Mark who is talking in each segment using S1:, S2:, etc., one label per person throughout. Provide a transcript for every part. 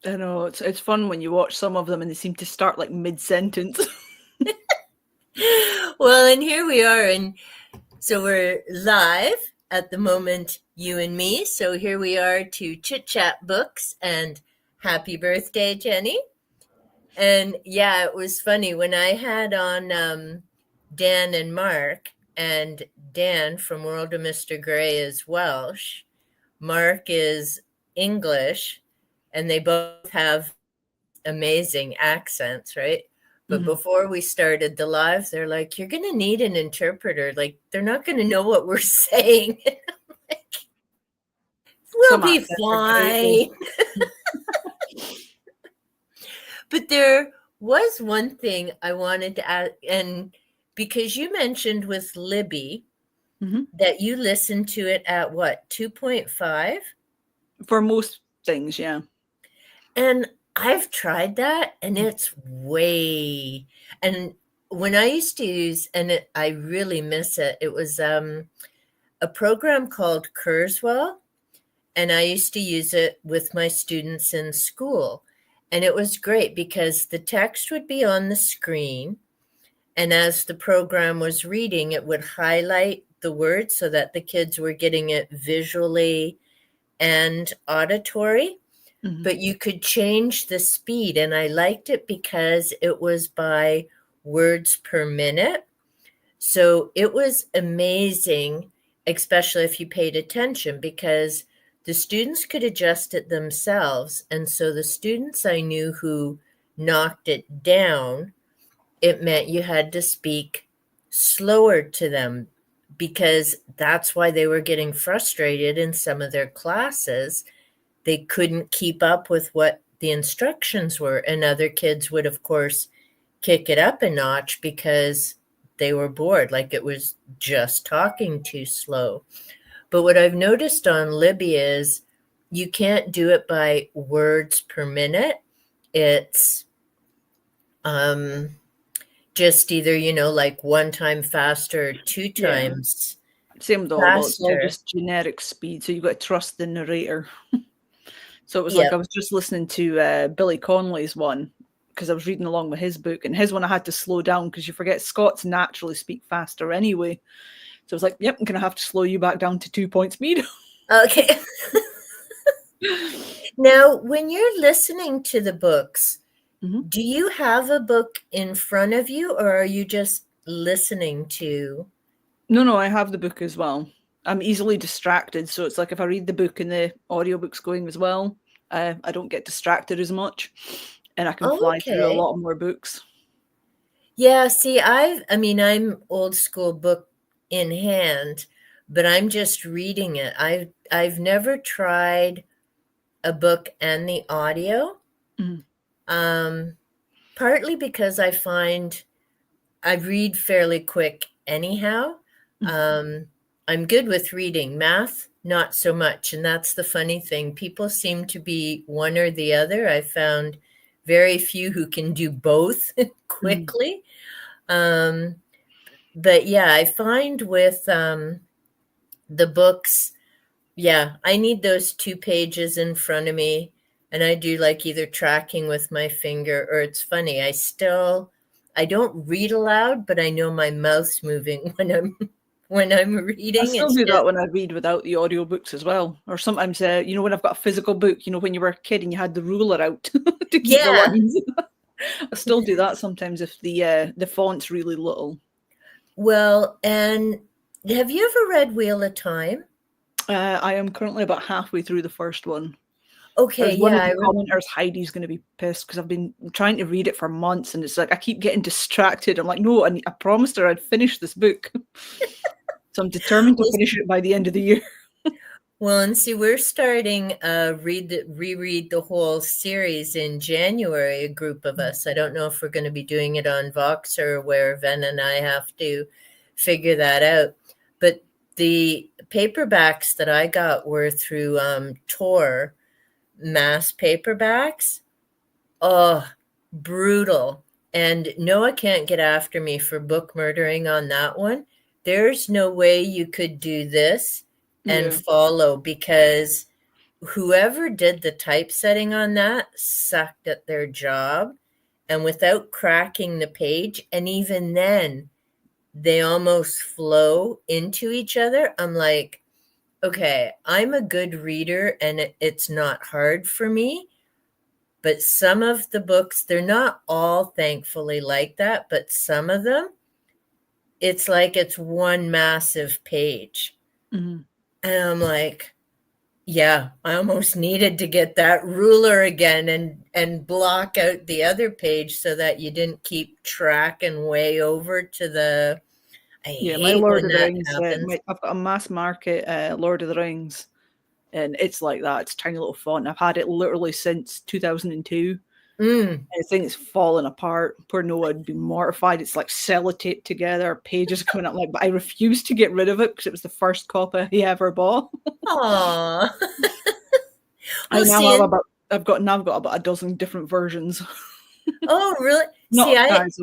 S1: I know, it's fun when you watch some of them and they seem to start like mid-sentence.
S2: Well, and here we are, and so we're live at the moment, you and me. So here we are to chit chat books, and happy birthday, Jenny. And yeah, it was funny when I had on Dan and Mark, and Dan from World of Mr. Gray is Welsh, Mark is English, and they both have amazing accents, right? But
S1: Mhm.
S2: before we started the live, they're like, "You're going to need an interpreter. Like, they're not going to know what we're saying." Like, we'll
S1: Some
S2: be
S1: accents are great though.
S2: fine. But there was one thing I wanted to add, and because you mentioned with Libby
S1: Mhm.
S2: that you listened to it at what, 2.5?
S1: For most things, yeah.
S2: And I've tried that, and it's and when I used to use, I really miss it. It was a program called Kurzweil, and I used to use it with my students in school. And it was great because the text would be on the screen, and as the program was reading, it would highlight the words so that the kids were getting it visually and auditory,
S1: Mhm.
S2: but you could change the speed. And I liked it because it was by words per minute. So it was amazing, especially if you paid attention, because the students could adjust it themselves. And so the students I knew who knocked it down, it meant you had to speak slower to them, because that's why they were getting frustrated in some of their classes. They couldn't keep up with what the instructions were. And other kids would, of course, kick it up a notch because they were bored, like it was just talking too slow. But what I've noticed on Libby is you can't do it by words per minute. It's um, just either, like one time faster, two
S1: Yeah.
S2: times
S1: Same with Audible, it's all
S2: faster.
S1: just generic speed, so you've got to trust the narrator. So it was like I
S2: Yep.
S1: was just listening to Billy Connolly's one because I was reading along with his book, and his one I had to slow down because you forget Scots naturally speak faster anyway. So I was like, "Yep, I'm gonna have to slow you back down to 2 point speed."
S2: Okay. Now, when you're listening to the books,
S1: Mhm.
S2: do you have a book in front of you, or are you just listening to?
S1: No, no, I have the book as well. I'm easily distracted, so it's like if I read the book and the audiobook's going as well, I don't get distracted as much, and I can
S2: Oh,
S1: fly through a
S2: okay.
S1: lot more books.
S2: Yeah, see, I'm old school book in hand, but I'm just reading it. I've never tried a book and the audio.
S1: Mhm.
S2: Um, Partly because I find I read fairly quick anyhow.
S1: Mhm.
S2: Um, I'm good with reading. Math, not so much. And that's the funny thing. People seem to be one or the other. I found very few who can do both
S1: Mhm.
S2: quickly. Um, but yeah, I find with the books, yeah, I need those 2 pages in front of me. And I do like either tracking with my finger, or it's funny. I don't read aloud, but I know my mouth's moving when I'm
S1: I
S2: reading.
S1: still
S2: It's
S1: do that
S2: just,
S1: when I read without the audiobooks as well. Or sometimes, when I've got a physical book, when you were a kid and you had the ruler out to keep the
S2: yeah.
S1: lines. I still do that sometimes if the font's really little.
S2: Well, and have you ever read Wheel of Time?
S1: I am currently about halfway through the first one.
S2: Okay,
S1: There's one
S2: yeah,
S1: of the commenters, Heidi's going to be pissed because I've been trying to read it for months and it's like I keep getting distracted. I'm like, no, I promised her I'd finish this book. So I'm determined to
S2: well,
S1: finish it by the end of the year.
S2: and see, we're starting reread the whole series in January, a group of us. I don't know if we're going to be doing it on Vox or where Ven and I have to figure that out. But the paperbacks that I got were through Tor mass paperbacks. Oh, brutal. And Noah can't get after me for book murdering on that one. There's no way you could do this and
S1: Yeah.
S2: follow, because whoever did the typesetting on that sucked at their job, and without cracking the page, and even then they almost flow into each other. I'm like, okay, I'm a good reader and it's not hard for me. But some of the books, they're not all thankfully like that, but some of them, it's like it's one massive page.
S1: Mhm.
S2: And I'm like, yeah, I almost needed to get that ruler again and block out the other page so that you didn't keep tracking way over to the. I
S1: Yeah, my
S2: hate
S1: Lord
S2: when
S1: of the
S2: that
S1: Rings,
S2: happens.
S1: I've got a mass market Lord of the Rings, and it's like that. It's tiny little font. I've had it literally since 2002.
S2: Mm.
S1: I think it's falling apart. Poor Noah would be mortified. It's like sellotaped together, pages coming up. Like, but I refused to get rid of it because it was the first copy he ever bought.
S2: Aw.
S1: I
S2: Well,
S1: now
S2: see,
S1: have
S2: and,
S1: about I've got about a dozen different versions.
S2: oh, really? See,
S1: Not guys.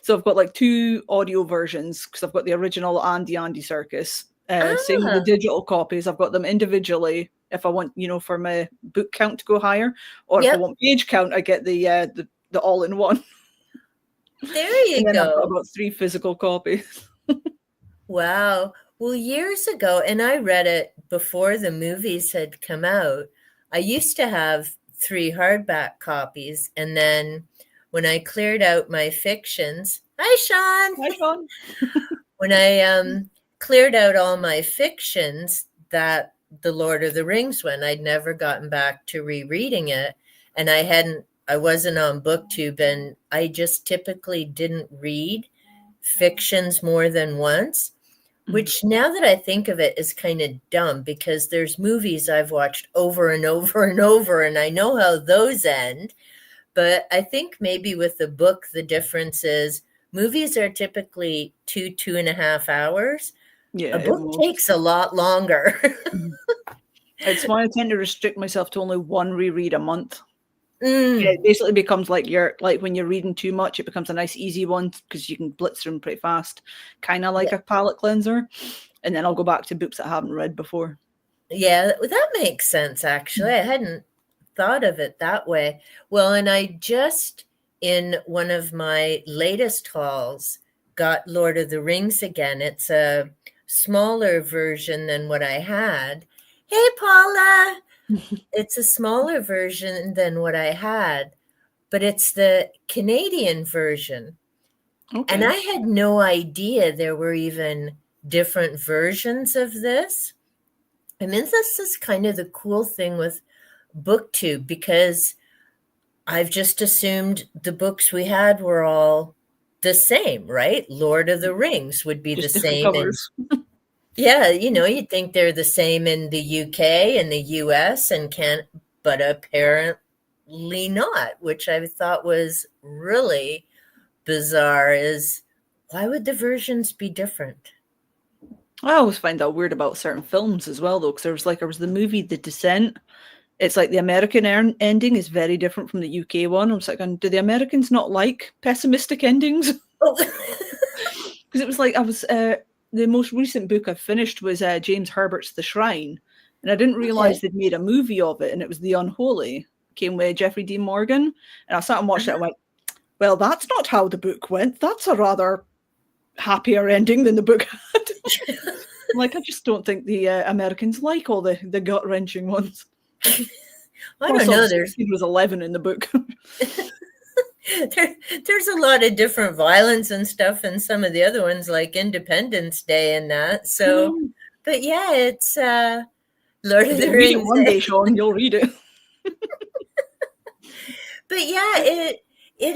S1: So I've got like two audio versions because I've got the original and the Andy Serkis. Same with the
S2: ah,
S1: digital copies. I've got them individually if I want, for my book count to go higher, or if I
S2: yep,
S1: want page count, I get the all in one.
S2: there
S1: And
S2: you
S1: then I've got
S2: go.
S1: about 3 physical copies.
S2: Wow. Well, years ago, and I read it before the movies had come out, I used to have 3 hardback copies. And then when I cleared out my fictions, hi, Sean.
S1: Hi, Sean.
S2: When I cleared out all my fictions, that the Lord of the Rings one, I'd never gotten back to rereading it. And I wasn't on BookTube, and I just typically didn't read fictions more than once. Which, now that I think of it, is kind of dumb because there's movies I've watched over and over and over, and I know how those end. But I think maybe with the book, the difference is movies are typically 2.5 hours.
S1: Yeah,
S2: A
S1: it
S2: book
S1: most.
S2: takes a lot longer.
S1: Mhm. It's why I tend to restrict myself to only one reread a month. Yeah,
S2: Mm,
S1: it basically becomes like when you're reading too much, it becomes a nice easy one because you can blitz through them pretty fast, kind of like
S2: yeah,
S1: a palate cleanser. And then I'll go back to books that I haven't read before.
S2: yeah, that makes sense, actually. I hadn't thought of it that way. Well, and I just, in one of my latest hauls, got Lord of the Rings again. It's a smaller version than what I had. Hey, Paula! It's a smaller version than what I had, but it's the Canadian version. And
S1: Okay.
S2: I had no idea there were even different versions of this. I mean, this is kind of the cool thing with BookTube, because I've just assumed the books we had were all the same, right? Lord of the Rings would be the
S1: Just different
S2: same in,
S1: covers.
S2: yeah, you'd think they're the same in the UK and the US and can't, but apparently not, which I thought was really bizarre. Is why would the versions be different?
S1: I always find that weird about certain films as well, though, because there was the movie The Descent. It's like the American ending is very different from the UK one. I was like, do the Americans not like pessimistic endings?
S2: Oh,
S1: Because it was like the most recent book I finished was James Herbert's The Shrine, and I didn't realize
S2: okay.
S1: they'd made a movie of it, and it was The Unholy. Came with Jeffrey Dean Morgan, and I sat and watched it.
S2: Uh-huh.
S1: And went, well, that's not how the book went. That's a rather happier ending than the book had. Like, I just don't think the Americans like all the gut wrenching ones.
S2: I
S1: Plus,
S2: don't know.
S1: obviously, he was 11 in the book.
S2: There's a lot of different violence and stuff in some of the other ones, like Independence Day and that.
S1: I
S2: So,
S1: know.
S2: but yeah, it's Lord of the
S1: You'll read it
S2: Rings.
S1: one day, Sean. You'll read it.
S2: But yeah, it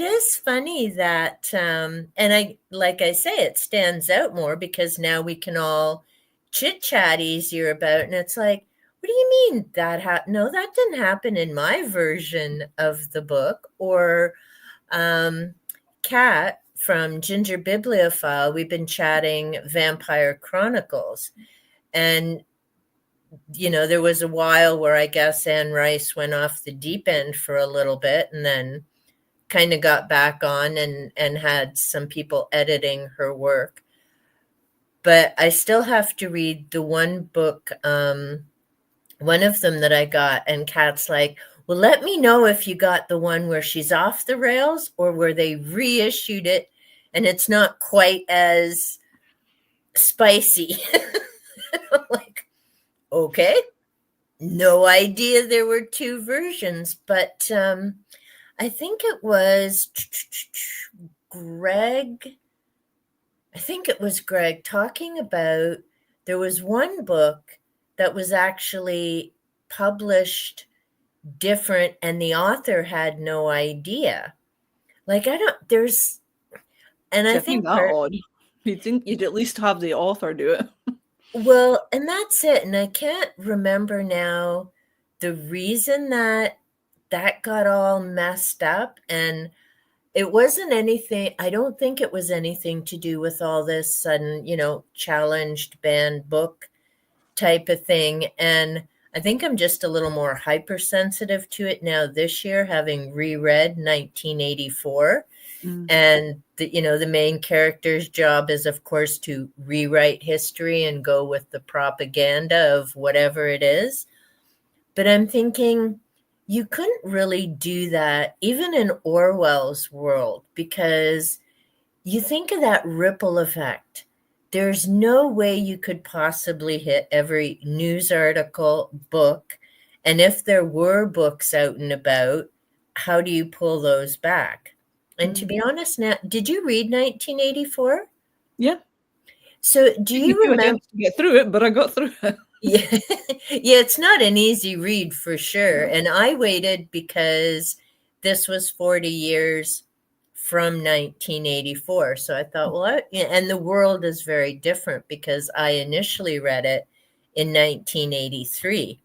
S2: is funny that and I, like I say, it stands out more because now we can all chit chat easier about it. And it's like, what do you mean that no, that didn't happen in my version of the book. Or Kat from Ginger Bibliophile, we've been chatting Vampire Chronicles. And, there was a while where I guess Anne Rice went off the deep end for a little bit and then kind of got back on and had some people editing her work. But I still have to read the one book one of them that I got, and Kat's like, well, let me know if you got the one where she's off the rails or where they reissued it and it's not quite as spicy. I'm like, okay, no idea there were two versions, but I think it was Greg. I think it was Greg talking about there was one book that was actually published different and the author had no idea. Like, I don't, there's, and
S1: See,
S2: I
S1: I find
S2: think
S1: that odd. You'd think you'd at least have the author do it.
S2: well, and that's it. And I can't remember now the reason that that got all messed up. And it wasn't anything, I don't think it was anything to do with all this sudden, challenged banned book type of thing. And I think I'm just a little more hypersensitive to it now this year, having reread 1984. And the main character's job is, of course, to rewrite history and go with the propaganda of whatever it is. But I'm thinking you couldn't really do that even in Orwell's world, because you think of that ripple effect. There's no way you could possibly hit every news article, book. And if there were books out and about, how do you pull those back? And to be honest, now, did you read 1984?
S1: Yeah.
S2: So do you remember
S1: to get through it, but I got through it.
S2: Yeah. Yeah, it's not an easy read for sure. And I waited because this was 40 years from 1984. So I thought, well, and the world is very different because I initially read it in 1983.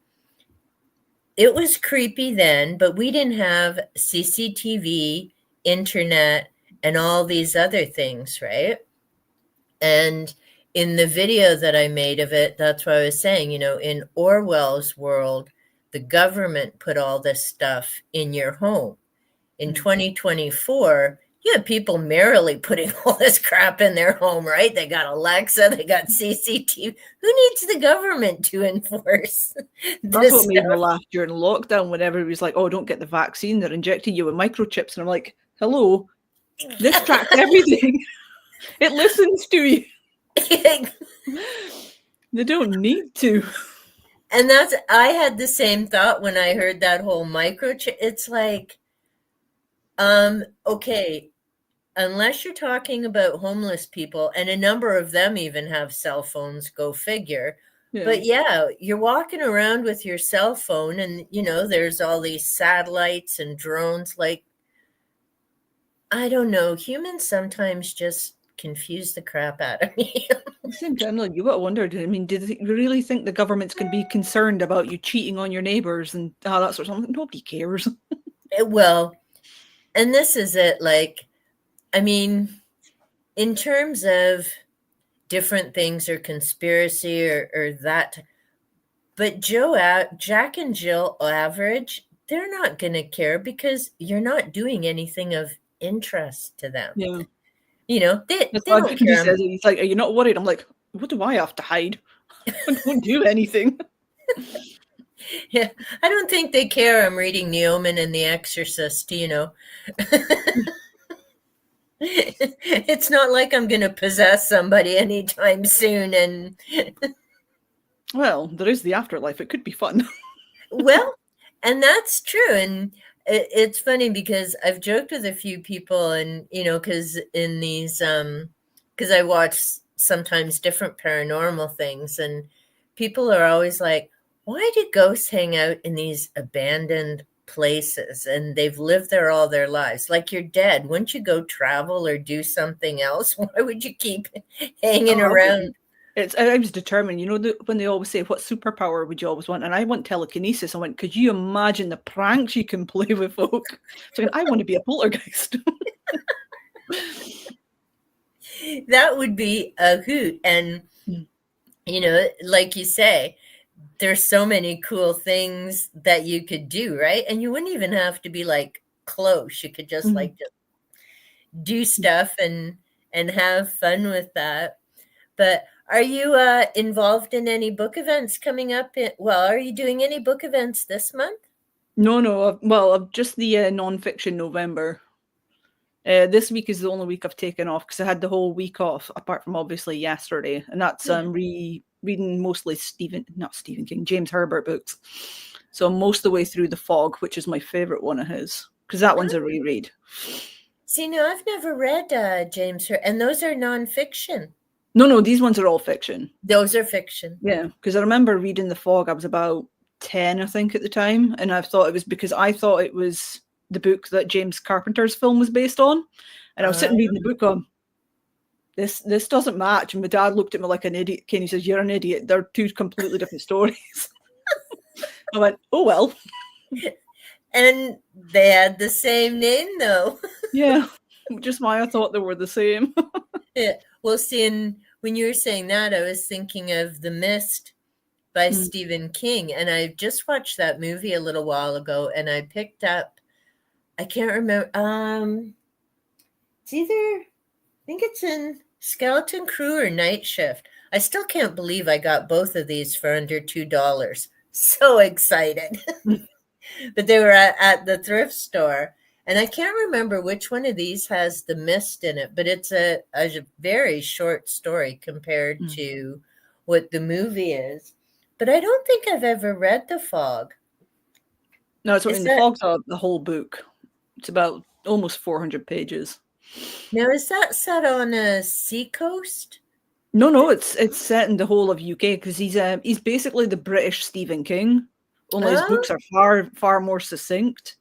S2: It was creepy then, but we didn't have CCTV, internet, and all these other things, right? And in the video that I made of it, that's what I was saying, in Orwell's world, the government put all this stuff in your home. In 2024, you have people merrily putting all this crap in their home, right? They got Alexa, they got CCTV. Who needs the government to enforce
S1: That's what
S2: this
S1: made me
S2: stuff?
S1: laugh during lockdown when everybody was like, oh, don't get the vaccine. They're injecting you with microchips. And I'm like, hello, this tracks everything. It listens to you. They don't need to.
S2: And I had the same thought when I heard that whole microchip. It's like, okay, unless you're talking about homeless people, and a number of them even have cell phones, go figure.
S1: Yeah.
S2: But yeah, you're walking around with your cell phone and, there's all these satellites and drones. Like, I don't know, humans sometimes just confuse the crap out of me.
S1: At the same time, like, you got to wonder, do they really think the government's going to be concerned about you cheating on your neighbors and that sort of something? Nobody cares.
S2: Well, and this is it, like, I mean, in terms of different things or conspiracy or that, but Jack and Jill average, they're not going to care because you're not doing anything of interest to them.
S1: Yeah.
S2: They don't
S1: care. He says, he's like, are you not worried? I'm like, what do I have to hide? I don't do anything.
S2: Yeah, I don't think they care. I'm reading The Omen and The Exorcist, It's not like I'm going to possess somebody anytime soon. And
S1: well, there is the afterlife. It could be fun.
S2: Well, and that's true. And it's funny because I've joked with a few people and, because in these, because I watch sometimes different paranormal things and people are always like, why do ghosts hang out in these abandoned places and they've lived there all their lives? Like, you're dead. Wouldn't you go travel or do something else? Why would you keep hanging around?
S1: I was determined, when they always say, what superpower would you always want? And I want telekinesis. I went, could you imagine the pranks you can play with folk? So I want to be a poltergeist.
S2: That would be a hoot. And, like you say, there's so many cool things that you could do, right? And you wouldn't even have to be like close. You could just just do stuff and have fun with that. But Are you involved in any book events coming up? Are you doing any book events this month?
S1: No. I've just the non-fiction November. This week is the only week I've taken off because I had the whole week off, apart from obviously yesterday, and that's reading mostly James Herbert books. So I'm most of the way through The Fog, which is my favorite one of his, because that one's a reread.
S2: See, no, I've never read James Herbert, and those are nonfiction.
S1: No, these ones are all fiction.
S2: Those are fiction.
S1: Yeah, because I remember reading The Fog. I was about 10, I think, at the time, and I thought it was because I thought it was the book that James Carpenter's film was based on, and I was sitting reading the book on, this doesn't match, and my dad looked at me like an idiot. He says, "You're an idiot. They're two completely different stories." I went, "Oh well."
S2: And they had the same name, though.
S1: Yeah, just why I thought they were the same.
S2: Yeah. Well, see, when you were saying that, I was thinking of The Mist by Stephen King, and I just watched that movie a little while ago, and I picked up, I can't remember, it's either, I think it's in Skeleton Crew or Night Shift. I still can't believe I got both of these for under $2. So excited. But they were at the thrift store. And I can't remember which one of these has The Mist in it, but it's a very short story compared to what the movie is. But I don't think I've ever read The Fog.
S1: No, The Fog's the whole book. It's about almost 400 pages.
S2: Now, is that set on a seacoast?
S1: No, it's set in the whole of UK, because he's basically the British Stephen King. Only his books are far more succinct.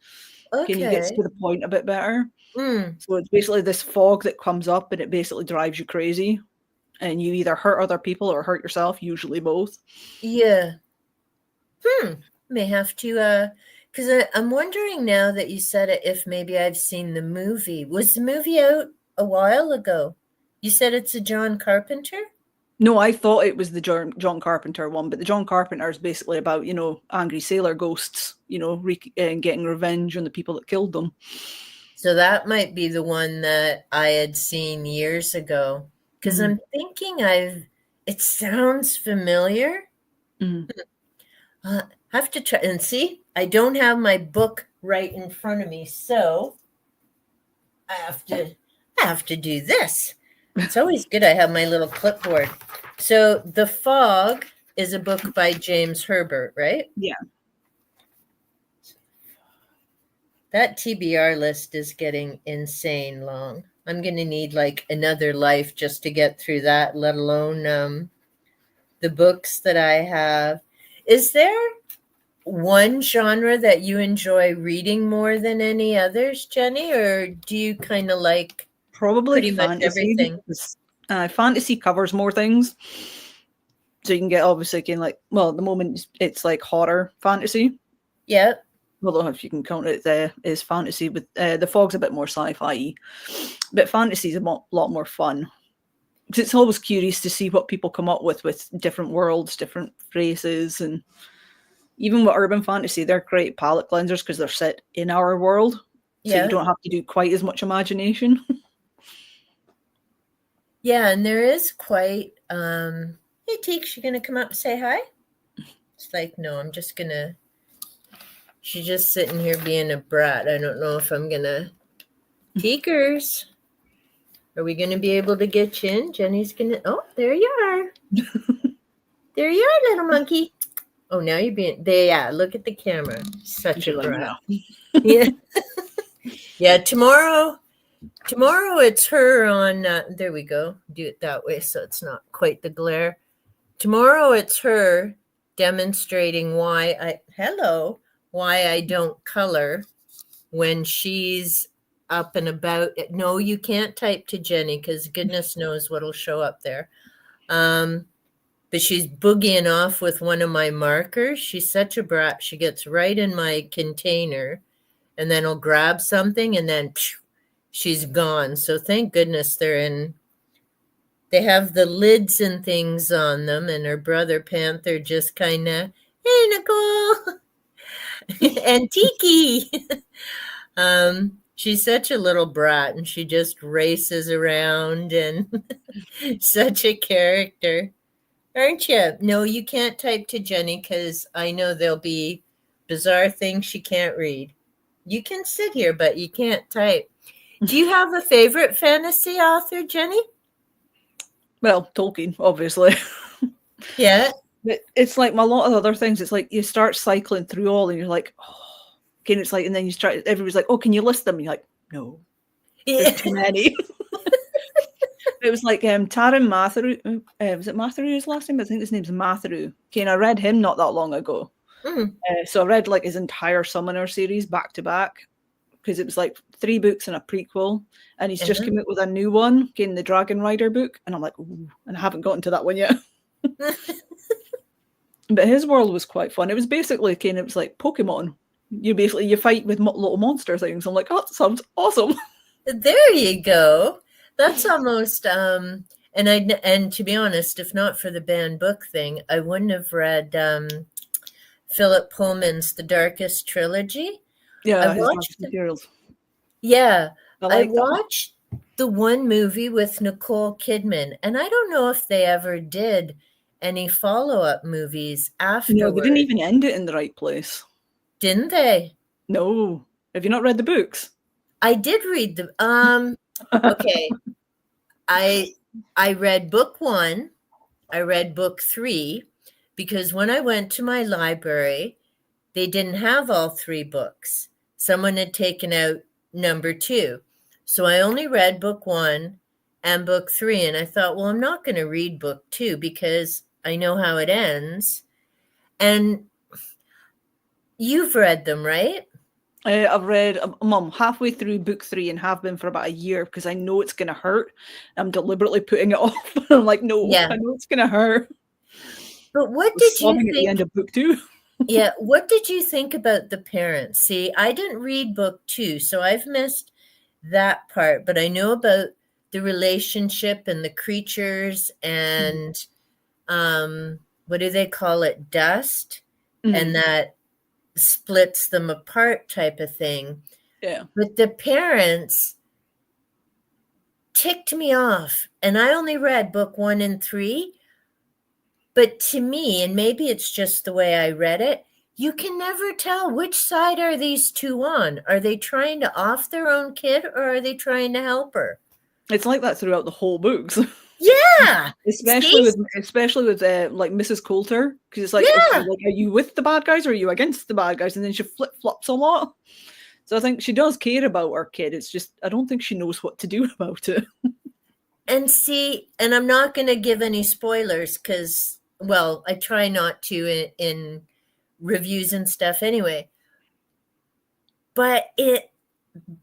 S1: Okay. And he gets to the point a bit better. So it's basically this fog that comes up, and it basically drives you crazy. And you either hurt other people or hurt yourself, usually both.
S2: Yeah. May have to, because I'm wondering now that you said it, if maybe I've seen the movie. Was the movie out a while ago? You said it's a John Carpenter?
S1: No, I thought it was the John Carpenter one, but the John Carpenter is basically about, angry sailor ghosts, getting revenge on the people that killed them.
S2: So that might be the one that I had seen years ago, because I'm thinking it sounds familiar. Have to try and see. I don't have my book right in front of me, so I have to do this. It's always good I have my little clipboard. So The Fog is a book by James Herbert, right?
S1: Yeah.
S2: That TBR list is getting insane long. I'm going to need like another life just to get through that, let alone the books that I have. Is there one genre that you enjoy reading more than any others, Jenny, or do you kind of like
S1: probably
S2: pretty
S1: fantasy,
S2: much everything?
S1: Fantasy covers more things, so you can get obviously at the moment it's like horror fantasy.
S2: Yep.
S1: Although if you can count it there is fantasy, but The Fog's a bit more sci-fi, but fantasy is a lot more fun. Because it's always curious to see what people come up with different worlds, different races, and even with urban fantasy, they're great palette cleansers because they're set in our world, so you don't have to do quite as much imagination.
S2: Yeah, and there is quite, hey, Teeks, you going to come up and say hi? It's like, no, I'm just going to, she's just sitting here being a brat. I don't know if I'm going to, Teekers, are we going to be able to get you in? Jenny's going to, oh, there you are. There you are, little monkey. Oh, now you're being, there, yeah, look at the camera. Such a brat. Yeah. Yeah, tomorrow it's her on, there we go. Do it that way so it's not quite the glare. Tomorrow it's her demonstrating why I don't color when she's up and about. No, you can't type to Jenny because goodness knows what'll show up there. But she's boogieing off with one of my markers. She's such a brat. She gets right in my container and then will grab something and then she's gone. So thank goodness they have the lids and things on them, and her brother Panther just kind of, hey, Nicole, and Tiki. She's such a little brat, and she just races around and such a character. Aren't you? No, you can't type to Jenny because I know there'll be bizarre things she can't read. You can sit here, but you can't type. Do you have a favorite fantasy author, Jenny?
S1: Well, Tolkien, obviously.
S2: Yeah.
S1: But it's like a lot of other things. It's like you start cycling through all, and you're like, oh, okay. And it's like, and then you start. Everybody's like, oh, can you list them? And you're like, no, there's too many. It was like Taran Matharu. Was it Matharu's last name? I think his name's Matharu. Okay, and I read him not that long ago. So I read like his entire Summoner series back to back, because it was like 3 books and a prequel, and he's just come out with a new one, okay, the Dragon Rider book, and I'm like, ooh, and I haven't gotten to that one yet. But his world was quite fun. It was basically, okay, and it was like Pokemon. You fight with little monster things. I'm like, oh, that sounds awesome.
S2: There you go. That's almost and to be honest, if not for the banned book thing, I wouldn't have read Philip Pullman's The Darkest Trilogy.
S1: Yeah,
S2: I watched
S1: materials.
S2: Yeah, I
S1: like
S2: watched the one movie with Nicole Kidman, and I don't know if they ever did any follow-up movies afterwards.
S1: No, they didn't even end it in the right place.
S2: Didn't they?
S1: No. Have you not read the books?
S2: I did read the okay. I read book 1, I read book 3, because when I went to my library, they didn't have all 3 books. Someone had taken out number 2. So I only read book 1 and book 3, and I thought, well, I'm not going to read book 2 because I know how it ends. And you've read them, right?
S1: I've read, I'm halfway through book 3 and have been for about a year because I know it's going to hurt. I'm deliberately putting it off. I'm like, no, yeah. I know it's going to hurt.
S2: But what did you think?
S1: At the end of book 2.
S2: Yeah, what did you think about the parents? See, I didn't read book 2, so I've missed that part. But I know about the relationship and the creatures and what do they call it? Dust, and that splits them apart type of thing.
S1: Yeah.
S2: But the parents ticked me off, and I only read book 1 and 3. But to me, and maybe it's just the way I read it, you can never tell which side are these two on. Are they trying to off their own kid, or are they trying to help her?
S1: It's like that throughout the whole books.
S2: Yeah,
S1: especially with like Mrs. Coulter, because it's like, okay, like, are you with the bad guys or are you against the bad guys? And then she flip flops a lot. So I think she does care about her kid. It's just I don't think she knows what to do about it.
S2: And see, and I'm not going to give any spoilers because, well, I try not to in reviews and stuff anyway. But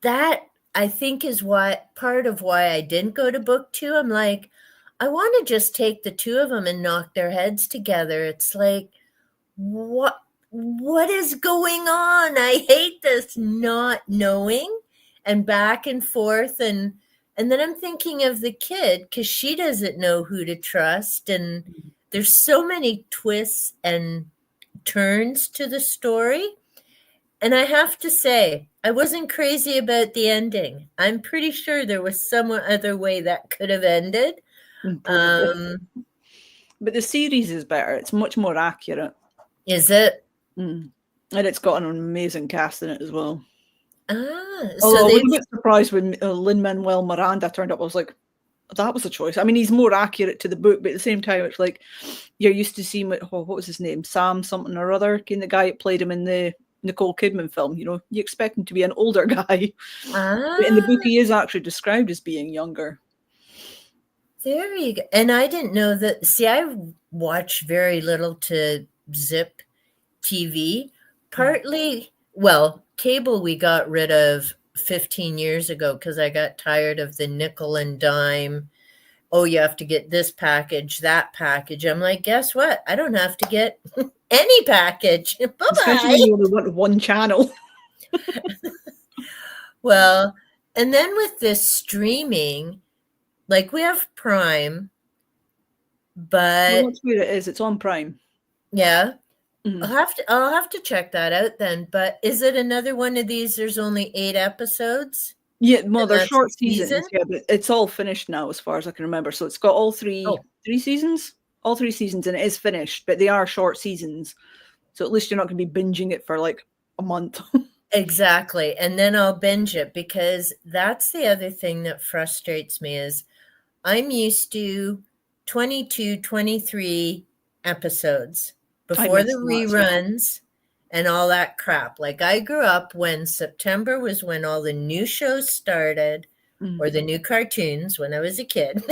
S2: that I think is part of why I didn't go to book 2. I'm like, I want to just take the 2 of them and knock their heads together. It's like, what is going on? I hate this not knowing and back and forth. And then I'm thinking of the kid because she doesn't know who to trust. And there's so many twists and turns to the story. And I have to say, I wasn't crazy about the ending. I'm pretty sure there was some other way that could have ended.
S1: But the series is better. It's much more accurate.
S2: Is it?
S1: And it's got an amazing cast in it as well.
S2: So
S1: I was a bit surprised when Lin-Manuel Miranda turned up. I was like, that was a choice. I mean, he's more accurate to the book, but at the same time, it's like you're used to seeing what was his name? Sam something or other. The guy that played him in the Nicole Kidman film. You expect him to be an older guy. But in the book, he is actually described as being younger.
S2: There you go. And I didn't know that. See, I watch very little to Zip TV. Partly, well, cable we got rid of 15 years ago because I got tired of the nickel and dime. Oh, you have to get this package, that package. I'm like, guess what? I don't have to get any package. Bye-bye.
S1: Especially when you only want one channel.
S2: Well, and then with this streaming, like we have Prime, but
S1: that's where it is. It's on Prime.
S2: Yeah,
S1: Mm.
S2: I'll have to check that out then. But is it another one of these? There's only 8 episodes,
S1: Yeah, well,
S2: and
S1: they're
S2: that's a
S1: short
S2: season.
S1: seasons, yeah, but it's all finished now as far as I can remember. So it's got all
S2: Oh,
S1: three seasons, all 3 seasons, and it is finished, but they are short seasons. So at least you're not going to be binging it for like a month.
S2: exactly. And then I'll binge it, because that's the other thing that frustrates me is I'm used to 22, 23 episodes
S1: I
S2: before the
S1: miss that as well.
S2: reruns and all that crap. Like, I grew up when September was when all the new shows started,
S1: Mm.
S2: or the new cartoons when I was a kid.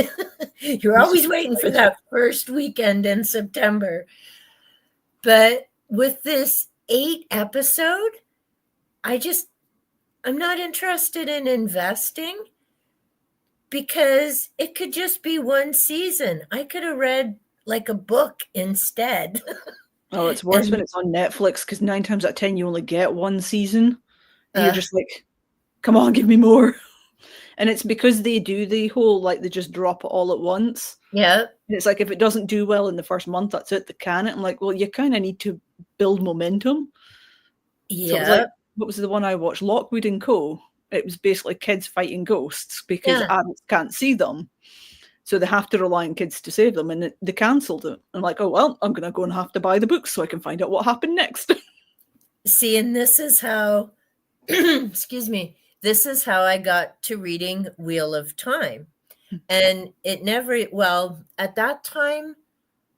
S2: You're
S1: I'm so
S2: always waiting for
S1: excited.
S2: that first weekend in September. But with this 8 episode, I'm not interested in investing, because it could just be one season. I could have read like a book instead.
S1: Oh, it's worse when
S2: And
S1: it's on Netflix because 9 times out of 10 you only get one season. And you're
S2: uh,
S1: just like, come on, give me more. And it's because they do the whole, like, they just drop it all at once.
S2: yeah,
S1: And it's like, if it doesn't do well in the first month, that's it, they can it. I'm like, well, you kind of need to build momentum. So it was like,
S2: yeah,
S1: what was the one I watched? Lockwood and Co. It was basically kids fighting ghosts because
S2: yeah.
S1: adults can't see them. So they have to rely on kids to save them. And they cancelled it. I'm like, oh, well, I'm going to go and have to buy the books so I can find out what happened next.
S2: See, and this is how, excuse me, this is how I got to reading Wheel of Time. And it never, well, at that time,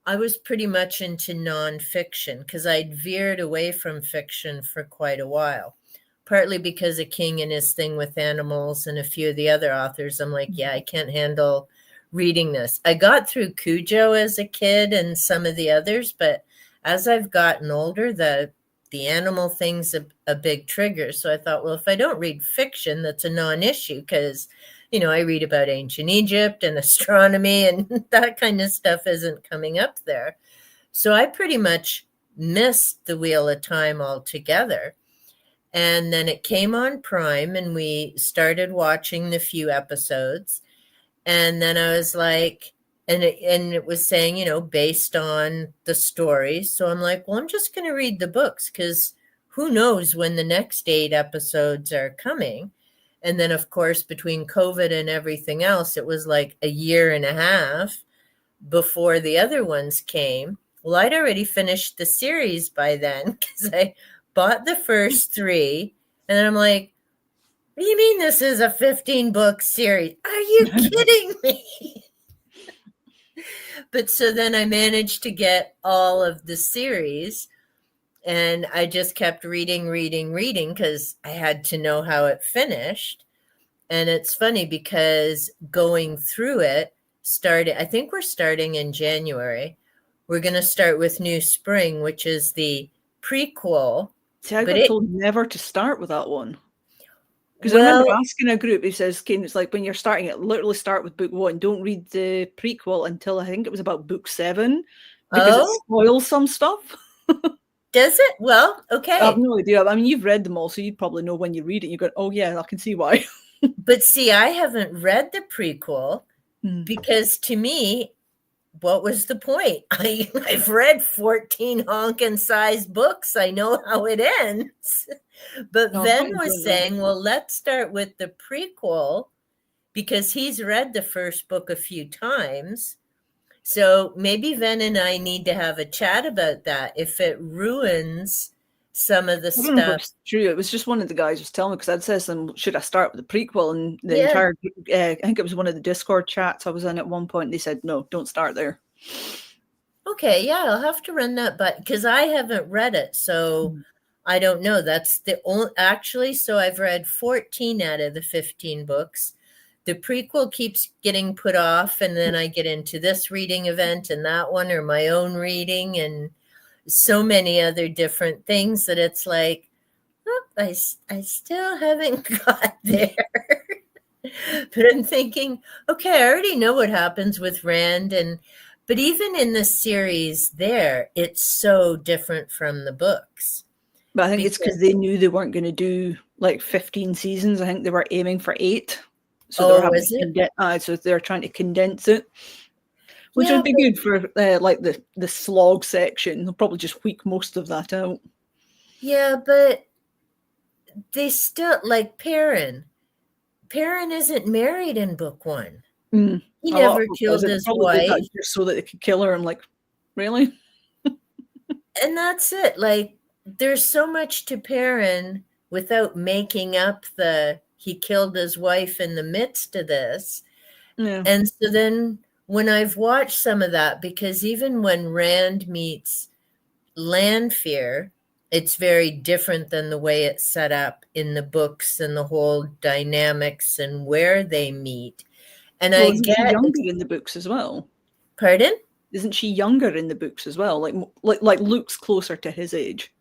S2: I was pretty much into nonfiction, because I'd veered away from fiction for quite a while, partly because of King and his thing with animals and a few of the other authors. I'm like, yeah, I can't handle reading this. I got through Cujo as a kid and some of the others, but as I've gotten older, the animal thing's a big trigger. So I thought, well, if I don't read fiction, that's a non-issue, because I read about ancient Egypt and astronomy, and that kind of stuff isn't coming up there. So I pretty much missed the Wheel of Time altogether. And then it came on Prime, and we started watching the few episodes. And then I was like, and it was saying, based on the story. So I'm like, well, I'm just going to read the books, because who knows when the next 8 episodes are coming. And then, of course, between COVID and everything else, it was like a year and a half before the other ones came. Well, I'd already finished the series by then, because I bought the first 3. And then I'm like, what do you mean this is a 15-book series? Are you kidding me? But so then I managed to get all of the series, and I just kept reading, because I had to know how it finished. And it's funny because going through it I think we're starting in January. We're going to start with New Spring, which is the prequel.
S1: See, I
S2: But
S1: got told never to start with that one. Because I remember
S2: well,
S1: asking a group who says, Kane, it's like when you're starting it, literally start with book 1. Don't read the prequel until I think it was about book 7, because it
S2: oh,
S1: spoils some stuff.
S2: does it? Well,
S1: I have
S2: okay.
S1: no idea. I mean, you've read them all, so you'd probably know when you read it. You go, oh, yeah, I can see why.
S2: But see, I haven't read the prequel,
S1: Mm.
S2: because to me, what was the point? I've read 14 honkin' sized books. I know how it ends. But
S1: No,
S2: Ven
S1: someone's
S2: was
S1: doing that.
S2: saying, well, let's start with the prequel, because he's read the first book a few times. So maybe Ven and I need to have a chat about that. If it ruins some of the
S1: I don't know if
S2: stuff.
S1: it's true. It was just one of the guys was telling me, because I'd said to them, should I start with the prequel? And the
S2: Yeah.
S1: entire, I think it was one of the Discord chats I was in at one point, and they said, no, don't start there.
S2: Okay, yeah, I'll have to run that, but because I haven't read it, so I don't know. That's the only, actually, so I've read 14 out of the 15 books. The prequel keeps getting put off, and then I get into this reading event and that one, or my own reading, and so many other different things that it's like, oh, I still haven't got there. But I'm thinking, okay, I already know what happens with Rand, but even in the series there, it's so different from the books.
S1: But I think it's because
S2: Because,
S1: they knew they weren't going to do like 15 seasons. I think they were aiming for 8. So they were
S2: oh,
S1: having
S2: is
S1: to
S2: it?
S1: so they're trying to condense it. Which
S2: Yeah,
S1: would be good for like the slog section. They'll probably just tweak most of that out.
S2: yeah, but they still like Perrin. Perrin isn't married in book 1.
S1: Mm.
S2: He
S1: A lot of
S2: never
S1: people
S2: killed
S1: they
S2: his
S1: probably did that
S2: wife.
S1: just so that they could kill her. I'm like, really?
S2: And that's it. Like, there's so much to Perrin without making up the he killed his wife in the midst of this.
S1: Yeah.
S2: And so then when I've watched some of that, because even when Rand meets Lanfear, it's very different than the way it's set up in the books and the whole dynamics and where they meet. And
S1: Well,
S2: I
S1: isn't she
S2: get,
S1: younger in the books as well?
S2: pardon?
S1: Isn't she younger in the books as well? Like Luke's closer to his age.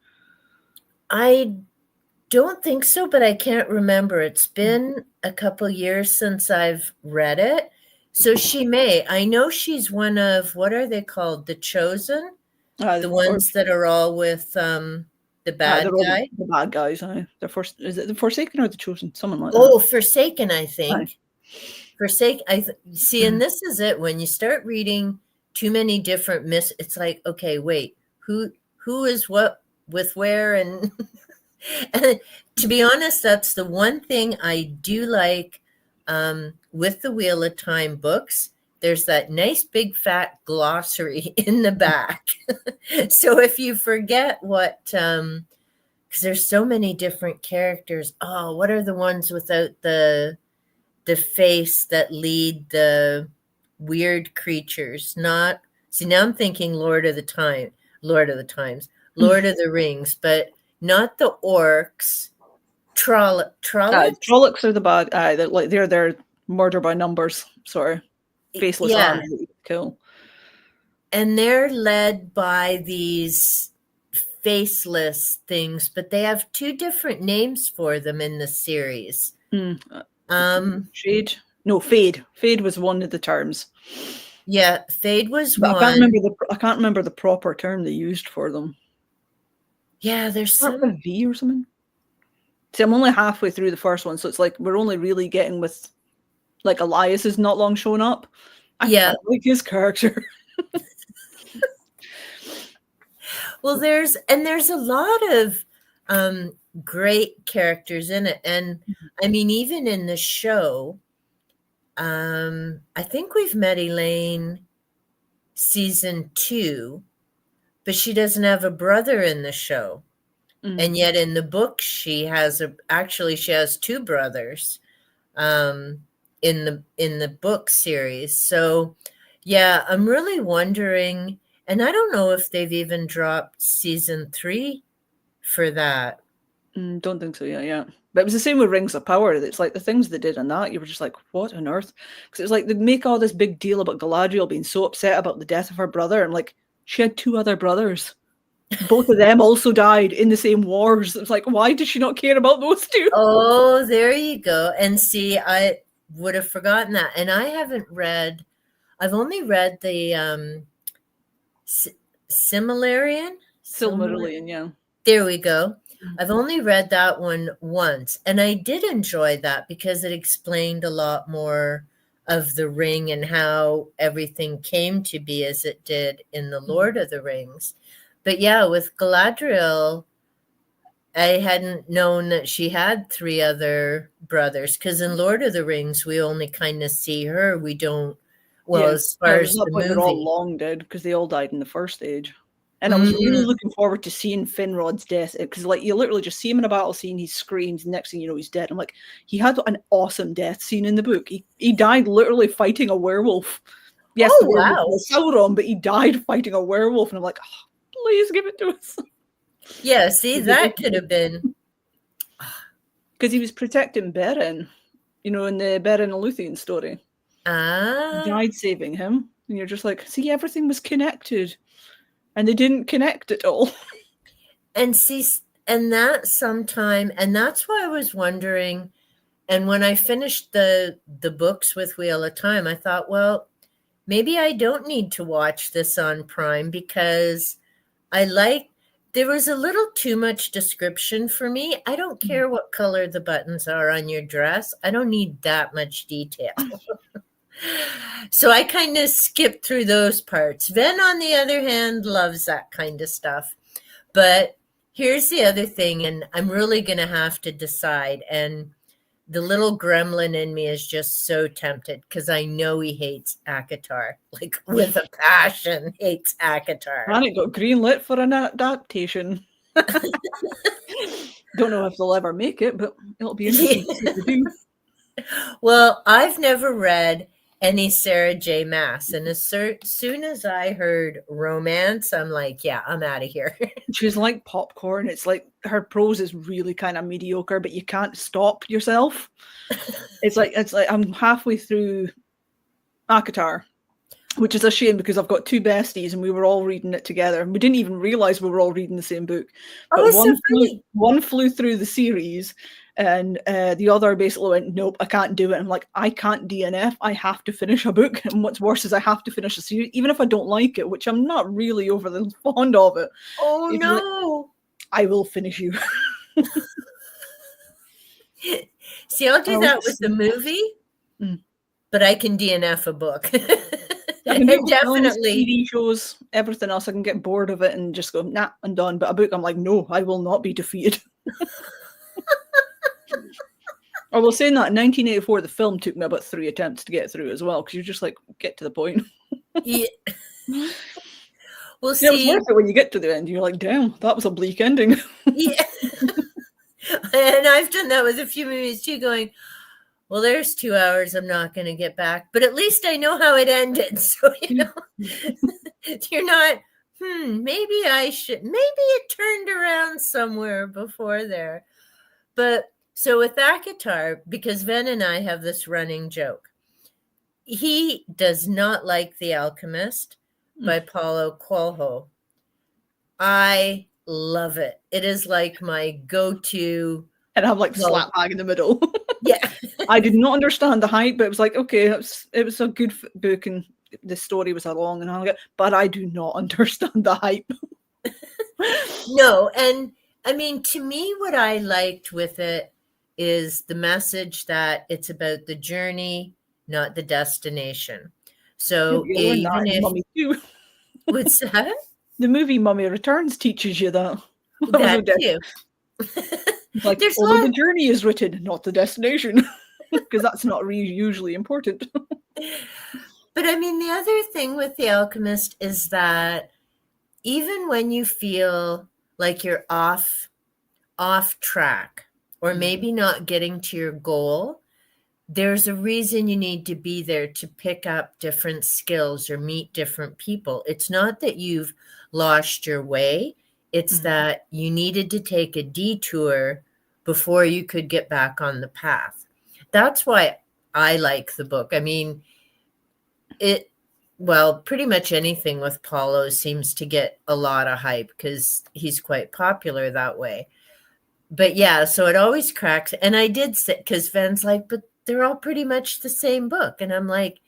S2: I don't think so, but I can't remember. It's been a couple years since I've read it. So she may. I know she's one of, what are they called? The Chosen? The ones that are all with the bad
S1: they're all
S2: guy?
S1: the bad guys. Is it the Forsaken or the Chosen? Someone like that.
S2: Oh, Forsaken, I think.
S1: Aye.
S2: See, and this is it. When you start reading too many different it's like, okay, wait, who is what with where? And, and to be honest, that's the one thing I do like with the Wheel of Time books. There's that nice big fat glossary in the back. So if you forget what, because there's so many different characters. Oh, what are the ones without the face that lead the weird creatures? Not see, now I'm thinking Lord of the Times, Lord of the Rings, but not the orcs.
S1: Trollocs are the bad. They're murder by numbers, sort of faceless army that you kill.
S2: And they're led by these faceless things, but they have two different names for them in the series.
S1: Shade? No, Fade. Fade was one of the terms.
S2: Yeah, Fade was
S1: but
S2: one.
S1: I can't remember the proper term they used for them.
S2: Yeah, there's some
S1: a V or something. See, I'm only halfway through the first one, so it's like we're only really getting with like Elias is not long showing up. I like his character.
S2: Well, there's a lot of great characters in it. And I mean, even in the show, I think we've met Elaine season 2, but she doesn't have a brother in the show. And yet in the book, she has two brothers in the book series. So yeah, I'm really wondering, and I don't know if they've even dropped season 3 for that.
S1: Don't think so. Yeah. But it was the same with Rings of Power. It's like the things they did on that, you were just like, what on earth? Because it was like they'd make all this big deal about Galadriel being so upset about the death of her brother. And like, she had 2 other brothers. Both of them also died in the same wars. It's like, why did she not care about those 2?
S2: Oh, there you go. And see, I would have forgotten that. And I've only read the Silmarillion.
S1: Silmarillion, yeah.
S2: There we go. I've only read that one once, and I did enjoy that because it explained a lot more of the ring and how everything came to be as it did in the Lord of the Rings. But yeah, with Galadriel, I hadn't known that she had 3 other brothers, because in Lord of the Rings, we only kind of see her. We don't, as far as the movie.
S1: They're all long dead because they all died in the first age. And I was really looking forward to seeing Finrod's death, because like you literally just see him in a battle scene, he screams, next thing you know he's dead. I'm like, he had an awesome death scene in the book. He died literally fighting a werewolf. Yes, the werewolf was Sauron, but he died fighting a werewolf, and I'm like, oh, please give it to us.
S2: Yeah, see, that could have been.
S1: Because he was protecting Beren, in the Beren and Luthien story. He died saving him. And you're just like, see, everything was connected. And they didn't connect at all.
S2: And see, and that sometime, and that's why I was wondering, and when I finished the books with Wheel of Time, I thought, well, maybe I don't need to watch this on Prime, because there was a little too much description for me. I don't care what color the buttons are on your dress. I don't need that much detail. So I kind of skipped through those parts. Ven, on the other hand, loves that kind of stuff. But here's the other thing, and I'm really going to have to decide. And the little gremlin in me is just so tempted because I know he hates ACOTAR, like with a passion, hates ACOTAR.
S1: And it got greenlit for an adaptation. Don't know if they'll ever make it, but it'll be interesting to see if they do.
S2: Well, I've never read any Sarah J. Maas, and as soon as I heard romance, I'm like, yeah, I'm out of here.
S1: She's like popcorn. It's like her prose is really kind of mediocre, but you can't stop yourself. It's like I'm halfway through ACOTAR, which is a shame because I've got two besties and we were all reading it together. And we didn't even realize we were all reading the same book. But one flew through the series and the other basically went, nope, I can't do it. I'm like, I can't DNF. I have to finish a book. And what's worse is I have to finish a series, even if I don't like it, which I'm not really overly fond of it.
S2: Oh, no.
S1: I will finish you.
S2: See, I'll do that with the movie, but I can DNF a book.
S1: I can do
S2: definitely
S1: TV shows, everything else. I can get bored of it and just go, nah, I'm done. But a book, I'm like, no, I will not be defeated. I will say that in 1984, the film took me about 3 attempts to get through as well, because you're just like, get to the point.
S2: Yeah. Well,
S1: see, it was worth it when you get to the end. You're like, damn, that was a bleak ending.
S2: Yeah. And I've done that with a few movies too, going, well, there's 2 hours I'm not going to get back, but at least I know how it ended. So, you're not, maybe I should, maybe it turned around somewhere before there. But so with ACOTAR, because Ven and I have this running joke, he does not like The Alchemist by Paulo Coelho. I love it. It is like my go-to.
S1: And I'm like slap bag in the middle.
S2: Yeah.
S1: I did not understand the hype, but it was like, okay, it was a good book and the story was long and all that, but I do not understand the hype.
S2: No, and I mean, to me, what I liked with it is the message that it's about the journey, not the destination. So even if
S1: Mummy too.
S2: What's that?
S1: The movie Mummy Returns teaches you that.
S2: That too.
S1: Like, only the journey is written, not the destination, because that's not usually important.
S2: But I mean, the other thing with The Alchemist is that even when you feel like you're off track or maybe not getting to your goal, there's a reason you need to be there to pick up different skills or meet different people. It's not that you've lost your way. It's that you needed to take a detour before you could get back on the path. That's why I like the book. I mean, pretty much anything with Paulo seems to get a lot of hype because he's quite popular that way. But yeah, so it always cracks. And I did say, because Ven's like, but they're all pretty much the same book. And I'm like,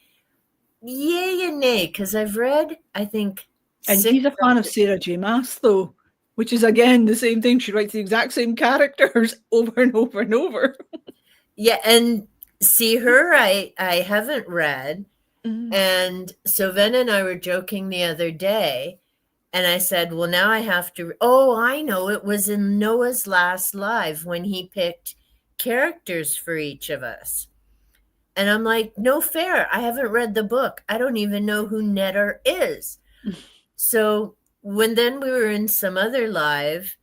S2: yay and nay, because I've read, I think.
S1: And he's a fan of Sarah J. Maas, though, which is, again, the same thing. She writes the exact same characters over and over and over.
S2: Yeah, and see her, I haven't read. And so Ven and I were joking the other day, and I said, well, now I have to, I know, it was in Noah's last live when he picked characters for each of us. And I'm like, no fair. I haven't read the book. I don't even know who Netter is. So then we were in some other live,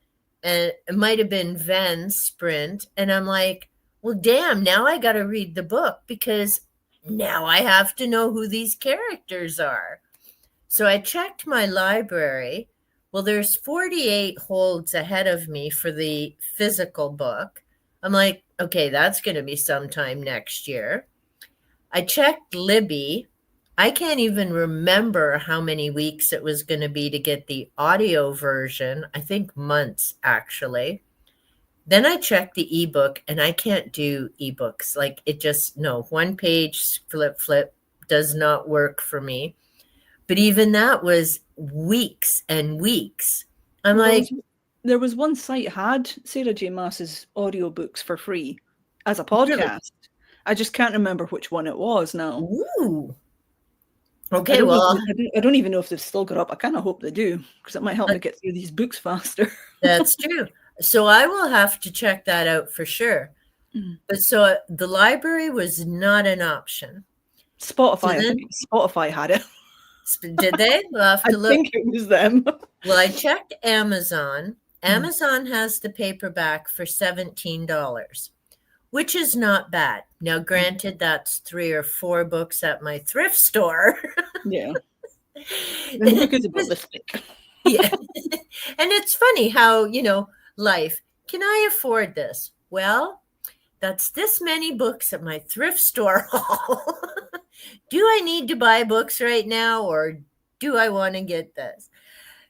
S2: and it might have been Ven's sprint. And I'm like, well, damn, now I got to read the book because now I have to know who these characters are. So I checked my library. Well, there's 48 holds ahead of me for the physical book. I'm like, okay, that's going to be sometime next year. I checked Libby. I can't even remember how many weeks it was going to be to get the audio version. I think months, actually. Then I checked the ebook, and I can't do ebooks. Like, it just, no, one page flip does not work for me. But even that was weeks and weeks. I'm like,
S1: there was one site had Sarah J. Maas's audiobooks for free as a podcast. Really? I just can't remember which one it was now.
S2: Ooh. Okay,
S1: I don't even know if they've still got up. I kind of hope they do, because it might help me get through these books faster.
S2: that's true. So I will have to check that out for sure.
S1: Mm.
S2: But so the library was not an option.
S1: Spotify, I think Spotify had it.
S2: Did they? We'll have to look.
S1: I think it was them.
S2: Well, I checked Amazon. Amazon has the paperback for $17, which is not bad. Now, granted, that's 3 or 4 books at my thrift store.
S1: Yeah. The book is about the stick.
S2: Yeah. And it's funny how, life, can I afford this? Well, that's this many books at my thrift store haul. Do I need to buy books right now, or do I want to get this?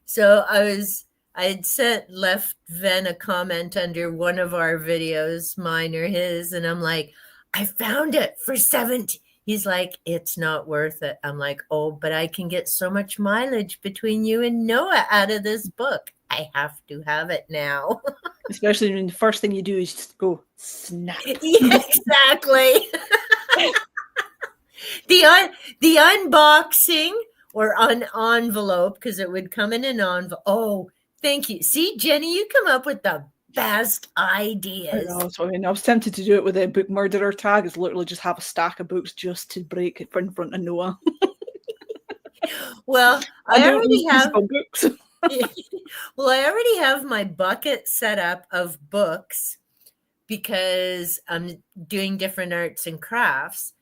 S2: So I'd left Ven a comment under one of our videos, mine or his, and I'm like, I found it for 17. He's like, it's not worth it. I'm like, oh, but I can get so much mileage between you and Noah out of this book. I have to have it now.
S1: Especially when the first thing you do is just go snap.
S2: Yeah, exactly. The unboxing or an envelope, because it would come in an envelope. Oh, thank you. See, Jenny, you come up with the best ideas.
S1: I know, so I was tempted to do it with a book murderer tag, is literally just have a stack of books just to break it in front of Noah.
S2: Well, I already have
S1: books.
S2: Well, I already have my bucket set up of books because I'm doing different arts and crafts.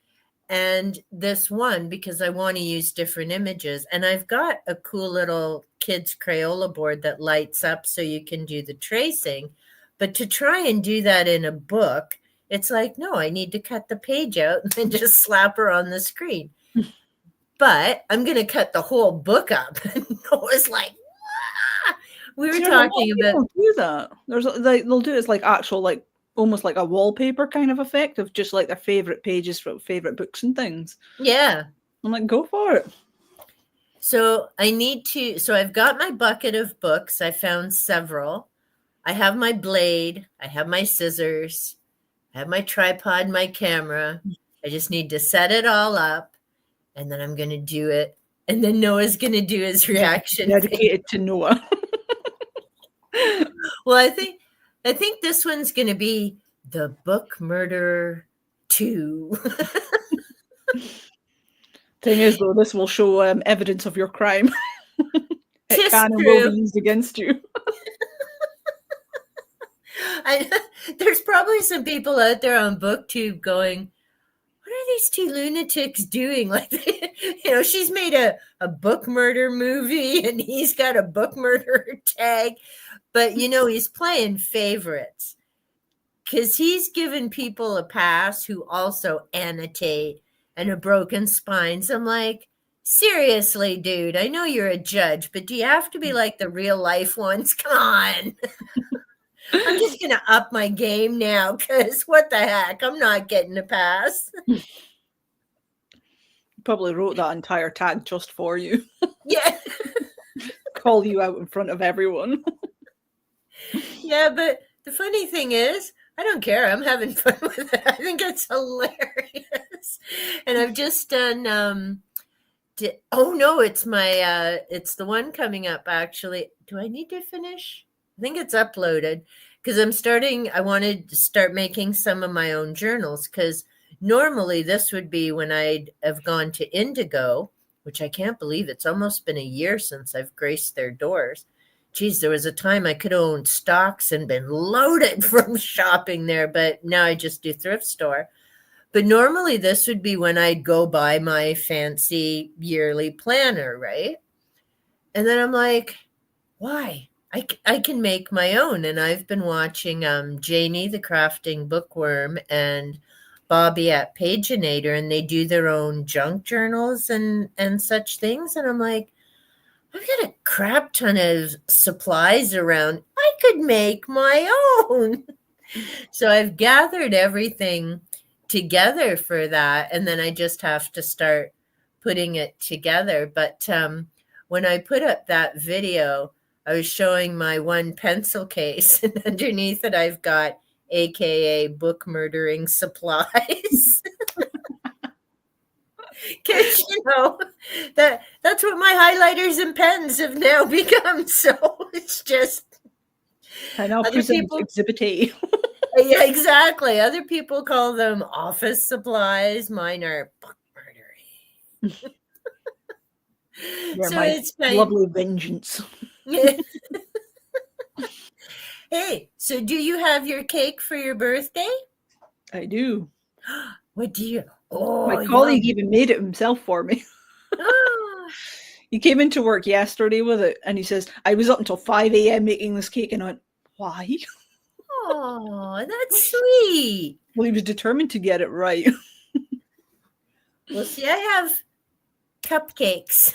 S2: And this one, because I want to use different images. And I've got a cool little kids Crayola board that lights up so you can do the tracing. But to try and do that in a book, it's like, no, I need to cut the page out and then just slap her on the screen. But I'm going to cut the whole book up. And it was like, ah! We were talking about.
S1: Do that. They'll do it as like actual, like, almost like a wallpaper kind of effect of just like their favorite pages from favorite books and things.
S2: Yeah.
S1: I'm like, go for it.
S2: So I've got my bucket of books. I found several. I have my blade. I have my scissors. I have my tripod, my camera. I just need to set it all up, and then I'm going to do it. And then Noah's going to do his reaction.
S1: Dedicated to Noah.
S2: Well, I think this one's going to be the Book Murderer 2.
S1: Thing is, though, this will show evidence of your crime. It can and will be used against you.
S2: There's probably some people out there on BookTube going, what are these two lunatics doing? Like, she's made a book murder movie and he's got a book murderer tag. But, he's playing favorites because he's given people a pass who also annotate and have broken spines. I'm like, seriously, dude, I know you're a judge, but do you have to be like the real life ones? Come on. I'm just going to up my game now because what the heck? I'm not getting a pass.
S1: Probably wrote that entire tag just for you.
S2: Yeah.
S1: Call you out in front of everyone.
S2: Yeah, but the funny thing is, I don't care. I'm having fun with it. I think it's hilarious. And I've just done, it's it's the one coming up, actually. Do I need to finish? I think it's uploaded because I wanted to start making some of my own journals because normally this would be when I'd have gone to Indigo, which I can't believe it's almost been a year since I've graced their doors. Geez, there was a time I could have owned stocks and been loaded from shopping there, but now I just do thrift store. But normally this would be when I'd go buy my fancy yearly planner, right? And then I'm like, why? I can make my own. And I've been watching Janie, the Crafting Bookworm, and Bobby at Paginator, and they do their own junk journals and such things. And I'm like, I've got a crap ton of supplies around. I could make my own. So I've gathered everything together for that. And then I just have to start putting it together. But when I put up that video, I was showing my one pencil case, and underneath it, I've got aka book murdering supplies. Because that's what my highlighters and pens have now become. So it's just
S1: I now
S2: other
S1: present
S2: people.
S1: Exhibit A.
S2: Yeah, exactly. Other people call them office supplies. Mine are book murdering.
S1: They're
S2: So
S1: my
S2: it's fine.
S1: lovely vengeance.
S2: Hey, so do you have your cake for your birthday?
S1: I do.
S2: What do you?
S1: My
S2: Oh,
S1: colleague
S2: yum.
S1: even made it himself for me.
S2: Ah,
S1: He came into work yesterday with it and he says, I was up until 5 a.m. making this cake. And I went, why?
S2: oh, that's sweet.
S1: Well, he was determined to get it right.
S2: Well, see, I have cupcakes.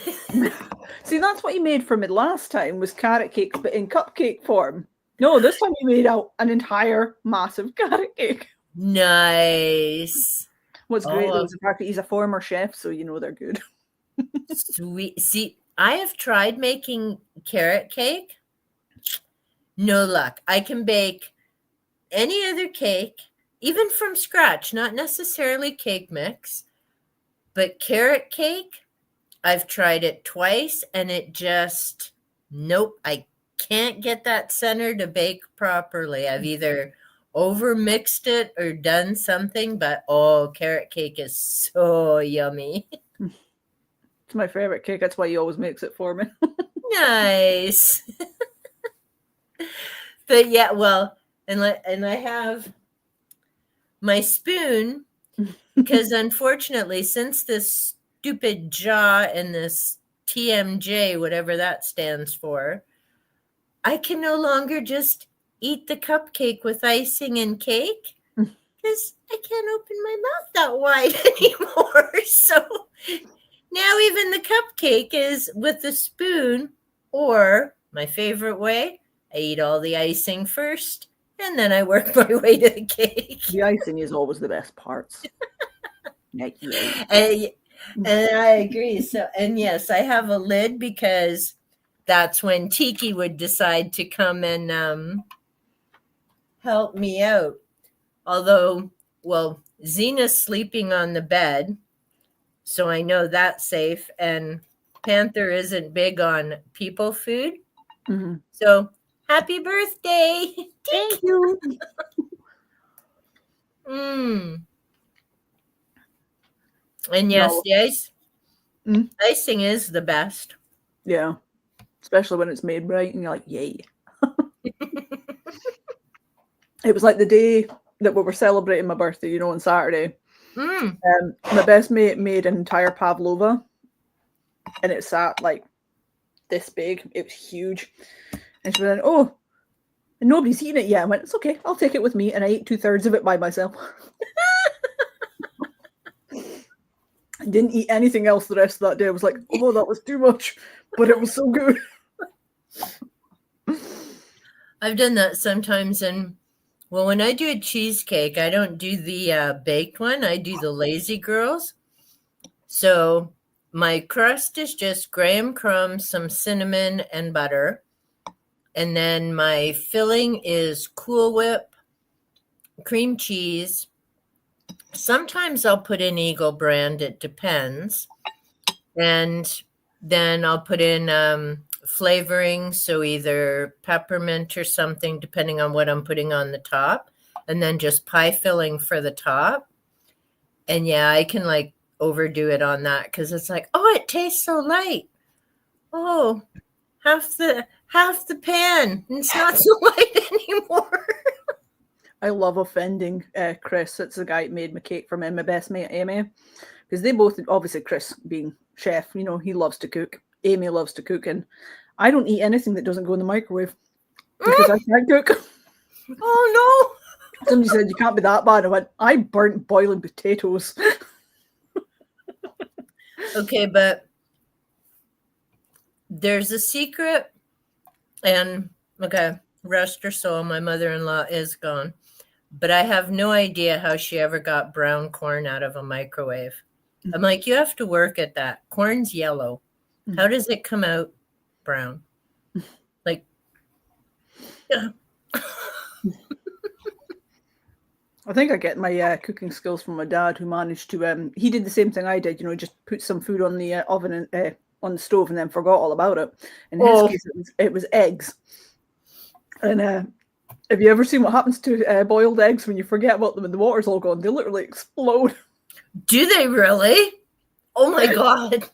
S1: See, that's what he made for me last time, was carrot cakes, but in cupcake form. No, this time he made out an entire massive carrot cake.
S2: Nice.
S1: What's great though
S2: Oh,
S1: is the fact that he's a former chef, so you know they're good.
S2: sweet. See, I have tried making carrot cake. No luck. I can bake any other cake, even from scratch, not necessarily cake mix, but carrot cake, I've tried it twice and it just, nope, I can't get that center to bake properly. I've either over mixed it or done something, but oh, carrot cake is so yummy.
S1: It's my favorite cake. That's why he always makes it for me.
S2: Nice. But yeah, well, and I have my spoon because unfortunately, since this stupid jaw and this TMJ, whatever that stands for, I can no longer just eat the cupcake with icing and cake because I can't open my mouth that wide anymore. So now even the cupcake is with a spoon, or my favorite way, I eat all the icing first and then I work my way to the cake.
S1: The icing is always the best parts.
S2: And I agree. So, and yes, I have a lid because that's when Tiki would decide to come and help me out. Although, well, Zena's sleeping on the bed, so I know that's safe. And Panther isn't big on people food.
S1: Mm-hmm.
S2: So, happy birthday.
S1: Thank you.
S2: And yes,
S1: No.
S2: the icing is the best.
S1: Yeah. Especially when it's made right and you're like, yay. It was like the day that we were celebrating my birthday, on Saturday. My best mate made an entire pavlova and it sat like this big. It was huge. And she went, oh, and nobody's eaten it yet. I went, it's okay, I'll take it with me. And I ate 2/3 of it by myself. I didn't eat anything else the rest of that day. I was like, oh, that was too much. But it was so good.
S2: I've done that sometimes. And well, when I do a cheesecake, I don't do the baked one. I do the Lazy Girls. So my crust is just graham crumbs, some cinnamon, and butter. And then my filling is Cool Whip, cream cheese. Sometimes I'll put in Eagle brand. It depends. And then I'll put in flavoring, so either peppermint or something, depending on what I'm putting on the top. And then just pie filling for the top. And yeah, I can like overdo it on that because it's like, oh, it tastes so light. Oh, half the pan. It's not so light anymore.
S1: I love offending Chris. It's the guy who made my cake for me and my best mate, Amy. Because they both, obviously Chris being chef, he loves to cook. Amy loves to cook. And I don't eat anything that doesn't go in the microwave. Because I can't cook.
S2: Oh,
S1: no. Somebody said, you can't be that bad. I went, I burnt boiling potatoes.
S2: Okay, but there's a secret. And, okay, rest her soul, my mother-in-law is gone. But I have no idea how she ever got brown corn out of a microwave. I'm like, you have to work at that. Corn's yellow. How does it come out brown? Like,
S1: I think I get my cooking skills from my dad, who managed to. He did the same thing I did. Just put some food on the oven and on the stove, and then forgot all about it. In his
S2: Oh,
S1: case, it was eggs. And have you ever seen what happens to boiled eggs when you forget about them and the water's all gone? They literally explode.
S2: do they really? Oh my God.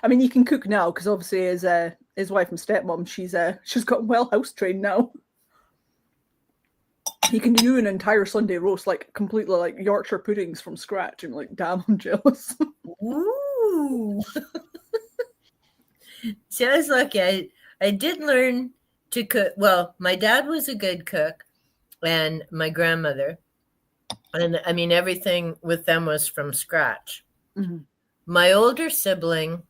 S1: I mean, you can cook now because obviously his wife and stepmom, she's got well house trained now. He can do an entire Sunday roast, like completely like Yorkshire puddings from scratch. I'm like, damn, I'm jealous.
S2: Ooh. See, I was lucky. I did learn to cook. Well, my dad was a good cook, and my grandmother. And I mean, everything with them was from scratch.
S1: Mm-hmm.
S2: My older sibling,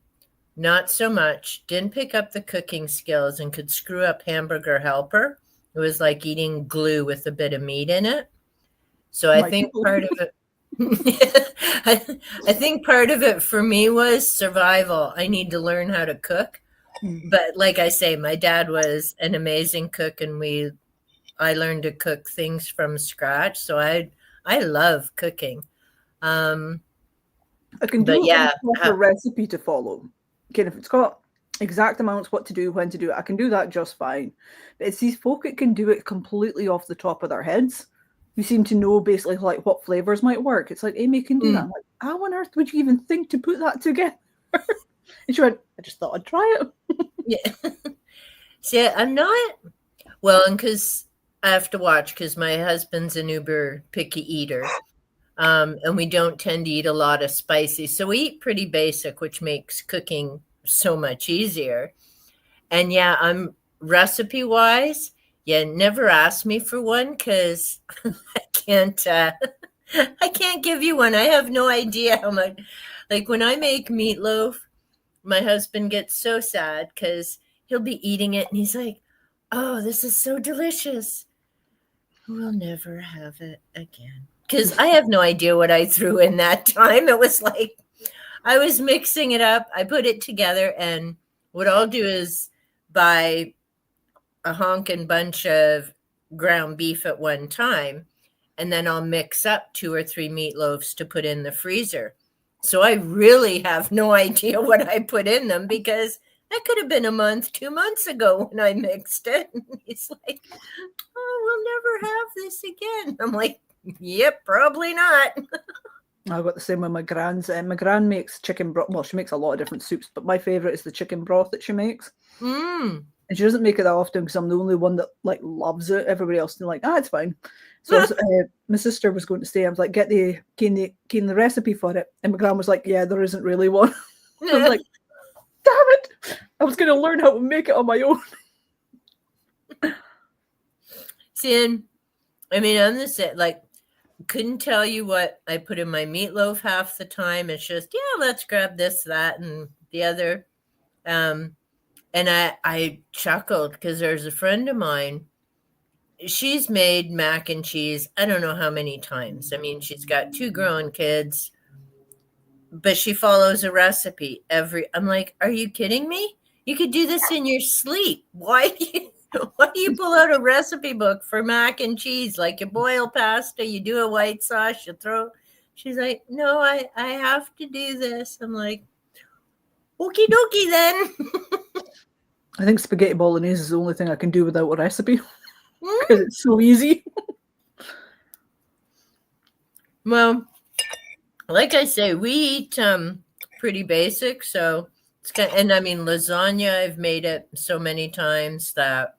S2: not so much, didn't pick up the cooking skills and could screw up hamburger helper. It was like eating glue with a bit of meat in it. So I think part of it, I think part of it for me was survival. I need to learn how to cook. But like I say, my dad was an amazing cook, and I learned to cook things from scratch. So I love cooking.
S1: I can do a recipe to follow. Again, if it's got exact amounts, what to do, when to do it, I can do that just fine. But it's these folk that can do it completely off the top of their heads, who seem to know basically like what flavors might work. It's like, Amy can do that. I'm like, how on earth would you even think to put that together? And she went, I just thought I'd try it.
S2: Yeah. See, I'm not, well, and because I have to watch, because my husband's an uber picky eater. And we don't tend to eat a lot of spicy. So we eat pretty basic, which makes cooking so much easier. And yeah, I'm recipe wise. Yeah, never ask me for one because I can't give you one. I have no idea how much. Like when I make meatloaf, my husband gets so sad because he'll be eating it and he's like, "Oh, this is so delicious. We'll never have it again." Because I have no idea what I threw in that time. It was like I was mixing it up. I put it together, and what I'll do is buy a honking bunch of ground beef at one time, and then I'll mix up 2 or 3 meatloaves to put in the freezer. So I really have no idea what I put in them because that could have been a month, 2 months ago when I mixed it. And he's like, "Oh, we'll never have this again." I'm like, "Yep, probably not."
S1: I got the same with my gran's. My gran makes chicken broth. Well, she makes a lot of different soups, but my favorite is the chicken broth that she makes. And she doesn't make it that often because I'm the only one that like loves it. Everybody else is like, it's fine. So my sister was going to stay. I was like, get the recipe for it, and my gran was like, yeah, there isn't really one. I was like, damn it! I was going to learn how to make it on my own.
S2: See, I mean, I'm the same. Like, couldn't tell you what I put in my meatloaf half the time. It's just, yeah, let's grab this, that, and the other. And I chuckled because there's a friend of mine. She's made mac and cheese, I don't know how many times. I mean, she's got 2 grown kids, but she follows a recipe I'm like, are you kidding me? You could do this in your sleep. Why do you pull out a recipe book for mac and cheese? Like you boil pasta, you do a white sauce, you throw. She's like, no, I have to do this. I'm like, okie dokie then.
S1: I think spaghetti bolognese is the only thing I can do without a recipe because it's so easy.
S2: Well, like I say, we eat pretty basic, so it's and I mean lasagna. I've made it so many times that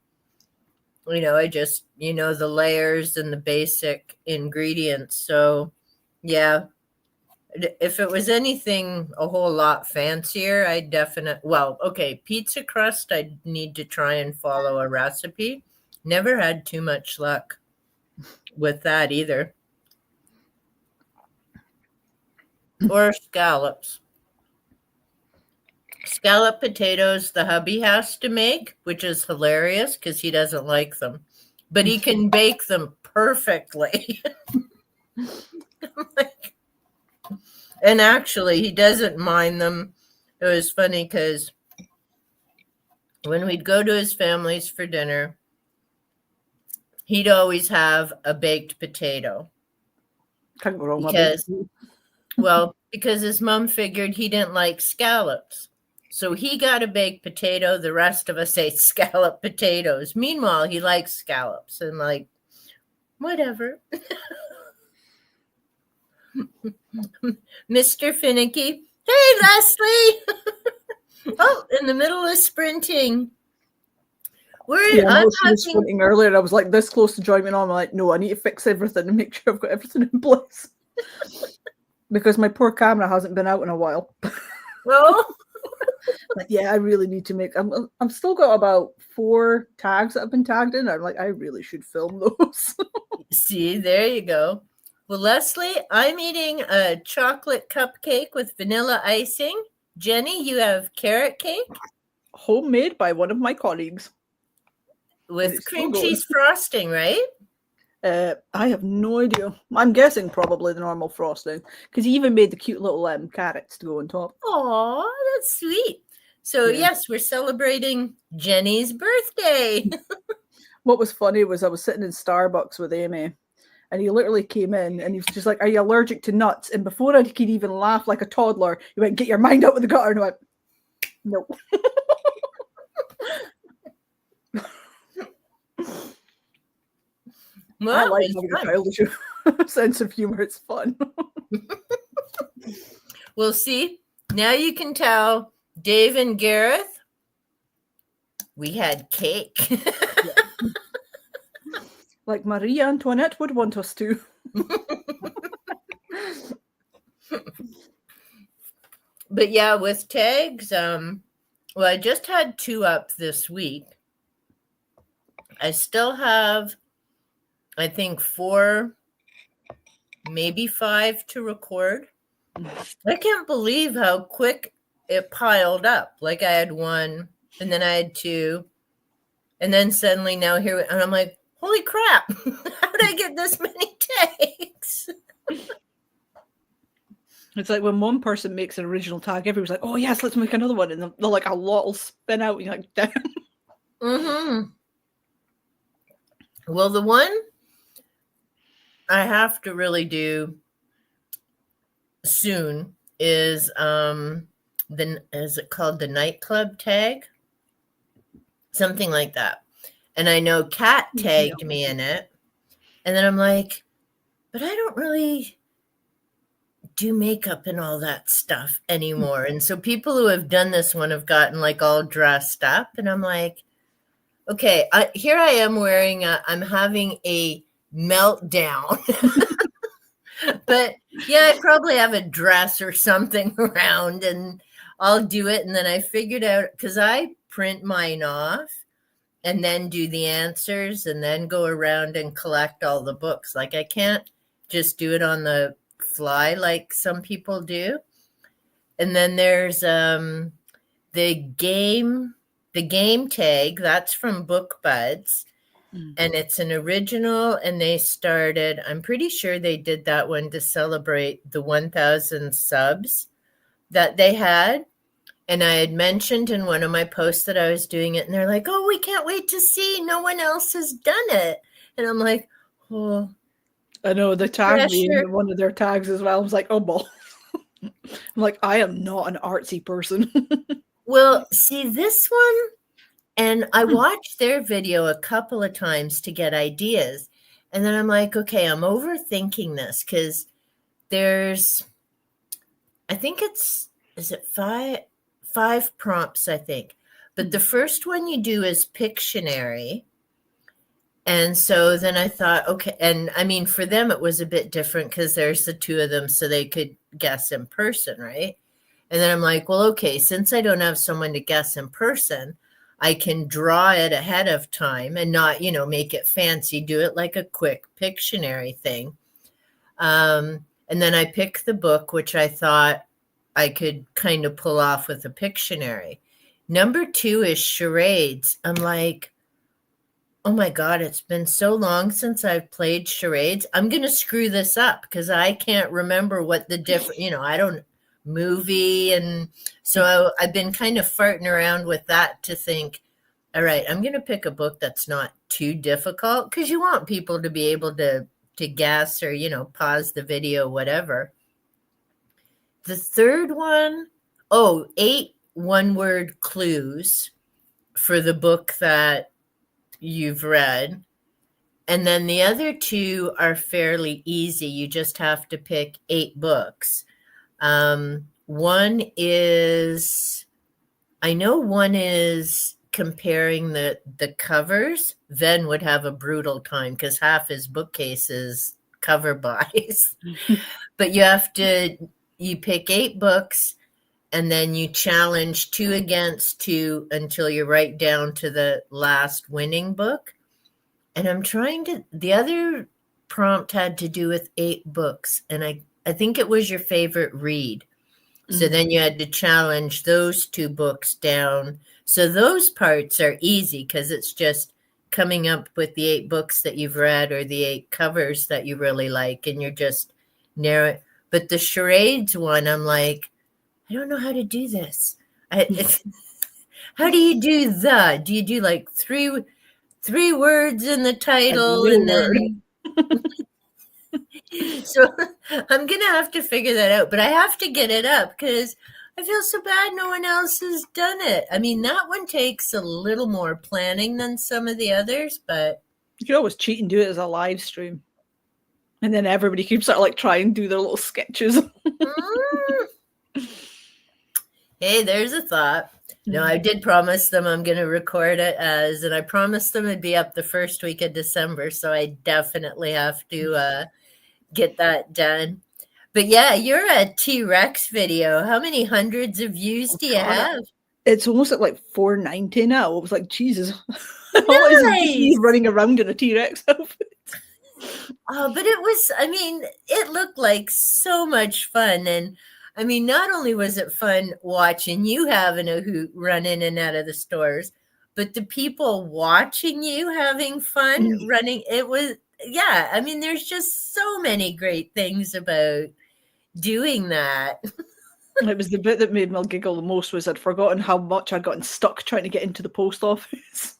S2: I just the layers and the basic ingredients. So yeah, if it was anything a whole lot fancier, I pizza crust, I'd need to try and follow a recipe. Never had too much luck with that either. Or scallops. Scallop potatoes the hubby has to make, which is hilarious because he doesn't like them. But he can bake them perfectly. And actually, he doesn't mind them. It was funny because when we'd go to his family's for dinner, he'd always have a baked potato.
S1: Can't go wrong with baked
S2: because, well, because his mom figured he didn't like scallops. So he got a baked potato. The rest of us ate scallop potatoes. Meanwhile, he likes scallops and like, whatever. Mr. Finicky. Hey, Leslie. Oh, in the middle of sprinting.
S1: Yeah, I was sprinting earlier, and I was like this close to joining on. I'm like, no, I need to fix everything and make sure I've got everything in place. Because my poor camera hasn't been out in a while.
S2: Oh.
S1: Like, yeah, I really need to make. I'm still got about 4 tags that have been tagged in. I'm like, I really should film those.
S2: See, there you go. Well, Leslie, I'm eating a chocolate cupcake with vanilla icing. Jenny, you have carrot cake.
S1: Homemade by one of my colleagues.
S2: With cream cheese frosting, right?
S1: I have no idea. I'm guessing probably the normal frosting. Because he even made the cute little carrots to go on top.
S2: Oh, that's sweet. So, yes, we're celebrating Jenny's birthday.
S1: What was funny was I was sitting in Starbucks with Amy. And he literally came in and he was just like, are you allergic to nuts? And before I could even laugh like a toddler, he went, get your mind out of the gutter. And I went, no. Well, I like having a childish sense of humor. It's fun.
S2: Well, see, now you can tell Dave and Gareth, we had cake.
S1: Like Marie Antoinette would want us to.
S2: But yeah, with tags, well, I just had 2 up this week. I still have, I think, 4, maybe 5 to record. I can't believe how quick it piled up. Like I had 1, and then I had 2, and then suddenly now here, and I'm like, holy crap, how did I get this many takes?
S1: It's like when one person makes an original tag, everyone's like, oh, yes, let's make another one. And they're like, a lot will spin out. And you're like, damn.
S2: Mm-hmm. Well, the one I have to really do soon is, is it called the nightclub tag? Something like that. And I know Kat tagged me in it. And then I'm like, but I don't really do makeup and all that stuff anymore. And so people who have done this one have gotten like all dressed up. And I'm like, okay, here I am wearing I'm having a meltdown. But yeah, I probably have a dress or something around and I'll do it. And then I figured out, because I print mine off and then do the answers and then go around and collect all the books. Like I can't just do it on the fly like some people do. And then there's the game tag, that's from BookBuds. And it's an original, and they started, I'm pretty sure they did that one to celebrate the 1,000 subs that they had. And I had mentioned in one of my posts that I was doing it, and they're like, oh, we can't wait to see. No one else has done it. And I'm like, oh.
S1: I know, they tagged me in one of their tags as well. I was like, oh, boy. I'm like, I am not an artsy person.
S2: Well, see, this one, and I watched their video a couple of times to get ideas. And then I'm like, okay, I'm overthinking this because there's, I think is it five prompts, I think. But the first one you do is Pictionary. And so then I thought, okay, and I mean, for them, it was a bit different because there's the 2 of them so they could guess in person, right? And then I'm like, well, okay, since I don't have someone to guess in person, I can draw it ahead of time and not, make it fancy, do it like a quick Pictionary thing. And then I picked the book, which I thought I could kind of pull off with a Pictionary. Number 2 is charades. I'm like, oh my God, it's been so long since I've played charades. I'm going to screw this up because I can't remember what the different, I don't movie. And so I've been kind of farting around with that to think, all right, I'm going to pick a book that's not too difficult because you want people to be able to to guess or, pause the video, whatever. The third one, 8 one-word clues for the book that you've read. And then the other 2 are fairly easy. You just have to pick 8 books. One is comparing the covers. Ven would have a brutal time because half his bookcase is cover buys. But you pick 8 books, and then you challenge 2 against 2 until you're right down to the last winning book. And the other prompt had to do with 8 books, and I think it was your favorite read. So then you had to challenge those 2 books down. So those parts are easy because it's just coming up with the 8 books that you've read or the 8 covers that you really like, and you're just narrow. But the charades one, I'm like, I don't know how to do this. How do you do that? Do you do like three words in the title and then so I'm gonna have to figure that out, but I have to get it up because I feel so bad no one else has done it. I mean, that one takes a little more planning than some of the others, but
S1: you can always cheat and do it as a live stream, and then everybody keeps sort of like try and do their little sketches.
S2: Hey, there's a thought. No, I did promise them I'm going to record it and I promised them it'd be up the first week of December, so I definitely have to get that done. But yeah, you're a T-Rex video. How many hundreds of views do you have?
S1: It's almost at like 490 now. I was like, Jesus. What is he running around in a T-Rex outfit?
S2: Oh, but it looked like so much fun. And I mean, not only was it fun watching you having a hoot run in and out of the stores, but the people watching you having fun running, it was, yeah. I mean, there's just so many great things about doing that.
S1: It was the bit that made me giggle the most was I'd forgotten how much I'd gotten stuck trying to get into the post office.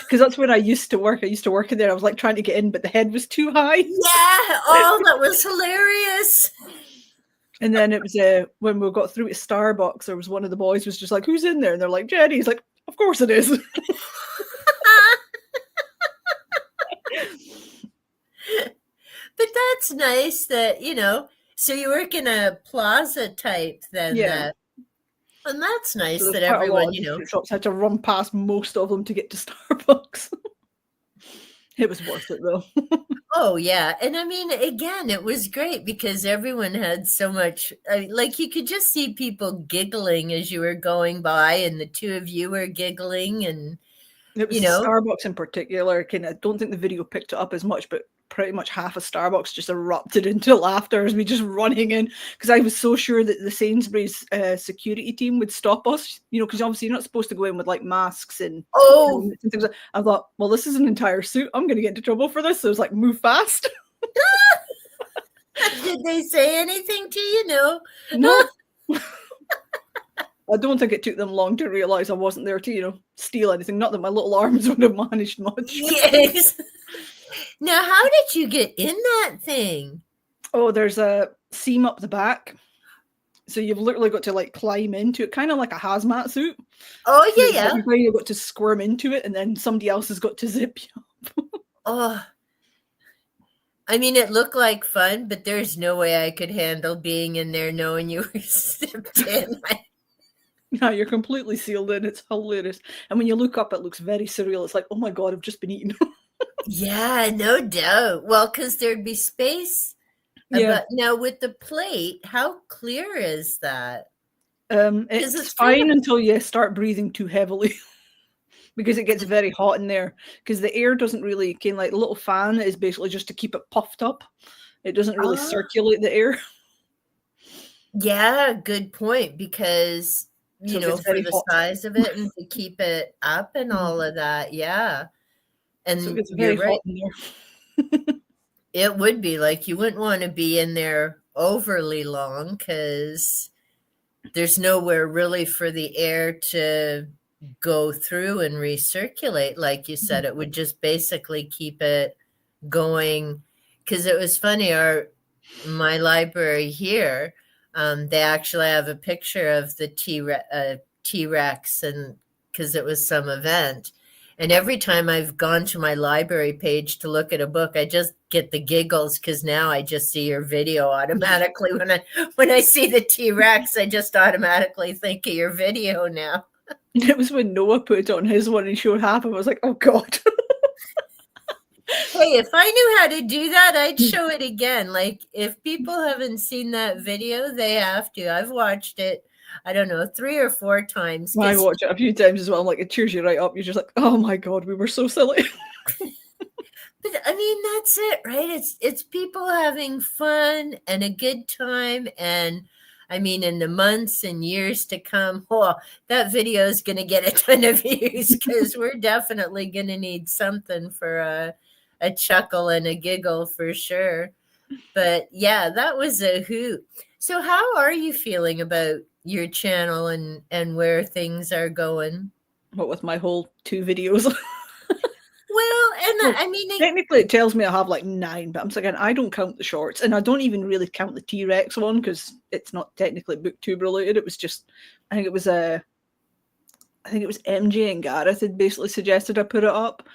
S1: Because that's when I used to work. I used to work in there. I was like trying to get in, but the head was too high.
S2: Yeah. Oh, that was hilarious.
S1: And then it was when we got through to Starbucks, there was one of the boys was just like, "Who's in there?" And they're like, "Jenny." He's like, "Of course it is."
S2: But that's nice that, so you work in a plaza type then.
S1: Yeah.
S2: And that's nice
S1: so
S2: that everyone,
S1: shops had to run past most of them to get to Starbucks. It was worth it though.
S2: Oh yeah. And I mean, again, it was great because everyone had so much, like you could just see people giggling as you were going by and the 2 of you were giggling and
S1: it was Starbucks in particular. I don't think the video picked it up as much, but pretty much half of Starbucks just erupted into laughter as we just running in because I was so sure that the Sainsbury's security team would stop us, because obviously you're not supposed to go in with like masks and things. I thought, well, this is an entire suit. I'm going to get into trouble for this. So it was like, move fast.
S2: Did they say anything to you?
S1: No. I don't think it took them long to realize I wasn't there to, steal anything. Not that my little arms would have managed much.
S2: Yes. Now, how did you get in that thing?
S1: Oh, there's a seam up the back. So you've literally got to like climb into it, kind of like a hazmat suit.
S2: Oh, yeah.
S1: You've got to squirm into it and then somebody else has got to zip you up.
S2: Oh, I mean, it looked like fun, but there's no way I could handle being in there knowing you were zipped in.
S1: Yeah, you're completely sealed in. It's hilarious. And when you look up, it looks very surreal. It's like, oh my God, I've just been eaten.
S2: Yeah, no doubt. Well, because there'd be space.
S1: Yeah.
S2: Now, with the plate, how clear is that?
S1: It's fine until you start breathing too heavily. Because it gets very hot in there. Because the air doesn't really, like the little fan is basically just to keep it puffed up. It doesn't really circulate the air.
S2: Yeah, good point. Because, for the size of it and to keep it up and all of that. Yeah. And
S1: so it's very hot in there.
S2: It would be like you wouldn't want to be in there overly long because there's nowhere really for the air to go through and recirculate. Like you said, it would just basically keep it going. because it was funny. My library here, they actually have a picture of the T-Rex, and because it was some event. And every time I've gone to my library page to look at a book, I just get the giggles because now I just see your video automatically. When I see the T-Rex, I just automatically think of your video now.
S1: It was when Noah put it on his one and showed half of it. I was like, oh God.
S2: Hey, if I knew how to do that, I'd show it again. Like, if people haven't seen that video, they have to. I've watched it, I don't know, 3 or 4 times.
S1: I watch it a few times as well. I'm like, it cheers you right up. You're just like, oh my God, we were so silly.
S2: But I mean, that's it, right? It's people having fun and a good time. And I mean, in the months and years to come, that video is going to get a ton of views because we're definitely going to need something for a chuckle and a giggle for sure. But yeah, that was a hoot. So how are you feeling about your channel and where things are going?
S1: What with my whole 2 videos?
S2: Well, and I mean,
S1: technically it tells me I have like 9, but I'm saying I don't count the shorts, and I don't even really count the T-Rex one because it's not technically booktube related. It was just, I think it was MJ and Gareth had basically suggested I put it up,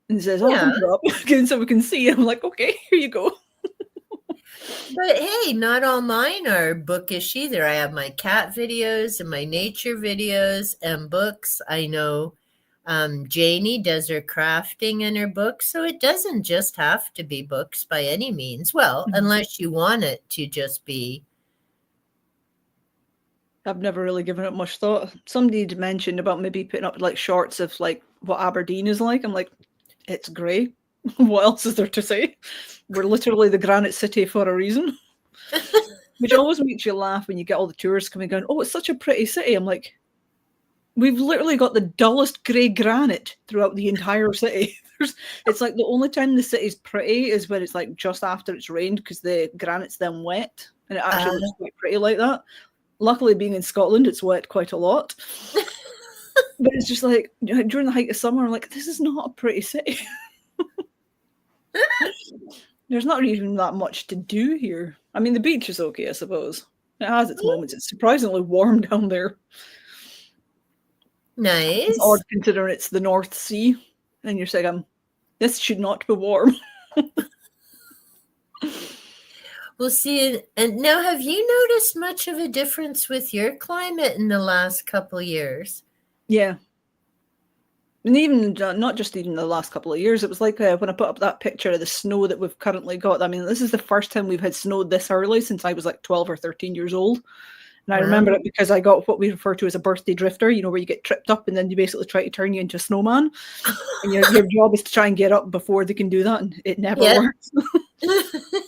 S1: and says, "Oh, put it up again so we can see." I'm like, okay, here you go.
S2: But hey, not all mine are bookish either. I have my cat videos and my nature videos and books. I know Janie does her crafting in her books, so it doesn't just have to be books by any means. Well, unless you want it to just be.
S1: I've never really given it much thought. Somebody had mentioned about maybe putting up like shorts of like what Aberdeen is like. I'm like, it's grey. What else is there to say? We're literally the Granite City for a reason. Which always makes you laugh when you get all the tourists coming going, oh, it's such a pretty city. I'm like, we've literally got the dullest grey granite throughout the entire city. It's like the only time the city's pretty is when it's like just after it's rained because the granite's then wet and it actually looks quite pretty like that. Luckily, being in Scotland, it's wet quite a lot. But it's just like during the height of summer, I'm like, this is not a pretty city. There's not even that much to do here. I mean, the beach is okay, I suppose. It has its moments. It's surprisingly warm down there.
S2: Nice.
S1: It's odd considering it's the North Sea. And you're saying, this should not be warm.
S2: We'll see. And now, have you noticed much of a difference with your climate in the last couple of years?
S1: Yeah. And even not just even the last couple of years, it was like when I put up that picture of the snow that we've currently got. I mean, this is the first time we've had snow this early since I was like 12 or 13 years old. And I remember it because I got what we refer to as a birthday drifter, you know, where you get tripped up and then you basically try to turn you into a snowman. And your job is to try and get up before they can do that. And it never works.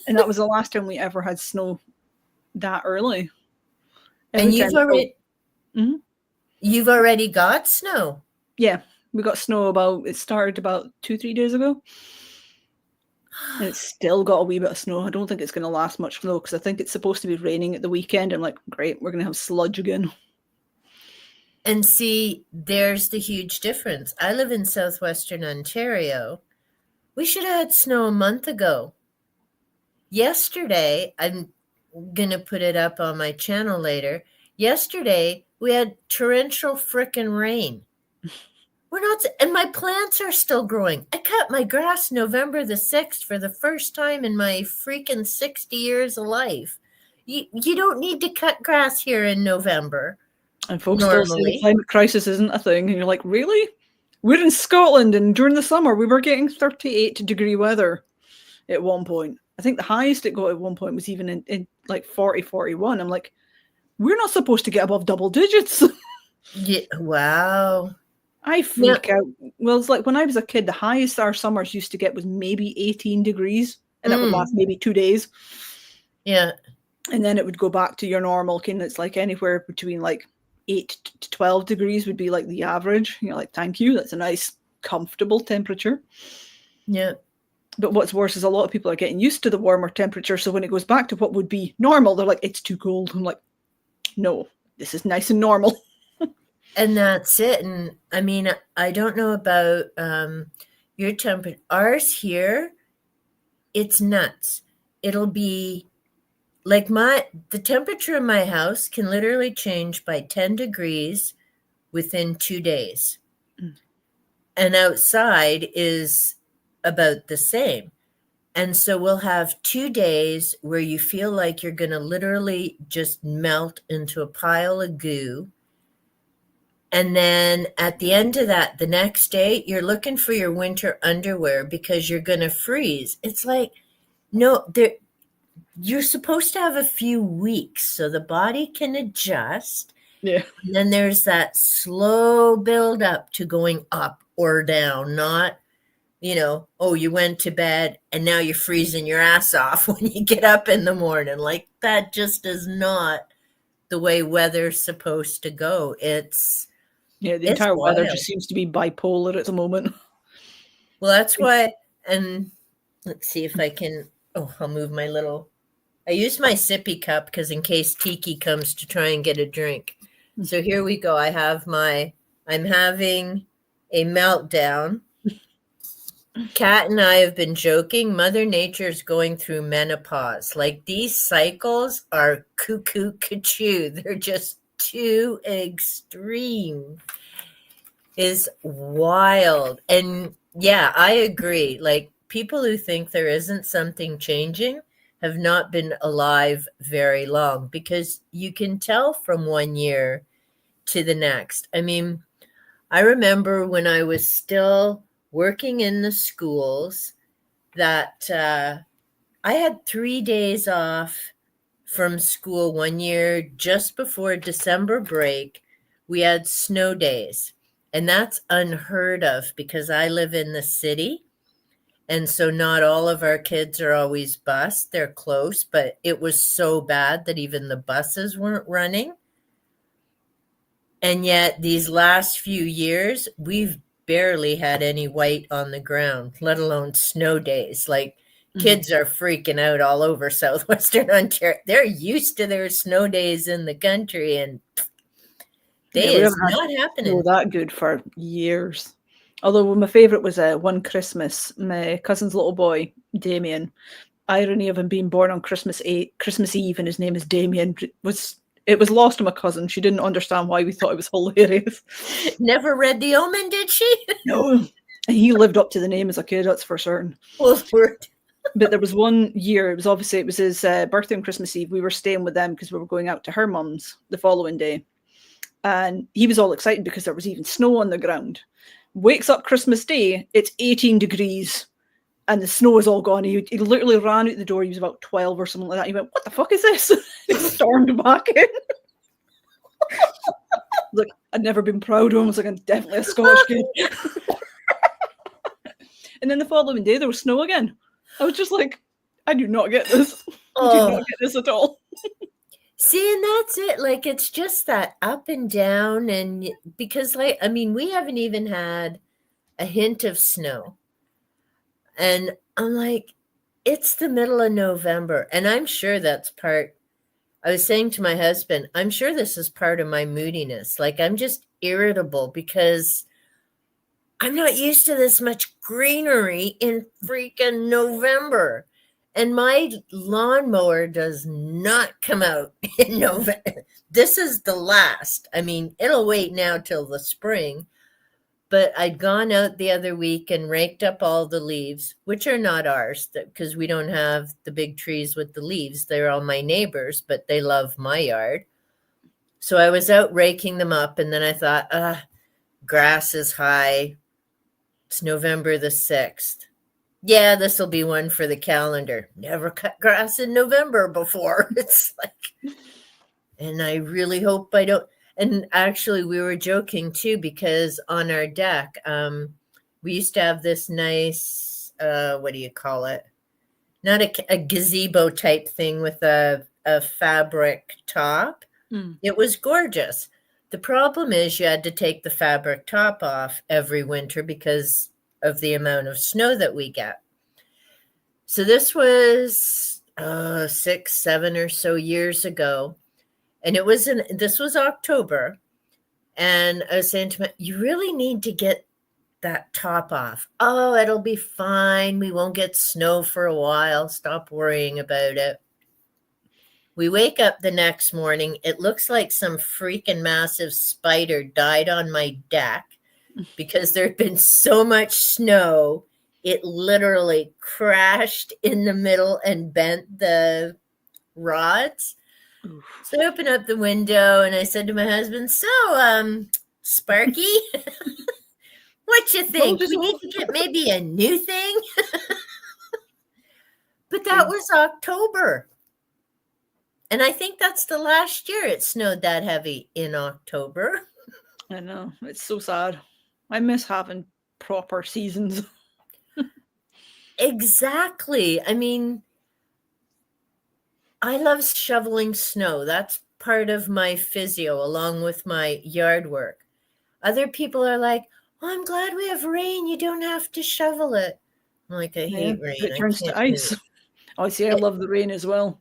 S1: And that was the last time we ever had snow that early.
S2: And you've already got snow?
S1: Yeah. We got snow it started about 2-3 days ago. And it's still got a wee bit of snow. I don't think it's going to last much snow because I think it's supposed to be raining at the weekend. I'm like, great, we're going to have sludge again.
S2: And see, there's the huge difference. I live in southwestern Ontario. We should have had snow a month ago. Yesterday, I'm going to put it up on my channel later. Yesterday, we had torrential frickin' rain. And my plants are still growing. I cut my grass November the 6th for the first time in my freaking 60 years of life. You don't need to cut grass here in November.
S1: And folks still say the climate crisis isn't a thing. And you're like, really? We're in Scotland and during the summer we were getting 38-degree weather at one point. I think the highest it got at one point was even in like 40, 41. I'm like, we're not supposed to get above double digits.
S2: Yeah, wow.
S1: I freak out. Well, it's like when I was a kid, the highest our summers used to get was maybe 18 degrees, and that would last maybe 2 days.
S2: Yeah.
S1: And then it would go back to your normal, and it's like anywhere between like 8 to 12 degrees would be like the average. You're like, thank you. That's a nice, comfortable temperature.
S2: Yeah.
S1: But what's worse is a lot of people are getting used to the warmer temperature. So when it goes back to what would be normal, they're like, it's too cold. I'm like, no, this is nice and normal.
S2: And that's it. And I mean, I don't know about your temperature. Ours here, it's nuts. It'll be like the temperature in my house can literally change by 10 degrees within 2 days.
S1: Mm.
S2: And outside is about the same. And so we'll have 2 days where you feel like you're going to literally just melt into a pile of goo. And then at the end of that, the next day, you're looking for your winter underwear because you're going to freeze. It's like, no, you're supposed to have a few weeks so the body can adjust.
S1: Yeah.
S2: And then there's that slow build up to going up or down, not, oh, you went to bed and now you're freezing your ass off when you get up in the morning. Like, that just is not the way weather's supposed to go.
S1: Yeah, the entire
S2: wild.
S1: weather just seems to be bipolar at the moment.
S2: Well, that's why, and let's see if I can, I'll move my I use my sippy cup because in case Tiki comes to try and get a drink. So here we go. I'm having a meltdown. Kat and I have been joking. Mother Nature's going through menopause. Like, these cycles are cuckoo. They're just too extreme. Is wild. And yeah, I agree. Like, people who think there isn't something changing have not been alive very long, because you can tell from one year to the next. I mean, I remember when I was still working in the schools that I had 3 days off from school one year just before December break. We had snow days, and that's unheard of because I live in the city. And so not all of our kids are always bused. They're close, but it was so bad that even the buses weren't running. And yet these last few years, we've barely had any white on the ground, let alone snow days. Like, kids are freaking out all over southwestern Ontario. They're used to their snow days in the country, and it's not happening.
S1: That good for years. Although my favourite was one Christmas, my cousin's little boy, Damien. Irony of him being born on Christmas Eve, and his name is Damien. It was lost to my cousin. She didn't understand why we thought it was hilarious.
S2: Never read The Omen, did she?
S1: No. He lived up to the name as a kid, that's for certain.
S2: Well,
S1: but there was one year, it was his birthday on Christmas Eve. We were staying with them because we were going out to her mum's the following day. And he was all excited because there was even snow on the ground. Wakes up Christmas Day, it's 18 degrees. And the snow is all gone. He literally ran out the door. He was about 12 or something like that. He went, "What the fuck is this?" He stormed back in. Look, I'd never been proud of him. I was like, I'm definitely a Scottish kid. And then the following day, there was snow again. I was just like, I do not get this. I do not get this at all.
S2: See, and that's it. Like, it's just that up and down. And because, like, I mean, we haven't even had a hint of snow. And I'm like, it's the middle of November. And I'm sure that's I was saying to my husband, I'm sure this is part of my moodiness. Like, I'm just irritable because I'm not used to this much greenery in freaking November. And my lawnmower does not come out in November. This is the last. I mean, it'll wait now till the spring. But I'd gone out the other week and raked up all the leaves, which are not ours because we don't have the big trees with the leaves. They're all my neighbors, but they love my yard. So I was out raking them up, and then I thought, grass is high. It's November the 6th. Yeah, this will be one for the calendar. Never cut grass in November before. It's like, and I really hope I don't. And actually, we were joking, too, because on our deck, we used to have this nice, what do you call it? Not a gazebo type thing with a fabric top. It was gorgeous. The problem is you had to take the fabric top off every winter because of the amount of snow that we get. So this was 6, 7 or so years ago. And this was October. And I was saying to him, you really need to get that top off. Oh, it'll be fine. We won't get snow for a while. Stop worrying about it. We wake up the next morning. It looks like some freaking massive spider died on my deck because there'd been so much snow. It literally crashed in the middle and bent the rods.
S1: Oof.
S2: So I opened up the window and I said to my husband, so, Sparky, what you think? We need to get maybe a new thing? But that was October. And I think that's the last year it snowed that heavy in October.
S1: I know. It's so sad. I miss having proper seasons.
S2: Exactly. I mean, I love shoveling snow. That's part of my physio along with my yard work. Other people are like, oh, I'm glad we have rain. You don't have to shovel it. I'm like, I hate rain.
S1: It turns to ice. Oh, see, I love the rain as well.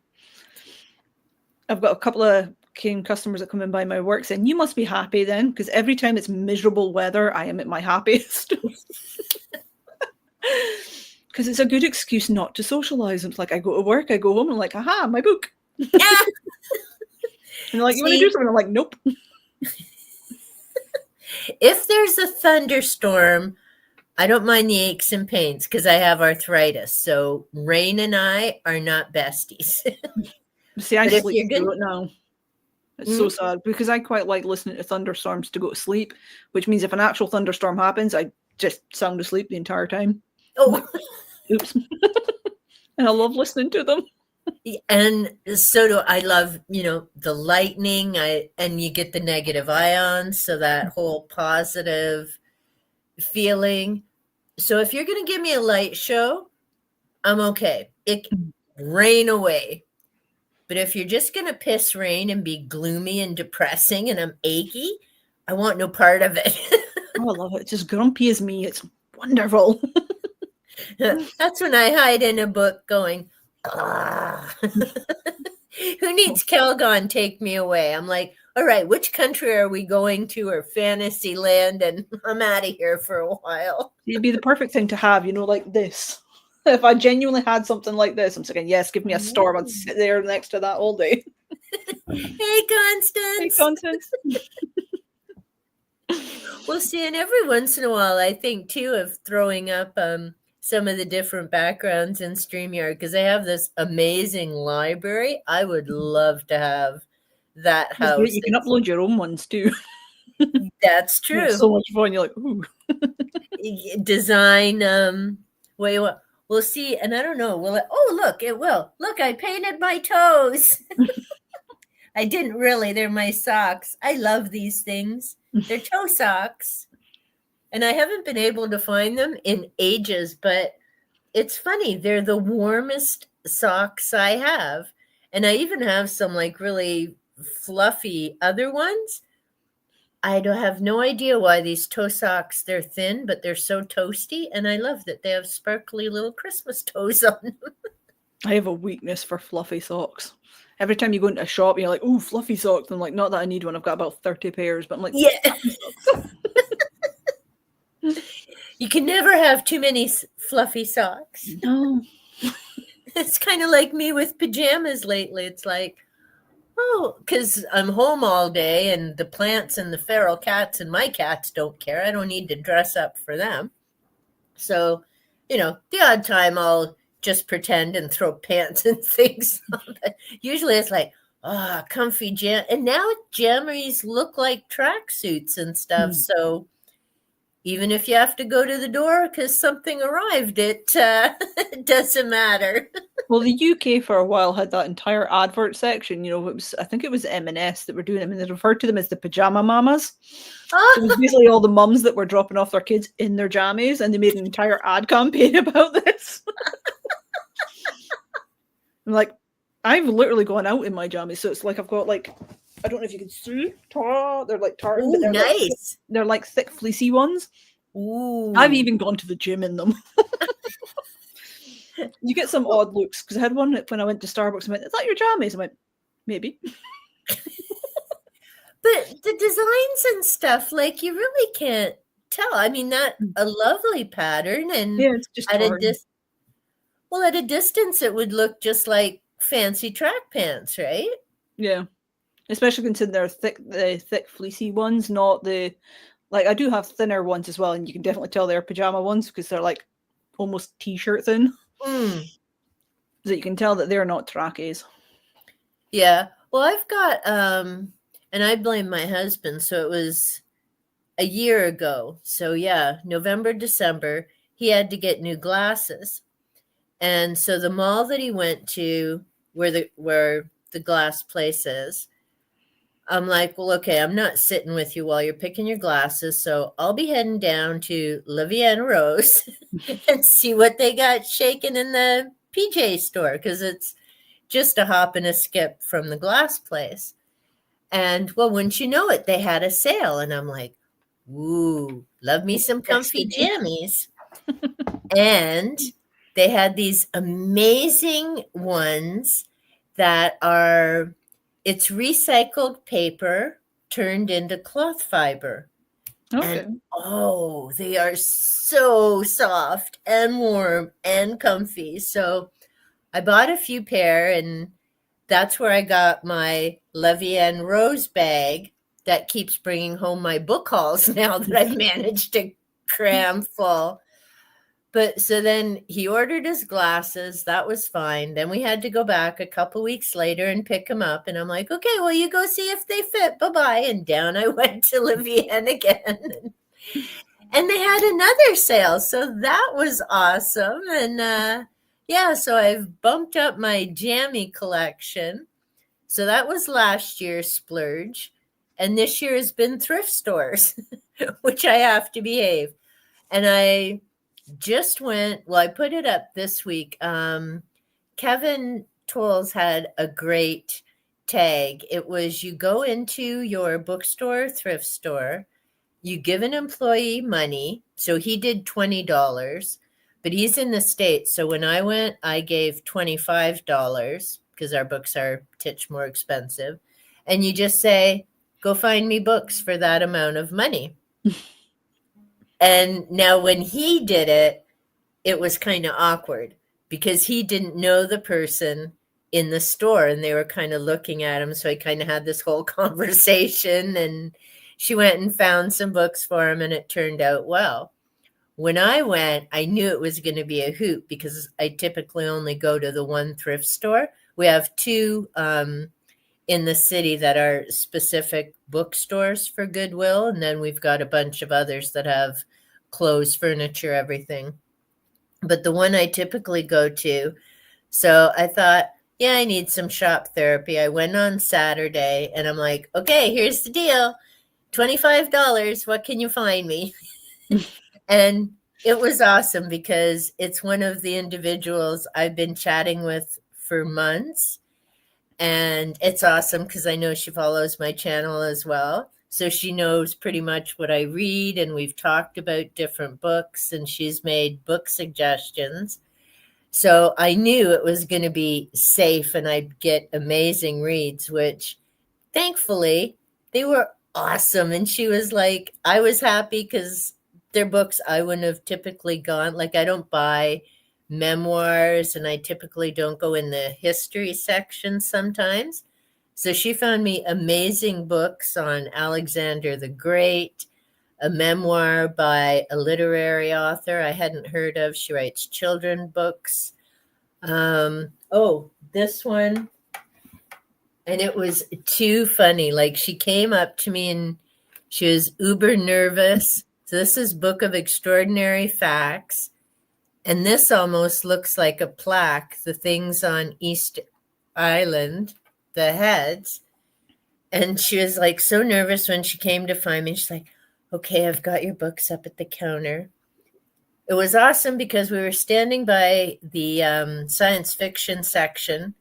S1: I've got a couple of keen customers that come in by my work saying, you must be happy then, because every time it's miserable weather, I am at my happiest. Because it's a good excuse not to socialize. It's like I go to work, I go home, and I'm like, aha, my book. And they're like, you want to do something? I'm like, nope.
S2: If there's a thunderstorm, I don't mind the aches and pains because I have arthritis. So rain and I are not besties.
S1: See, I sleep through it now. It's so sad because I quite like listening to thunderstorms to go to sleep, which means if an actual thunderstorm happens, I just sound asleep the entire time.
S2: Oh,
S1: oops. And I love listening to them.
S2: And so do I. Love, the lightning. And you get the negative ions, so that whole positive feeling. So if you're going to give me a light show, I'm okay. It can rain away. But if you're just going to piss rain and be gloomy and depressing and I'm achy, I want no part of it.
S1: Oh, I love it. It's just grumpy as me. It's wonderful.
S2: That's when I hide in a book going, ah. Who needs Calgon? Take me away. I'm like, all right, which country are we going to or fantasy land? And I'm out of here for a while.
S1: It'd be the perfect thing to have, like this. If I genuinely had something like this, I'm saying, yes, give me a storm. I'd sit there next to that all day.
S2: Hey, Constance.
S1: Hey, Constance.
S2: Well, see, and every once in a while, I think, too, of throwing up some of the different backgrounds in StreamYard because they have this amazing library. I would love to have that house.
S1: You can upload your own ones, too.
S2: That's true.
S1: It's so much fun. You're like, ooh.
S2: Design, we'll see, and I don't know, will it? Oh, look, it will. Look, I painted my toes. I didn't really. They're my socks. I love these things. They're toe socks. And I haven't been able to find them in ages, but it's funny. They're the warmest socks I have. And I even have some like really fluffy other ones. I have no idea why these toe socks, they're thin, but they're so toasty. And I love that they have sparkly little Christmas toes on them.
S1: I have a weakness for fluffy socks. Every time you go into a shop, you're like, oh, fluffy socks. I'm like, not that I need one. I've got about 30 pairs, but I'm like,
S2: yeah. You can never have too many fluffy socks.
S1: No.
S2: It's kind of like me with pajamas lately. It's like, oh, because I'm home all day and the plants and the feral cats and my cats don't care. I don't need to dress up for them. So, the odd time I'll just pretend and throw pants and things on. But usually it's like, comfy jam. And now jammies look like tracksuits and stuff. So even if you have to go to the door because something arrived, it doesn't matter. Well,
S1: the UK for a while had that entire advert section. I think it was M&S that were doing them, and they referred to them as the pajama mamas. It was basically all the mums that were dropping off their kids in their jammies, and they made an entire ad campaign about this. I'm like, I've literally gone out in my jammies, so it's like I've got like, I don't know if you can see, they're like tartan.
S2: Ooh,
S1: but they're
S2: nice.
S1: They're like thick fleecy ones.
S2: Ooh.
S1: I've even gone to the gym in them. You get some odd looks because I had one when I went to Starbucks. I went, "Is that your jammies?" I went, "Maybe."
S2: But the designs and stuff, like you really can't tell. I mean, that a lovely pattern, and
S1: Yeah, it's just
S2: at a
S1: torn.
S2: well, at a distance, it would look just like fancy track pants, right?
S1: Yeah. Especially considering they're the thick fleecy ones, not the like I do have thinner ones as well, and you can definitely tell they're pajama ones because they're like almost t-shirt thin.
S2: Mm.
S1: So you can tell that they're not trackies.
S2: Yeah. Well, I've got and I blame my husband, so it was a year ago. So yeah, November, December, he had to get new glasses. And so the mall that he went to where the glass place is, I'm like, well, okay, I'm not sitting with you while you're picking your glasses, so I'll be heading down to La Rose and see what they got shaking in the PJ store, because it's just a hop and a skip from the glass place. And well, wouldn't you know it, they had a sale, and I'm like, ooh, love me some comfy jammies. And they had these amazing ones that are, it's recycled paper turned into cloth fiber.
S1: Okay.
S2: And oh, they are so soft and warm and comfy. So I bought a few pair, and that's where I got my Levian Rose bag that keeps bringing home my book hauls now that I've managed to cram full. But so then he ordered his glasses. That was fine. Then we had to go back a couple weeks later and pick him up. And I'm like, okay, well, you go see if they fit. Bye-bye. And down I went to Levian again. And they had another sale. So that was awesome. And yeah, so I've bumped up my jammy collection. So that was last year's splurge. And this year has been thrift stores, which I have to behave. And I just went, well, I put it up this week. Kevin Tolles had a great tag. It was, you go into your bookstore, thrift store, you give an employee money. So he did $20, but he's in the States. So when I went, I gave $25 because our books are titch more expensive. And you just say, go find me books for that amount of money. And now when he did it, it was kind of awkward because he didn't know the person in the store and they were kind of looking at him. So he kind of had this whole conversation, and she went and found some books for him, and it turned out well. When I went, I knew it was going to be a hoot because I typically only go to the one thrift store. We have two in the city that are specific bookstores for Goodwill, and then we've got a bunch of others that have clothes, furniture, everything. But the one I typically go to, so I thought, yeah, I need some shop therapy. I went on Saturday and I'm like, okay, here's the deal. $25. What can you find me? And it was awesome because it's one of the individuals I've been chatting with for months. And it's awesome because I know she follows my channel as well. So she knows pretty much what I read, and we've talked about different books, and she's made book suggestions. So I knew it was going to be safe and I'd get amazing reads, which thankfully they were awesome. And she was like, I was happy because they're books I wouldn't have typically gone. Like, I don't buy memoirs, and I typically don't go in the history section sometimes. So she found me amazing books on Alexander the Great, a memoir by a literary author I hadn't heard of. She writes children books. This one. And it was too funny. Like, she came up to me and she was uber nervous. So this is Book of Extraordinary Facts. And this almost looks like a plaque, the things on East Island, the heads. And she was like so nervous when she came to find me. She's like, okay, I've got your books up at the counter. It was awesome because we were standing by the science fiction section.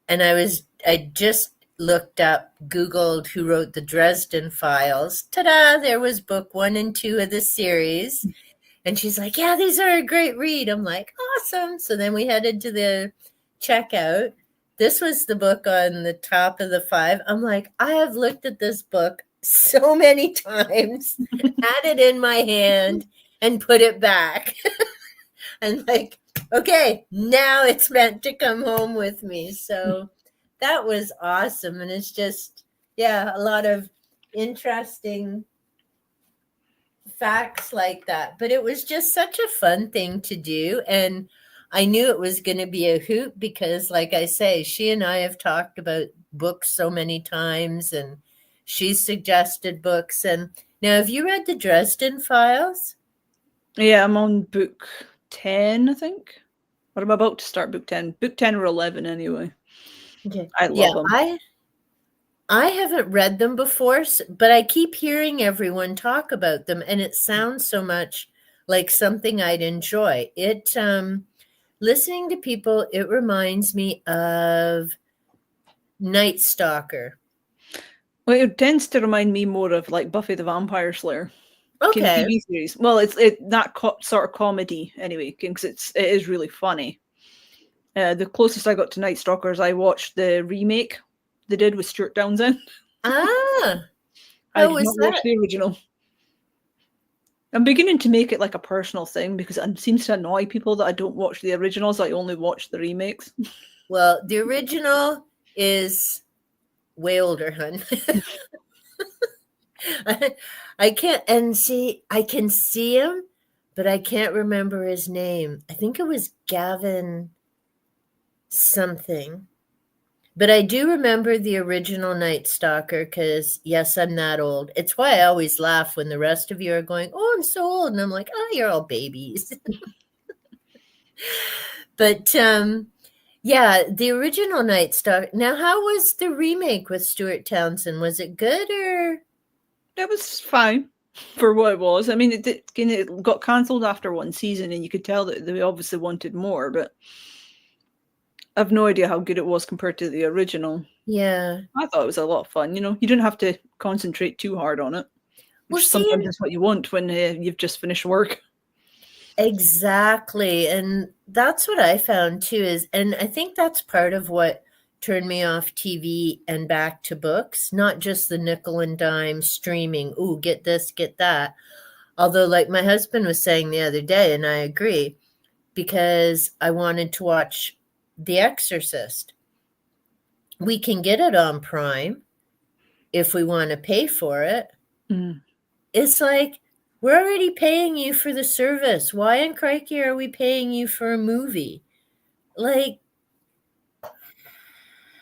S2: And I just looked up, Googled who wrote the Dresden Files. Ta-da, there was book 1 and 2 of the series. And she's like, yeah, these are a great read. I'm like, awesome. So then we headed to the checkout. This was the book on the top of the 5. I'm like, I have looked at this book so many times, had it in my hand, and put it back. And like, okay, now it's meant to come home with me. So that was awesome. And it's just, yeah, a lot of interesting facts like that. But it was just such a fun thing to do. And I knew it was going to be a hoot because, like I say, she and I have talked about books so many times, and she suggested books. And now, have you read the Dresden Files?
S1: Yeah, I'm on book 10, I think. Or I'm about to start book 10. Book 10 or 11 anyway.
S2: Okay.
S1: I love them.
S2: I haven't read them before, but I keep hearing everyone talk about them, and it sounds so much like something I'd enjoy. It listening to people, it reminds me of Night Stalker.
S1: Well, it tends to remind me more of like Buffy the Vampire Slayer.
S2: Okay.
S1: TV series. Well, it's that sort of comedy anyway, because it is really funny. The closest I got to Night Stalker is I watched the remake they did with Stuart Townsend.
S2: Ah,
S1: I did not watch the original. I'm beginning to make it like a personal thing because it seems to annoy people that I don't watch the originals. I only watch the remakes.
S2: Well, the original is way older, hun. I can't, and see, I can see him, but I can't remember his name. I think it was Gavin something. But I do remember the original Night Stalker because, yes, I'm that old. It's why I always laugh when the rest of you are going, oh, I'm so old. And I'm like, oh, you're all babies. But, yeah, the original Night Stalker. Now, how was the remake with Stuart Townsend? Was it good or?
S1: It was fine for what it was. I mean, it got cancelled after one season, and you could tell that they obviously wanted more, but I have no idea how good it was compared to the original.
S2: Yeah.
S1: I thought it was a lot of fun. You didn't have to concentrate too hard on it. Which sometimes is what you want when you've just finished work.
S2: Exactly. And that's what I found too and I think that's part of what turned me off TV and back to books, not just the nickel and dime streaming. Ooh, get this, get that. Although, like my husband was saying the other day, and I agree, because I wanted to watch The Exorcist. We can get it on Prime if we want to pay for it.
S1: Mm.
S2: It's like, we're already paying you for the service. Why in crikey are we paying you for a movie? Like,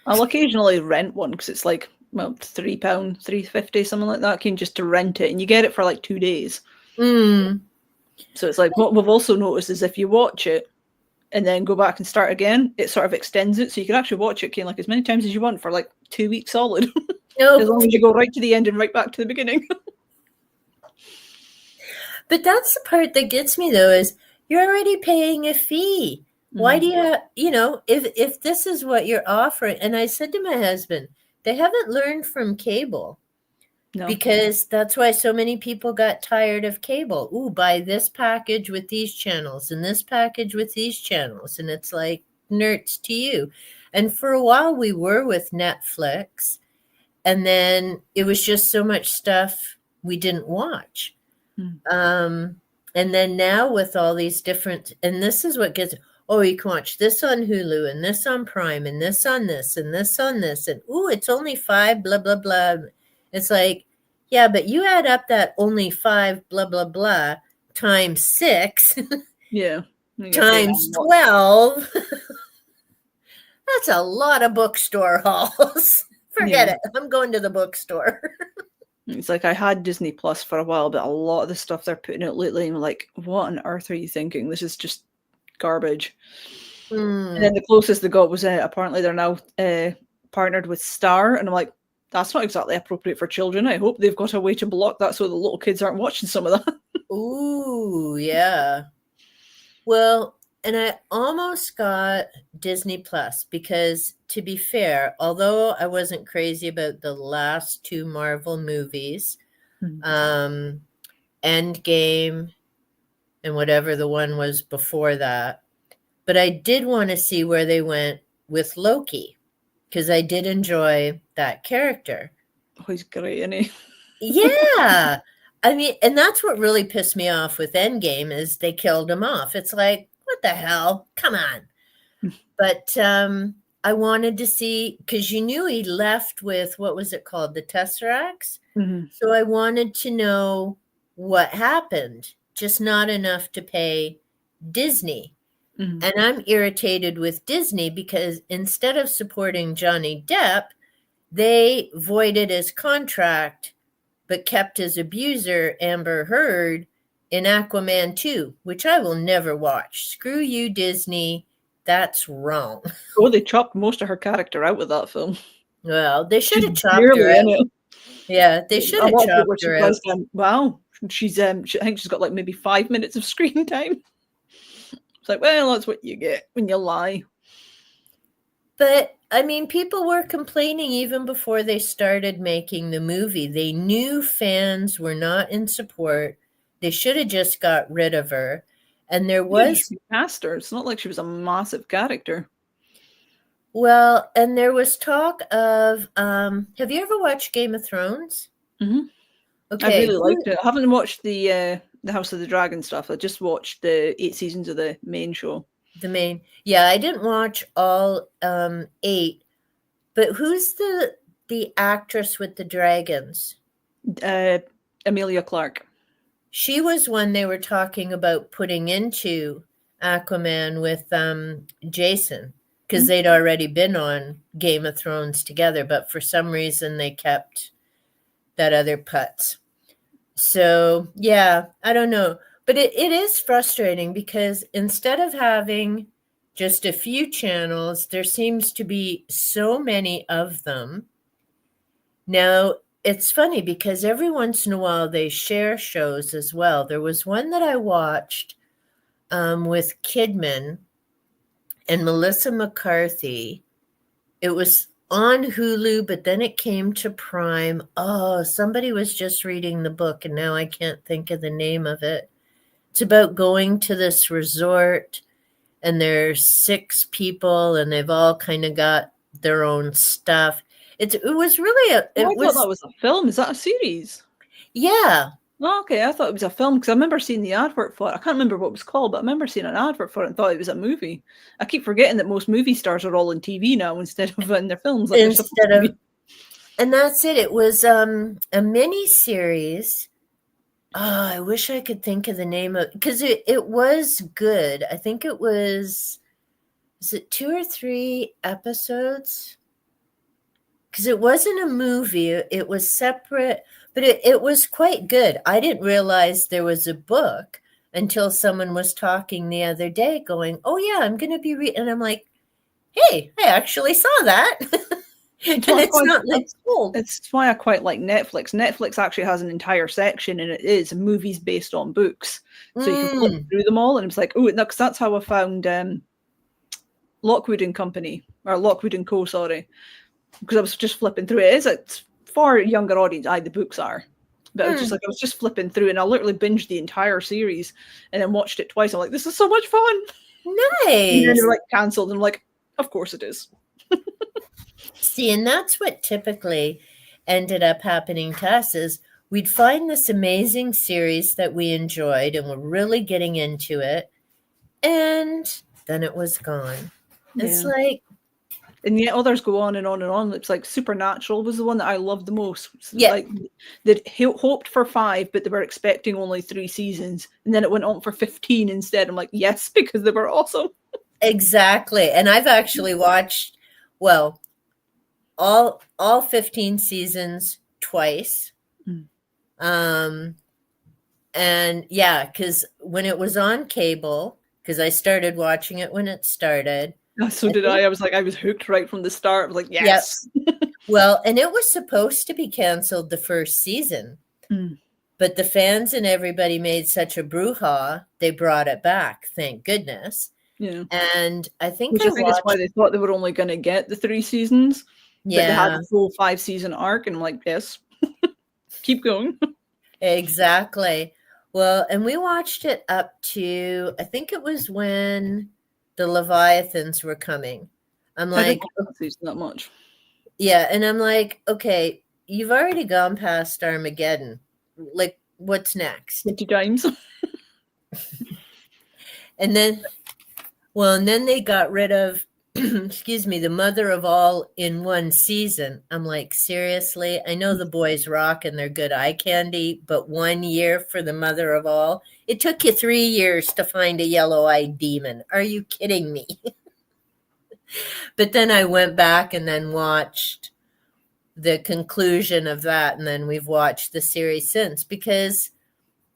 S1: I'll occasionally rent one because it's like, well, £3, £3.50, something like that. Can just to rent it, and you get it for like 2 days.
S2: Mm.
S1: So it's like what we've also noticed is if you watch it and then go back and start again, it sort of extends it, so you can actually watch it like as many times as you want for like 2 weeks solid.
S2: No.
S1: As long as you go right to the end and right back to the beginning.
S2: But that's the part that gets me though, is you're already paying a fee. Why do you, if this is what you're offering? And I said to my husband, they haven't learned from cable. No. Because that's why so many people got tired of cable. Ooh, buy this package with these channels and this package with these channels. And it's like, nerds to you. And for a while we were with Netflix. And then it was just so much stuff we didn't watch. And then now with all these different, and this is what gets, oh, you can watch this on Hulu and this on Prime and this on this and this on this. And, ooh, it's only $5, blah, blah, blah. It's like, yeah, but you add up that only $5, blah, blah, blah, times 6.
S1: Yeah.
S2: Times 12. That's a lot of bookstore hauls. Forget it. I'm going to the bookstore.
S1: It's like I had Disney Plus for a while, but a lot of the stuff they're putting out lately, I'm like, what on earth are you thinking? This is just garbage. And then the closest they got was apparently they're now partnered with Star, and I'm like, that's not exactly appropriate for children. I hope they've got a way to block that so the little kids aren't watching some of that.
S2: Ooh, yeah. Well, and I almost got Disney Plus because, to be fair, although I wasn't crazy about the last 2 Marvel movies, Endgame and whatever the one was before that, but I did want to see where they went with Loki because I did enjoy that character.
S1: Oh, he's great, isn't he?
S2: Yeah. I mean, and that's what really pissed me off with Endgame is they killed him off. It's like, what the hell? Come on. But I wanted to see, because you knew he left with, what was it called? The Tesseracts?
S1: Mm-hmm.
S2: So I wanted to know what happened, just not enough to pay Disney.
S1: Mm-hmm.
S2: And I'm irritated with Disney because instead of supporting Johnny Depp, they voided his contract but kept his abuser, Amber Heard, in Aquaman 2, which I will never watch. Screw you, Disney. That's wrong.
S1: Oh, they chopped most of her character out with that film.
S2: Well, they should
S1: She's
S2: have chopped her
S1: barely in
S2: out.
S1: it.
S2: Yeah, they should
S1: A
S2: have
S1: lot of people were
S2: chopped her out.
S1: surprised. Wow, she's I think she's got like maybe 5 minutes of screen time. It's like, well, that's what you get when you lie.
S2: But I mean, people were complaining even before they started making the movie. They knew fans were not in support. They should have just got rid of her. And there was
S1: Cast her. It's not like she was a massive character.
S2: well, and there was talk of have you ever watched Game of Thrones?
S1: Mm-hmm.
S2: Okay.
S1: I really liked it. I haven't watched the House of the Dragon stuff. I just watched the 8 seasons of the main show.
S2: The main, yeah, I didn't watch all 8, but who's the actress with the dragons?
S1: Emilia Clarke.
S2: She was one they were talking about putting into Aquaman with Jason, because they'd already been on Game of Thrones together, but for some reason they kept that other putz. So yeah, I don't know. But it is frustrating because instead of having just a few channels, there seems to be so many of them. Now, it's funny because every once in a while they share shows as well. There was one that I watched with Kidman and Melissa McCarthy. It was on Hulu, but then it came to Prime. Oh, somebody was just reading the book, and now I can't think of the name of it. It's about going to this resort, and there's 6 people, and they've all kind of got their own stuff. It was really
S1: I thought that was a film. Is that a series?
S2: Yeah.
S1: Oh, okay, I thought it was a film because I remember seeing the advert for it. I can't remember what it was called, but I remember seeing an advert for it and thought it was a movie. I keep forgetting that most movie stars are all in TV now instead of in their films. Like
S2: Instead of, and that's it. It was a mini series. Oh, I wish I could think of the name of, because it was good. I think it was it 2 or 3 episodes? Because it wasn't a movie. It was separate, but it was quite good. I didn't realize there was a book until someone was talking the other day going, oh yeah, I'm going to be reading. And I'm like, hey, I actually saw that. And it's not like old.
S1: It's why I quite like Netflix. Netflix actually has an entire section, and it is movies based on books. So you can flip through them all, and it's like, oh, no, because that's how I found Lockwood and Company, or Lockwood and Co. Sorry, because I was just flipping through it. It's for a younger audience. The books are, but I was just flipping through, and I literally binged the entire series, and then watched it twice. I'm like, this is so much fun.
S2: Nice.
S1: And then they were like cancelled, and I'm like, of course it is.
S2: See, and that's what typically ended up happening to us is we'd find this amazing series that we enjoyed and we're really getting into it, and then it was gone. Yeah. It's like,
S1: and yet others go on and on and on. It's like Supernatural was the one that I loved the most.
S2: Yeah.
S1: Like they'd hoped for 5, but they were expecting only 3 seasons, and then it went on for 15 instead. I'm like, yes, because they were awesome.
S2: Exactly. And I've actually watched, well, all 15 seasons twice. And yeah, because when it was on cable, because I started watching it when it started.
S1: So did I. I was like, I was hooked right from the start. I was like, yes.
S2: Yep. Well, and it was supposed to be canceled the first season. But the fans and everybody made such a brouhaha, they brought it back. Thank goodness.
S1: Yeah.
S2: And I think
S1: Which I think is why they thought they were only going to get the 3 seasons. Yeah. But they had a full 5-season arc, and I'm like, yes, keep going.
S2: Exactly. Well, and we watched it up to, I think it was when the Leviathans were coming. I'm like,
S1: I didn't that much.
S2: Yeah, and I'm like, okay, you've already gone past Armageddon. Like, what's next?
S1: 50 times.
S2: And then they got rid of, excuse me, the mother of all in one season. I'm like, seriously? I know the boys rock and they're good eye candy, but 1 year for the mother of all? It took you 3 years to find a yellow-eyed demon. Are you kidding me? But then I went back and then watched the conclusion of that, and then we've watched the series since, because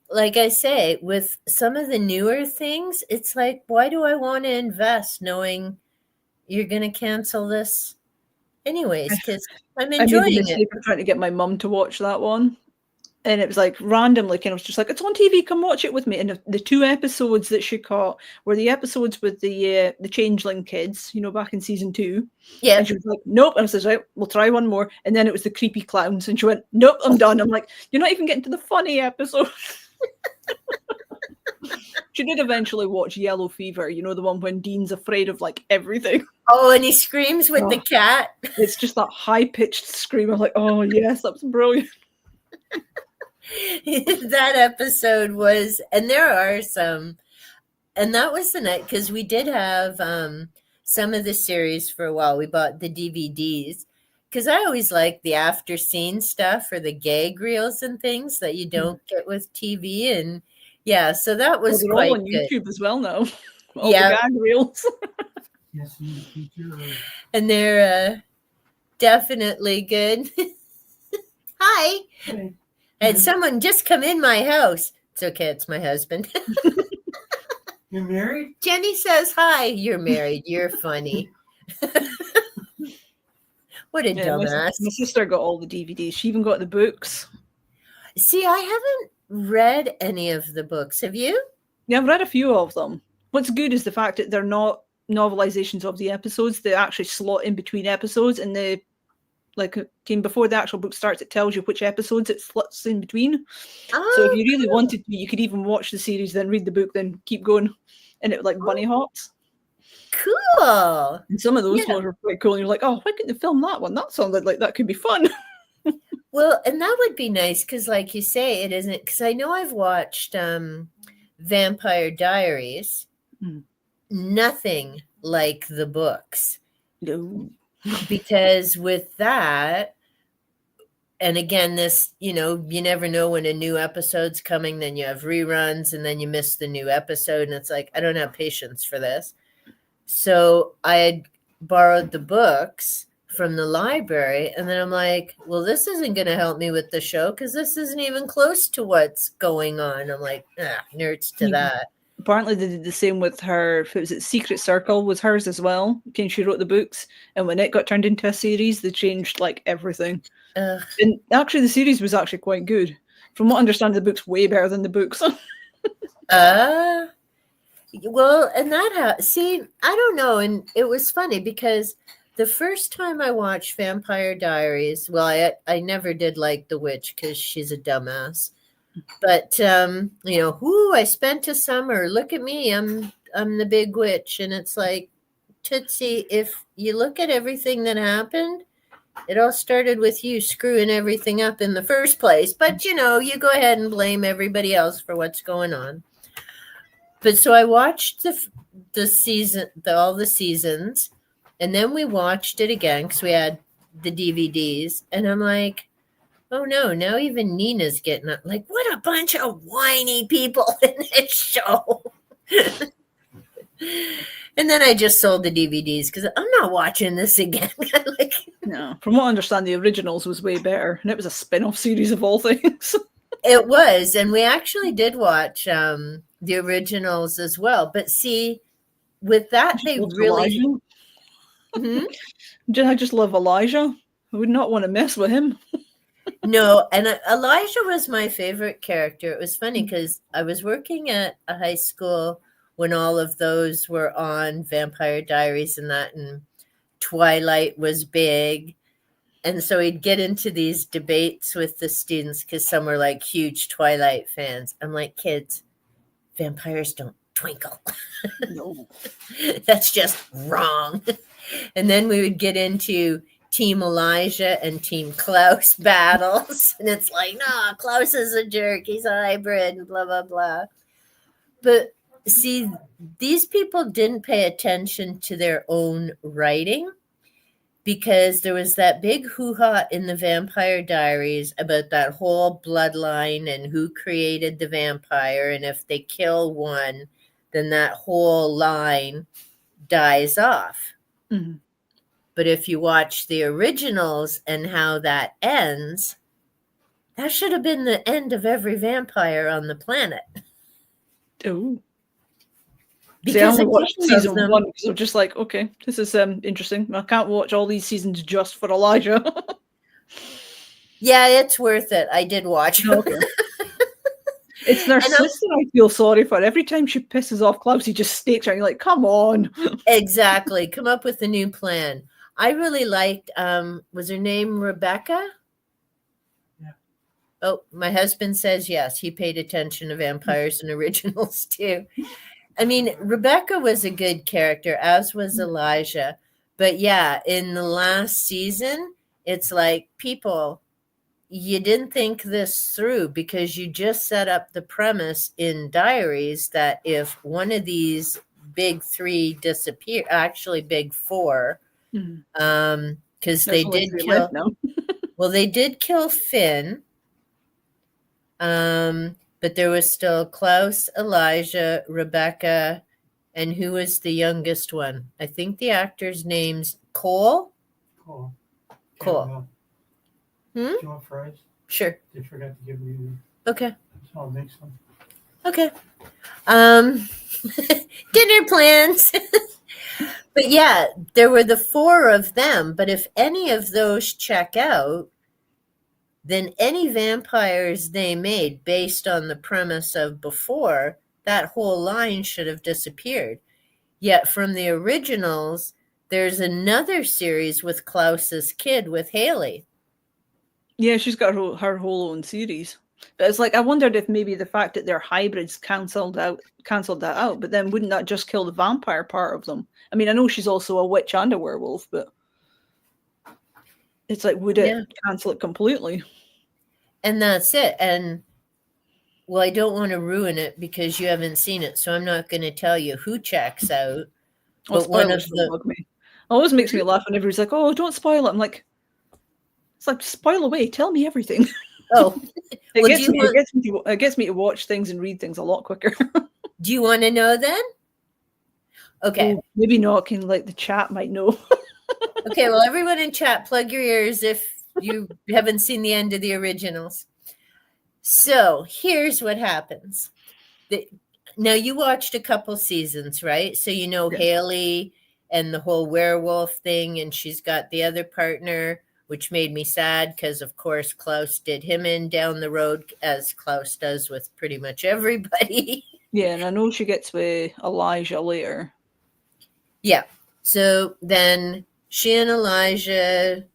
S2: like I say, with some of the newer things, it's like, why do I want to invest knowing you're going to cancel this anyways? Because I'm
S1: I made the
S2: enjoying it.
S1: mistake of trying to get my mum to watch that one. And it was like randomly, kind of was just like, it's on TV, come watch it with me. And the 2 episodes that she caught were the episodes with the changeling kids, you know, back in season 2.
S2: Yeah.
S1: And she was like, nope. And I said, right, we'll try one more. And then it was the creepy clowns. And she went, nope, I'm done. I'm like, you're not even getting to the funny episode. She did eventually watch Yellow Fever, you know, the one when Dean's afraid of like everything.
S2: Oh, and he screams with the cat.
S1: It's just that high-pitched scream. I'm like, oh yes, that was brilliant.
S2: That episode was, and there are some, and that was the night, because we did have some of the series for a while. We bought the DVDs, because I always like the after scene stuff or the gag reels and things that you don't get with TV. And yeah, so that was
S1: they're
S2: quite
S1: all on
S2: good.
S1: YouTube as well now. All the gag reels.
S3: Yes, in the future.
S2: And they're definitely good. Hi.
S3: Okay.
S2: Had someone just come in my house. It's okay, it's my husband.
S3: You're married?
S2: Jenny says hi. You're married. You're funny. What a dumbass.
S1: My sister got all the DVDs. She even got the books.
S2: See, I haven't read any of the books. Have you?
S1: Yeah, I've read a few of them. What's good is the fact that they're not novelizations of the episodes. They actually slot in between episodes, and they came before the actual book starts, it tells you which episodes it slots in between.
S2: Oh,
S1: so if you really wanted to, you could even watch the series, then read the book, then keep going, and it like bunny hops.
S2: Cool.
S1: And some of those ones were quite cool. And you're like, oh, why couldn't they film that one? That sounded like that could be fun.
S2: Well, and that would be nice, because like you say, it isn't, because I know I've watched Vampire Diaries. Nothing like the books.
S1: No.
S2: Because with that, and again, this, you know, you never know when a new episode's coming, then you have reruns, and then you miss the new episode, and it's like, I don't have patience for this. So I had borrowed the books from the library, and then I'm like, well, this isn't going to help me with the show, because this isn't even close to what's going on. I'm like, nerds to that.
S1: Apparently they did the same with her. Was it Secret Circle was hers as well? She wrote the books, and when it got turned into a series, they changed like everything. And actually, the series was actually quite good. From what I understand, the book's way better than the books.
S2: Well, and that see, I don't know, and it was funny because the first time I watched Vampire Diaries, well, I never did like the witch because she's a dumbass. But you know, I spent a summer. Look at me, I'm the big witch, and it's like, Tootsie, if you look at everything that happened, it all started with you screwing everything up in the first place. But you know, you go ahead and blame everybody else for what's going on. But so I watched the season, all the seasons, and then we watched it again because we had the DVDs, and I'm like, oh no, now even Nina's getting up. Like, what a bunch of whiny people in this show. And then I just sold the DVDs because I'm not watching this again. Like,
S1: no, from what I understand, the originals was way better, and it was a spin-off series of all things.
S2: It was, and we actually did watch the originals as well. But see, with that, they really...
S1: I just love Elijah. I would not want to mess with him.
S2: No, and Elijah was my favorite character. It was funny because I was working at a high school when all of those were on, Vampire Diaries and that, and Twilight was big. And so he'd get into these debates with the students because some were like huge Twilight fans. I'm like, kids, vampires don't twinkle.
S1: No.
S2: That's just wrong. And then we would get into Team Elijah and Team Klaus battles. And it's like, no, Klaus is a jerk. He's a hybrid and blah, blah, blah. But see, these people didn't pay attention to their own writing because there was that big hoo-ha in the Vampire Diaries about that whole bloodline and who created the vampire. And if they kill one, then that whole line dies off.
S1: Mhm.
S2: But if you watch the originals and how that ends, that should have been the end of every vampire on the planet.
S1: Oh.
S2: Because
S1: See, I only
S2: a
S1: watched
S2: couple of
S1: season
S2: them-
S1: 1 because I'm just like, okay, this is interesting. I can't watch all these seasons just for Elijah.
S2: Yeah, it's worth it. I did watch.
S1: Okay. It's their
S2: And
S1: sister I feel sorry for. Every time she pisses off Klaus, he just stakes her. And you're like, come on.
S2: Exactly. Come up with a new plan. I really liked, was her name Rebecca?
S3: Yeah.
S2: Oh, my husband says yes. He paid attention to vampires and originals too. I mean, Rebecca was a good character, as was Elijah. But yeah, in the last season, it's like, people, you didn't think this through because you just set up the premise in Diaries that if one of these big three disappear, actually big four,
S1: Mhm.
S2: because
S1: There's
S2: they
S1: only
S2: did
S1: 3
S2: kill,
S1: left now.
S2: well, they did kill Finn. But there was still Klaus, Elijah, Rebecca, and who was the youngest one? I think the actor's name's Cole.
S3: Cool.
S2: Cool.
S3: Do you want fries?
S2: Sure.
S3: They forgot to give me.
S2: Okay.
S3: So I'll make some.
S2: Okay. Dinner plans. But yeah, there were the 4 of them. But if any of those check out, then any vampires they made based on the premise of before, that whole line should have disappeared. Yet from the originals, there's another series with Klaus's kid with Haley.
S1: Yeah, she's got her whole own series. But it's like, I wondered if maybe the fact that they're hybrids cancelled that out, but then wouldn't that just kill the vampire part of them? I mean, I know she's also a witch and a werewolf, but it's like, would it cancel it completely?
S2: And that's it. And well, I don't want to ruin it because you haven't seen it, so I'm not going to tell you who checks out. But one of the
S1: bug me. It always makes me laugh whenever he's like, "Oh, don't spoil it." I'm like, it's like, spoil away. Tell me everything.
S2: Oh,
S1: it gets me to watch things and read things a lot quicker.
S2: Do you want to know then? Okay.
S1: Oh, maybe not. Can like the chat might know.
S2: Okay. Well, everyone in chat, plug your ears if you haven't seen the end of the originals. So here's what happens. Now you watched a couple seasons, right? So you know Haley and the whole werewolf thing, and she's got the other partner, which made me sad because, of course, Klaus did him in down the road, as Klaus does with pretty much everybody.
S1: Yeah, and I know she gets with Elijah later.
S2: Yeah. So then she and Elijah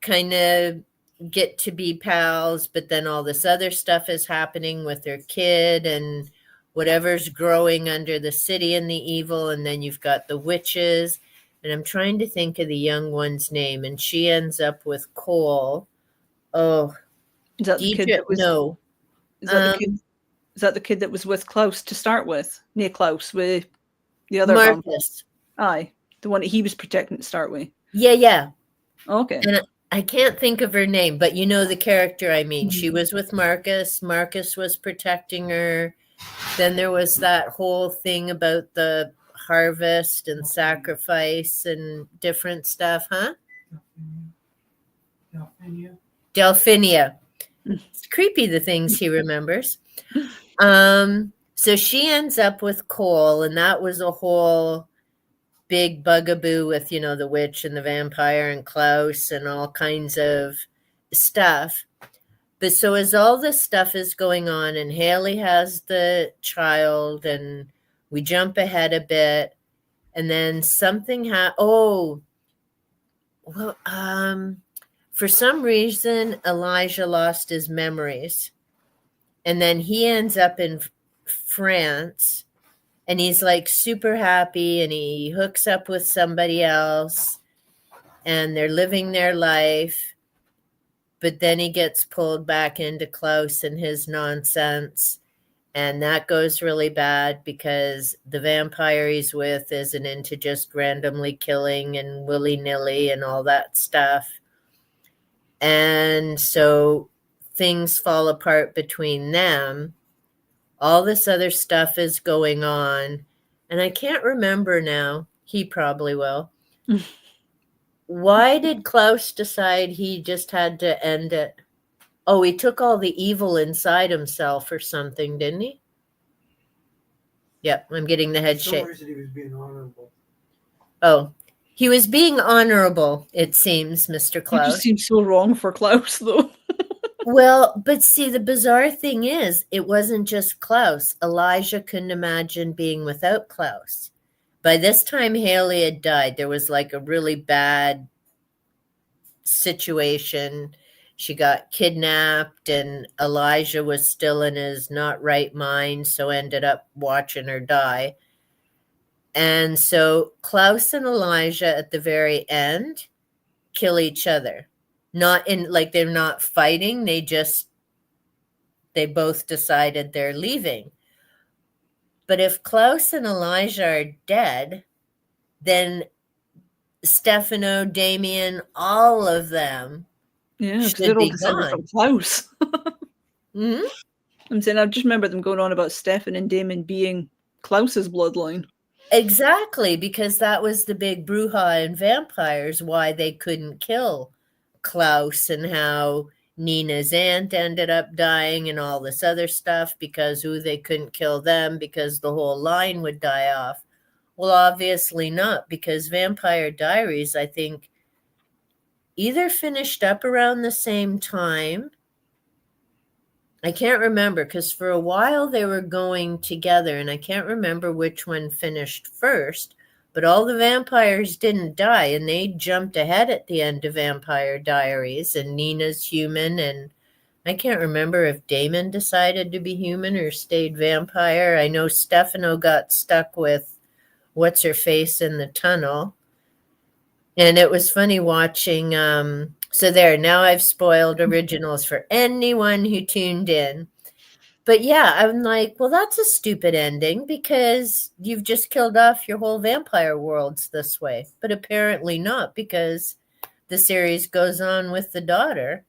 S2: kind of get to be pals, but then all this other stuff is happening with their kid and whatever's growing under the city and the evil. And then you've got the witches. And I'm trying to think of the young one's name. And she ends up with Cole. Oh,
S1: is that the kid that was,
S2: no.
S1: Is that the kid that was with Klaus to start with? Near Klaus with the other
S2: Marcus.
S1: Aye, the one that he was protecting to start with.
S2: Yeah.
S1: Okay.
S2: And I can't think of her name, but you know the character I mean. She was with Marcus. Marcus was protecting her. Then there was that whole thing about the harvest and sacrifice and different stuff, huh? Delphinia. It's creepy, the things he remembers. So she ends up with Cole, and that was a whole big bugaboo with, you know, the witch and the vampire and Klaus and all kinds of stuff. But so as all this stuff is going on and Haley has the child and we jump ahead a bit and then something for some reason, Elijah lost his memories and then he ends up in France and he's like super happy and he hooks up with somebody else. and they're living their life. But then he gets pulled back into Klaus and his nonsense. And that goes really bad because the vampire he's with isn't into just randomly killing and willy-nilly and all that stuff. And so things fall apart between them. All this other stuff is going on. And I can't remember now. He probably will. Why did Klaus decide he just had to end it? Oh, he took all the evil inside himself or something, didn't he? Yep, I'm getting the head shake.
S3: For some reason he was being honorable.
S2: Oh, he was being honorable, it seems, Mr.
S1: You
S2: Klaus.
S1: just seem so wrong for Klaus, though.
S2: Well, but see, the bizarre thing is, it wasn't just Klaus. Elijah couldn't imagine being without Klaus. By this time, Haley had died. There was like a really bad situation. She got kidnapped, and Elijah was still in his not right mind, so ended up watching her die. And so Klaus and Elijah at the very end kill each other. Not in, like, they're not fighting. They both decided they're leaving. But if Klaus and Elijah are dead, then Stefano, Damien, all of them
S1: Yeah, because
S2: should
S1: they're all
S2: be
S1: descended
S2: gone.
S1: from Klaus.
S2: Mhm.
S1: I'm saying, I just remember them going on about Stefan and Damon being Klaus's bloodline.
S2: Exactly, because that was the big brouhaha in Vampires, why they couldn't kill Klaus and how Nina's aunt ended up dying and all this other stuff because they couldn't kill them because the whole line would die off. Well, obviously not, because Vampire Diaries, I think, either finished up around the same time. I can't remember, because for a while they were going together, and I can't remember which one finished first, but all the vampires didn't die, and they jumped ahead at the end of Vampire Diaries, and Nina's human, and I can't remember if Damon decided to be human or stayed vampire. I know Stefano got stuck with what's-her-face in the tunnel, and it was funny watching... So there, now I've spoiled originals for anyone who tuned in. But yeah, I'm like, well, that's a stupid ending because you've just killed off your whole vampire worlds this way. But apparently not, because the series goes on with the daughter.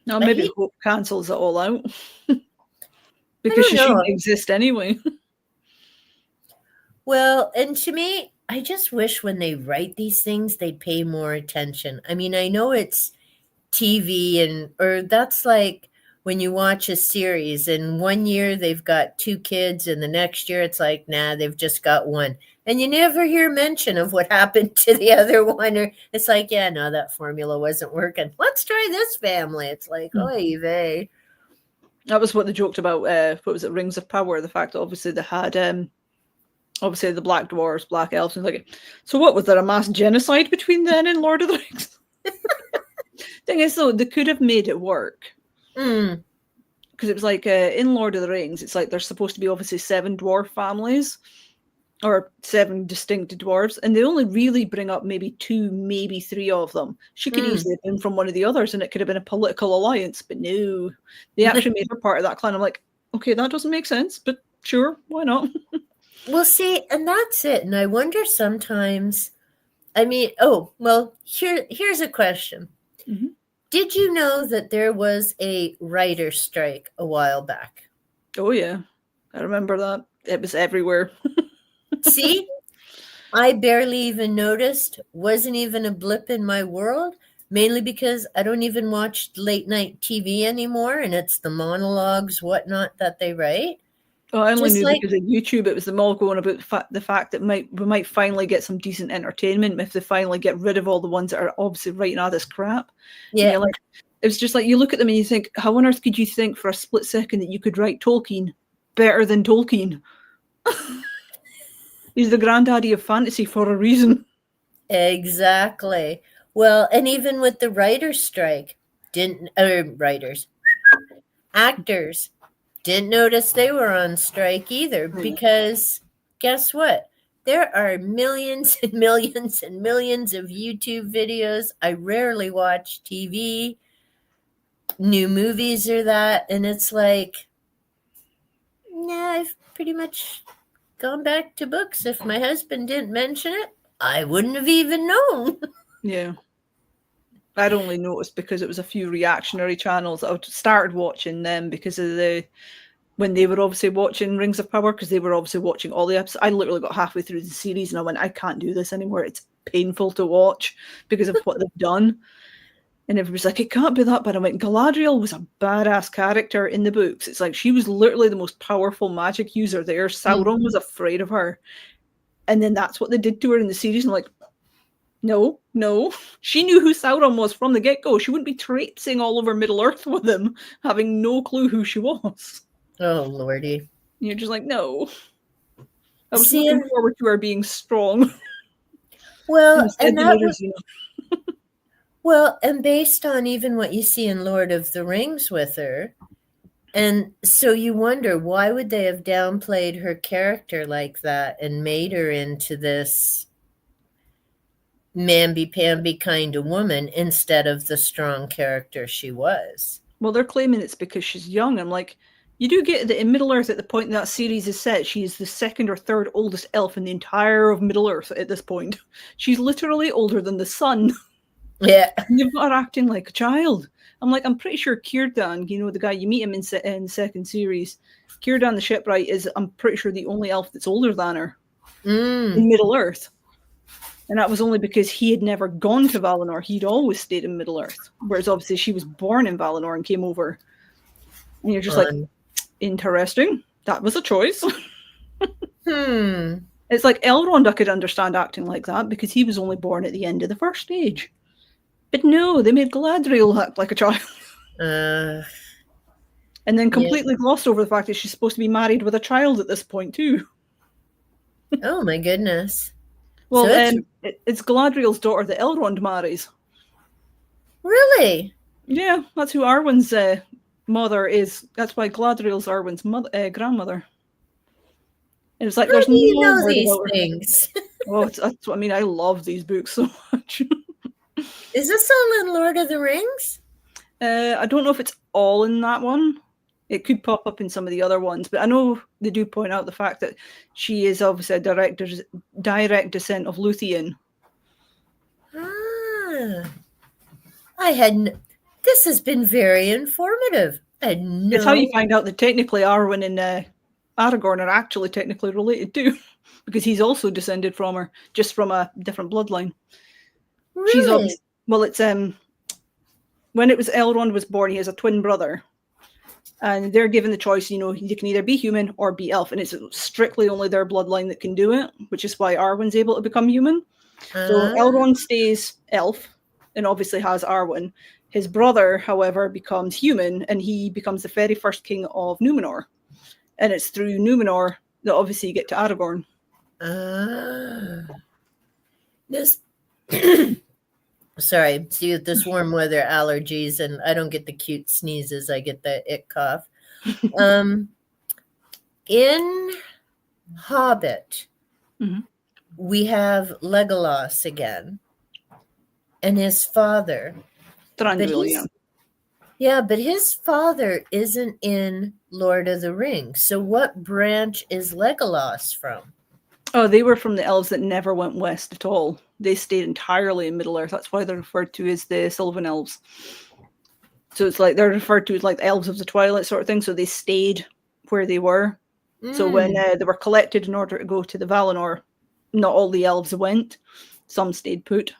S1: No, maybe Hope cancels it all out. Because she shouldn't exist anyway.
S2: Well, and to me, I just wish when they write these things, they'd pay more attention. I mean, I know it's TV or that's like when you watch a series and 1 year they've got 2 kids and the next year it's like, nah, they've just got 1. And you never hear mention of what happened to the other one. Or it's like, yeah, no, that formula wasn't working. Let's try this family. It's like, oy vey.
S1: That was what they joked about, what was it, Rings of Power, the fact that obviously they had... obviously the Black Dwarves, Black Elves, and like, so what, was there a mass genocide between then and Lord of the Rings? Thing is, though, they could have made it work. Because it was like, in Lord of the Rings, it's like there's supposed to be obviously 7 dwarf families, or 7 distinct dwarves, and they only really bring up maybe 2, maybe 3 of them. She could easily have been from one of the others, and it could have been a political alliance, but no. They actually made her part of that clan. I'm like, okay, that doesn't make sense, but sure, why not?
S2: Well, see, and that's it. And I wonder sometimes, I mean, here's a question.
S1: Mm-hmm.
S2: Did you know that there was a writer's strike a while back?
S1: Oh, yeah. I remember that. It was everywhere.
S2: See, I barely even noticed. Wasn't even a blip in my world, mainly because I don't even watch late night TV anymore, and it's the monologues, whatnot, that they write.
S1: Oh, I only knew because of YouTube. It was them all going about the fact that we might finally get some decent entertainment if they finally get rid of all the ones that are obviously writing all this crap. Yeah, like it was just like you look at them and you think, how on earth could you think for a split second that you could write Tolkien better than Tolkien? He's the granddaddy of fantasy for a reason.
S2: Exactly. Well, and even with the writer's strike, actors didn't notice they were on strike either, because guess what? there are millions and millions and millions of YouTube videos. I rarely watch TV. New movies or that. And it's like, nah, I've pretty much gone back to books. If my husband didn't mention it, I wouldn't have even known.
S1: Yeah. I'd only noticed because it was a few reactionary channels. I started watching them because of when they were obviously watching Rings of Power, because they were obviously watching all the episodes. I literally got halfway through the series and I went, I can't do this anymore. It's painful to watch because of what they've done. And everybody's like, it can't be that bad. I went, Galadriel was a badass character in the books. It's like she was literally the most powerful magic user there. Sauron was afraid of her. And then that's what they did to her in the series. And I'm like, no. She knew who Sauron was from the get-go. She wouldn't be traipsing all over Middle-earth with him, having no clue who she was.
S2: Oh, Lordy.
S1: And you're just like, no. I was looking forward to her being strong.
S2: Well, and that was... Well, and based on even what you see in Lord of the Rings with her, and so you wonder, why would they have downplayed her character like that and made her into this mamby-pamby kind of woman instead of the strong character she was?
S1: Well, they're claiming it's because she's young. I'm like, you do get that in Middle-earth at the point that series is set, she is the second or third oldest elf in the entire of Middle-earth at this point. She's literally older than the sun.
S2: Yeah.
S1: You've got her acting like a child. I'm like, I'm pretty sure Círdan, the guy, you meet him in the second series. Círdan the Shipwright is, I'm pretty sure, the only elf that's older than her in Middle-earth. And that was only because he had never gone to Valinor. He'd always stayed in Middle-earth. Whereas obviously she was born in Valinor and came over. And you're just like, interesting. That was a choice. It's like Elrond, I could understand acting like that because he was only born at the end of the first age. But no, they made Galadriel act like a child. And then completely glossed over the fact that she's supposed to be married with a child at this point, too.
S2: Oh, my goodness.
S1: Well, so it's Galadriel's daughter that Elrond marries.
S2: Really?
S1: Yeah, that's who Arwen's mother is. That's why Galadriel's Arwen's grandmother. And it's like,
S2: how
S1: there's
S2: do you
S1: no
S2: know
S1: word
S2: these
S1: about her.
S2: things?
S1: Well, that's what I mean. I love these books so much.
S2: Is this all in Lord of the Rings?
S1: I don't know if it's all in that one. It could pop up in some of the other ones, but I know they do point out the fact that she is obviously a direct descent of Luthien.
S2: This has been very informative.
S1: It's how you find out that technically Arwen and Aragorn are actually technically related too, because he's also descended from her, just from a different bloodline.
S2: Really?
S1: She's obviously, well, it's when it was Elrond was born, he has a twin brother. And they're given the choice, you can either be human or be elf. And it's strictly only their bloodline that can do it, which is why Arwen's able to become human. So Elrond stays elf and obviously has Arwen. His brother, however, becomes human and he becomes the very first king of Númenor. And it's through Númenor that obviously you get to Aragorn.
S2: Sorry, see, this warm weather allergies, and I don't get the cute sneezes. I get the ick cough. In Hobbit, we have Legolas again, and his father.
S1: Thranduil,
S2: yeah, but his father isn't in Lord of the Rings. So what branch is Legolas from?
S1: Oh, they were from the elves that never went west at all. They stayed entirely in Middle-earth. That's why they're referred to as the Sylvan Elves. So it's like they're referred to as like the Elves of the Twilight sort of thing. So they stayed where they were. So when they were collected in order to go to the Valinor, not all the elves went. Some stayed put,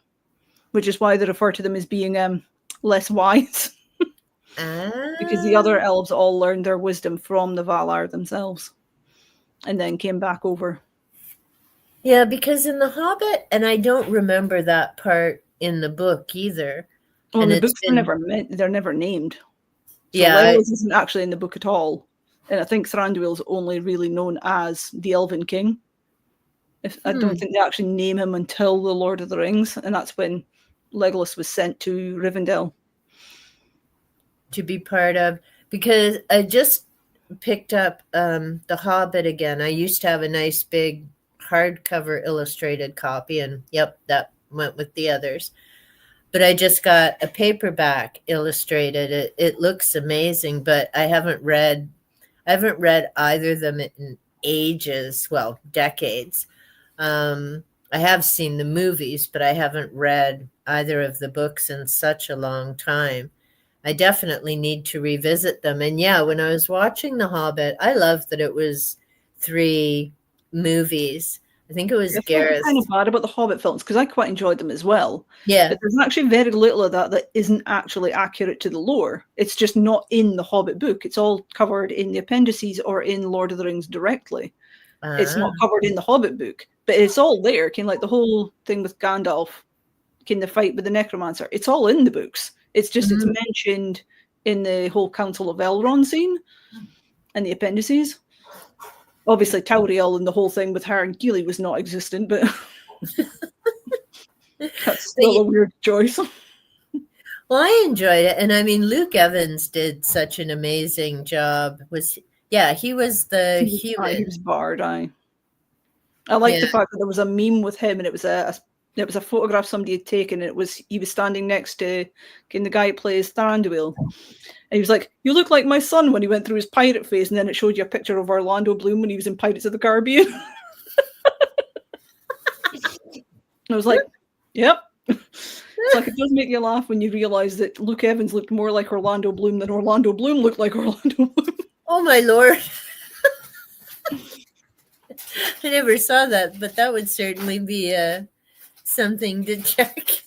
S1: which is why they refer to them as being less wise. Because the other elves all learned their wisdom from the Valar themselves and then came back over.
S2: Yeah, because in The Hobbit, and I don't remember that part in the book either.
S1: Well,
S2: and
S1: the books they're never named. So
S2: yeah,
S1: Legolas isn't actually in the book at all. And I think Thranduil's only really known as the Elven King. I don't think they actually name him until the Lord of the Rings, and that's when Legolas was sent to Rivendell.
S2: To be part of, because I just picked up The Hobbit again. I used to have a nice big hardcover illustrated copy, and yep, that went with the others. But I just got a paperback illustrated. It looks amazing, but I haven't read either of them in ages, well, decades. I have seen the movies, but I haven't read either of the books in such a long time. I definitely need to revisit them. And yeah, when I was watching The Hobbit, I loved that it was 3 movies. I think it was Gareth.
S1: Kind of bad about the Hobbit films because I quite enjoyed them as well.
S2: Yeah.
S1: But there's actually very little of that isn't actually accurate to the lore. It's just not in the Hobbit book. It's all covered in the appendices or in Lord of the Rings directly. It's not covered in the Hobbit book, but it's all there. Kind of like the whole thing with Gandalf, kind of fight with the necromancer. It's all in the books. It's just it's mentioned in the whole Council of Elrond scene and the appendices. Obviously, Tauriel and the whole thing with her and Gilly was not existent, but that's still a weird choice.
S2: Well, I enjoyed it, and I mean, Luke Evans did such an amazing job. He was the human.
S1: He was Bard. I like the fact that there was a meme with him, and it was a photograph somebody had taken. And he was standing next to the guy who plays Thranduil. And he was like, "You look like my son," when he went through his pirate phase, and then it showed you a picture of Orlando Bloom when he was in Pirates of the Caribbean. I was like, "Yep." It's like it does make you laugh when you realize that Luke Evans looked more like Orlando Bloom than Orlando Bloom looked like Orlando Bloom.
S2: Oh my lord! I never saw that, but that would certainly be something to check.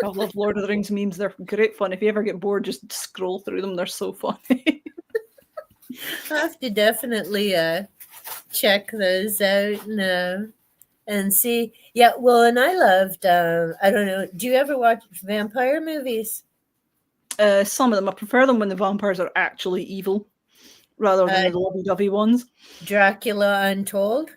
S1: I love Lord of the Rings memes. They're great fun. If you ever get bored, just scroll through them. They're so funny.
S2: I'll have to definitely check those out and see. Yeah, well, and I loved, I don't know, do you ever watch vampire movies?
S1: Some of them. I prefer them when the vampires are actually evil rather than the lovey-dovey ones.
S2: Dracula Untold?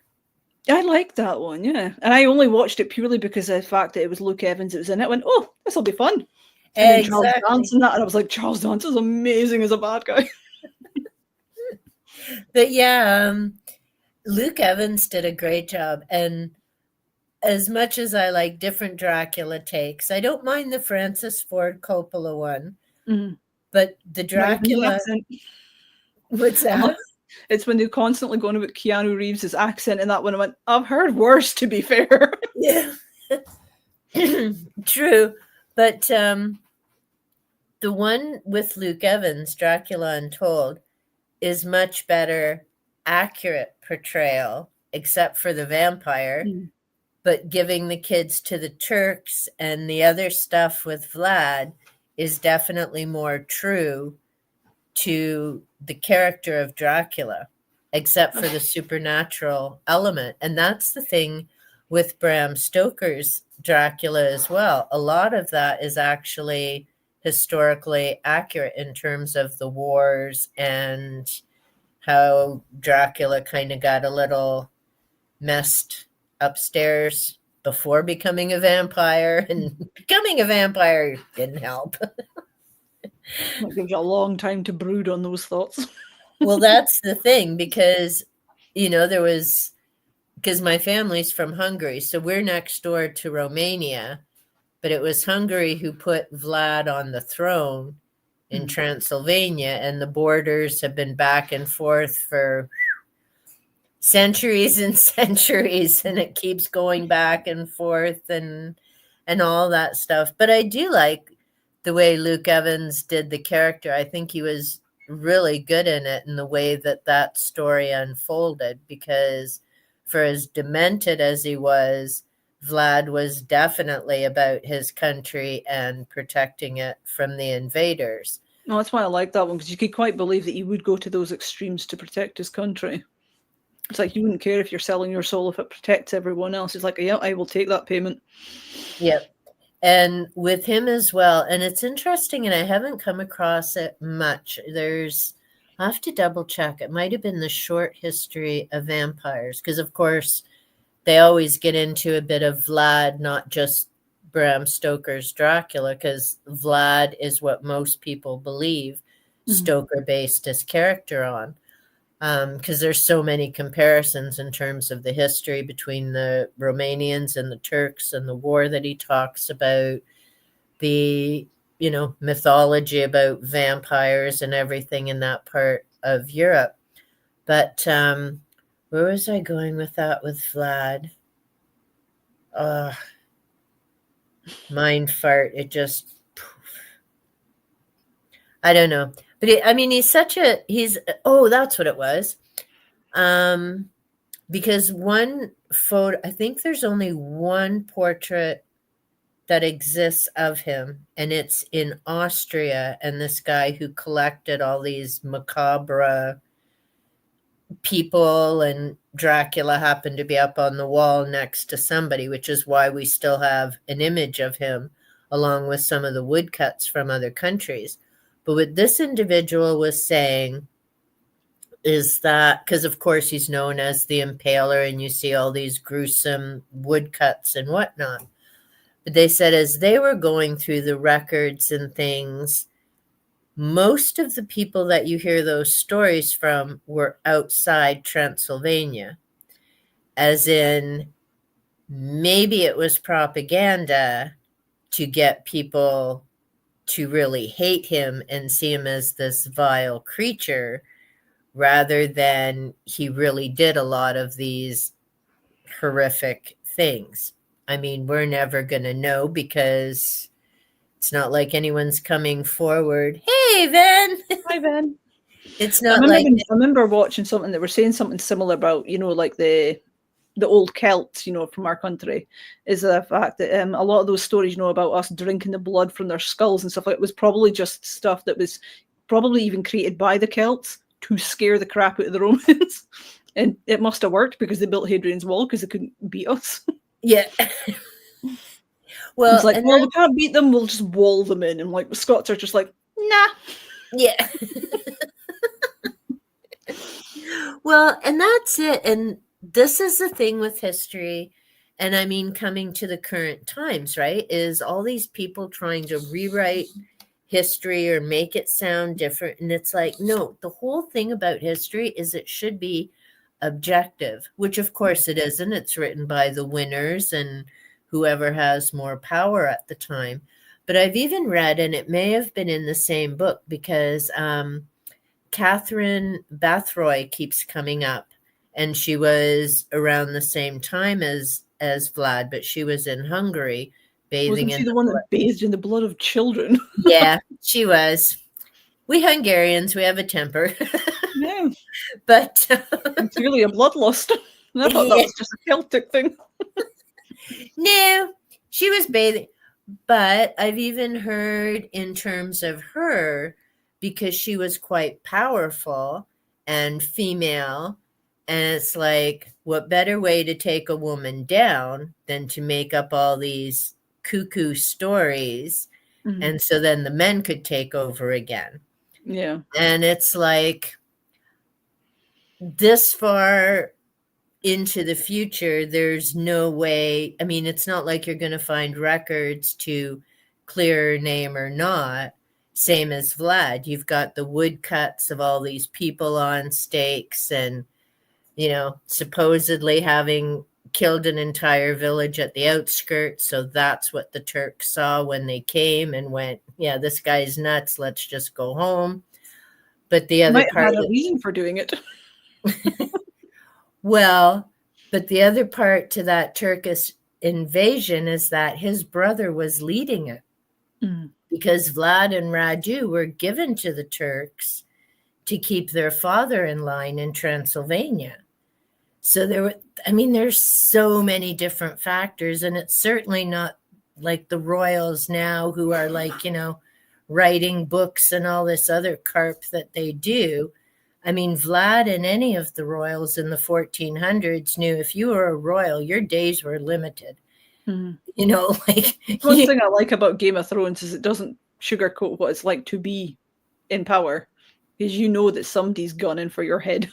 S1: I liked that one, yeah. And I only watched it purely because of the fact that it was Luke Evans that was in it. I went, oh, this will be fun. And then Charles Dance and that, and I was like, Charles Dance is amazing as a bad guy.
S2: But yeah, Luke Evans did a great job. And as much as I like different Dracula takes, I don't mind the Francis Ford Coppola one. Mm-hmm. But the Dracula... What's that?
S1: It's when they're constantly going about Keanu Reeves' accent in that one. I went, I've heard worse, to be fair.
S2: Yeah. True. But the one with Luke Evans, Dracula Untold, is much better accurate portrayal, except for the vampire. Mm. But giving the kids to the Turks and the other stuff with Vlad is definitely more true to the character of Dracula, except for the supernatural element. And that's the thing with Bram Stoker's Dracula as well. A lot of that is actually historically accurate in terms of the wars and how Dracula kind of got a little messed upstairs before becoming a vampire, and becoming a vampire didn't help.
S1: It gives you a long time to brood on those thoughts.
S2: Well, that's the thing, because, because my family's from Hungary, so we're next door to Romania, but it was Hungary who put Vlad on the throne in Transylvania, and the borders have been back and forth for centuries and centuries, and it keeps going back and forth and all that stuff. But I do like the way Luke Evans did the character. I think he was really good in it, in the way that story unfolded, because for as demented as he was, Vlad was definitely about his country and protecting it from the invaders.
S1: No, that's why I like that one, because you could quite believe that he would go to those extremes to protect his country. It's like, you wouldn't care if you're selling your soul if it protects everyone else. It's like, yeah, I will take that payment.
S2: Yep. And with him as well, and it's interesting, and I haven't come across it much. I have to double check. It might have been the short history of vampires, because of course they always get into a bit of Vlad, not just Bram Stoker's Dracula, because Vlad is what most people believe Stoker based his character on. because there's so many comparisons in terms of the history between the Romanians and the Turks and the war that he talks about, the mythology about vampires and everything in that part of Europe. But where was I going with that with Vlad? Mind fart. It just, I don't know. But that's what it was. Because one photo, I think there's only one portrait that exists of him, and it's in Austria. And this guy who collected all these macabre people, and Dracula happened to be up on the wall next to somebody, which is why we still have an image of him along with some of the woodcuts from other countries. But what this individual was saying is that, because of course he's known as the Impaler, and you see all these gruesome woodcuts and whatnot. But they said as they were going through the records and things, most of the people that you hear those stories from were outside Transylvania, as in maybe it was propaganda to get people to really hate him and see him as this vile creature, rather than he really did a lot of these horrific things. I mean, we're never going to know, because it's not like anyone's coming forward. Hey, Ven.
S1: Hi, Ben.
S2: It's not like...
S1: I remember watching something that were saying something similar about, like the old Celts, from our country, is the fact that a lot of those stories, about us drinking the blood from their skulls and stuff like it was probably just stuff that was probably even created by the Celts to scare the crap out of the Romans. And it must have worked, because they built Hadrian's Wall because they couldn't beat us.
S2: Yeah. Well,
S1: it's like, we can't beat them, we'll just wall them in. And the Scots are just like, nah.
S2: Yeah. Well, and that's it. And this is the thing with history. And I mean, coming to the current times, right, is all these people trying to rewrite history or make it sound different. And it's like, no, the whole thing about history is it should be objective, which of course it isn't. It's written by the winners and whoever has more power at the time. But I've even read, and it may have been in the same book, because Catherine Bathroy keeps coming up, and she was around the same time as Vlad, but she was in Hungary bathing.
S1: Wasn't she the one that bathed in the blood of children?
S2: Yeah, she was. We Hungarians, we have a temper.
S1: Yeah.
S2: But
S1: it's really a bloodlust. I thought that was just a Celtic thing.
S2: No, she was bathing. But I've even heard in terms of her, because she was quite powerful and female, and it's like, what better way to take a woman down than to make up all these cuckoo stories? Mm-hmm. And so then the men could take over again.
S1: Yeah.
S2: And it's like, this far into the future, there's no way. I mean, it's not like you're going to find records to clear her name or not. Same as Vlad. You've got the woodcuts of all these people on stakes and, supposedly having killed an entire village at the outskirts. So that's what the Turks saw when they came and went, yeah, this guy's nuts. Let's just go home. But the other part
S1: had a reason for doing it.
S2: Well, but the other part to that Turkish invasion is that his brother was leading it, because Vlad and Radu were given to the Turks to keep their father in line in Transylvania. So there's so many different factors, and it's certainly not like the royals now who are writing books and all this other carp that they do. I mean, Vlad and any of the royals in the 1400s knew if you were a royal, your days were limited. Mm-hmm.
S1: One thing I like about Game of Thrones is it doesn't sugarcoat what it's like to be in power, because that somebody's gunning for your head.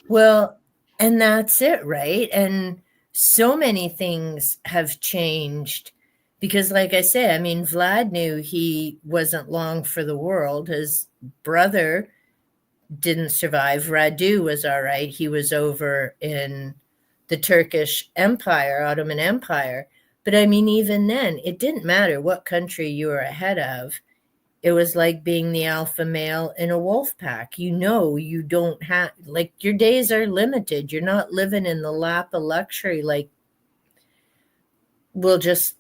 S2: Well, and that's it, right? And so many things have changed because, like I say, I mean, Vlad knew he wasn't long for the world. His brother didn't survive. Radu was all right. He was over in the Turkish Empire, Ottoman Empire. But I mean, even then, it didn't matter what country you were ahead of. It was like being the alpha male in a wolf pack. You know, you don't have, like, your days are limited. You're not living in the lap of luxury. Like, we'll just,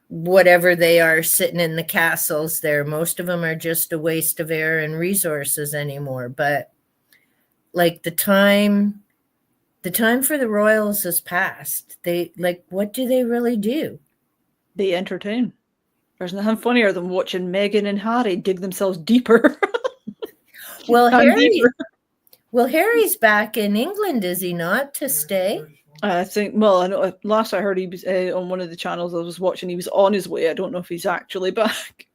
S2: whatever they are sitting in the castles there, most of them are just a waste of air and resources anymore. But like the time for the royals has passed. They, like, what do they really do?
S1: They entertain. There's nothing funnier than watching Meghan and Harry dig themselves deeper.
S2: Well,
S1: And deeper.
S2: Harry's back in England, is he not, to stay?
S1: I think, well, I know, last I heard he was on one of the channels I was watching, he was on his way. I don't know if he's actually back.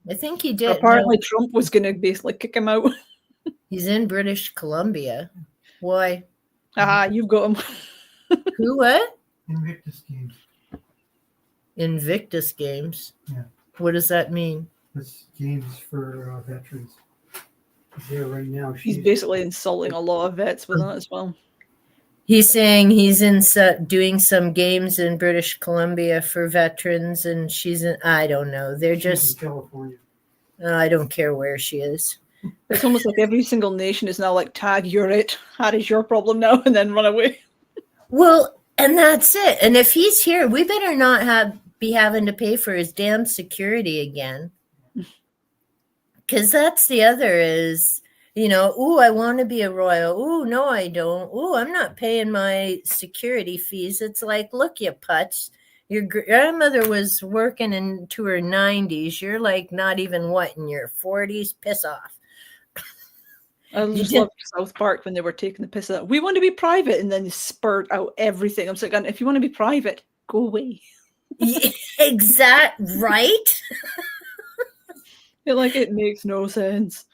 S2: I think he did.
S1: Apparently Trump was going to basically kick him out.
S2: He's in British Columbia. Why?
S1: You've got him.
S2: Who, what?
S3: Invictus Games.
S2: Invictus Games?
S3: Yeah.
S2: What does that mean?
S3: It's games for veterans. He's there right now.
S1: He's basically insulting a lot of vets with that as well.
S2: He's saying he's in doing some games in British Columbia for veterans, and she's in, I don't know. They're just
S3: in California.
S2: I don't care where she is.
S1: It's almost like every single nation is now like, tag, you're it. Harry's your problem now, and then run away.
S2: Well, and that's it. And if he's here, we better not be having to pay for his damn security again. Because that's the other is, you know, ooh, I want to be a royal. Ooh, no, I don't. Ooh, I'm not paying my security fees. It's like, look, you putz. Your grandmother was working into her 90s. You're like not even what, in your 40s? Piss off.
S1: I just loved South Park when they were taking the piss out. We want to be private, and then they spurt out everything. I'm like, if you want to be private, go away.
S2: Right?
S1: Like, it makes no sense.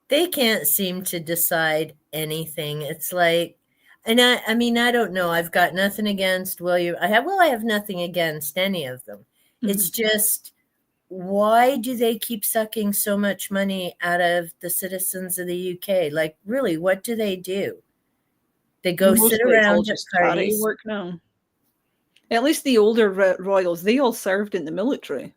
S2: They can't seem to decide anything. It's like, and I mean, I don't know. I've got nothing against William. I have nothing against any of them. Mm-hmm. It's just, why do they keep sucking so much money out of the citizens of the UK? Like, really, what do they do? They go sit around at parties.
S1: Work now. At least the older royals, they all served in the military.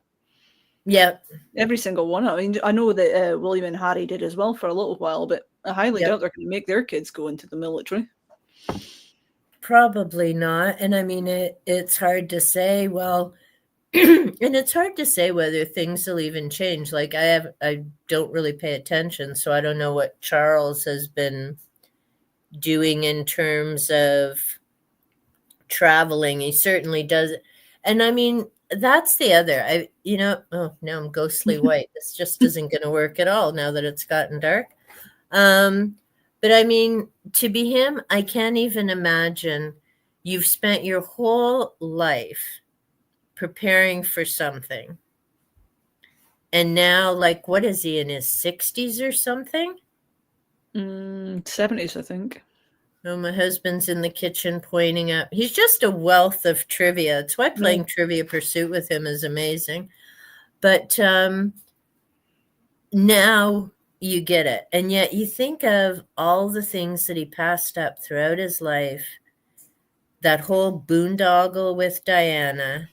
S2: Yep.
S1: Every single one. I mean, I know that William and Harry did as well for a little while, but I highly doubt they're going to make their kids go into the military.
S2: Probably not. And I mean, it's hard to say. Well, and it's hard to say whether things will even change. Like, I don't really pay attention, so I don't know what Charles has been doing in terms of traveling. He certainly does. And I mean, that's the other, oh, now I'm ghostly white. This just isn't going to work at all now that it's gotten dark. But I mean, to be him, I can't even imagine you've spent your whole life preparing for something. And now, like, what is he, in his 60s or something?
S1: 70s, I think.
S2: Oh, my husband's in the kitchen pointing up. He's just a wealth of trivia. It's why playing Trivia Pursuit with him is amazing. But now you get it. And yet you think of all the things that he passed up throughout his life, that whole boondoggle with Diana.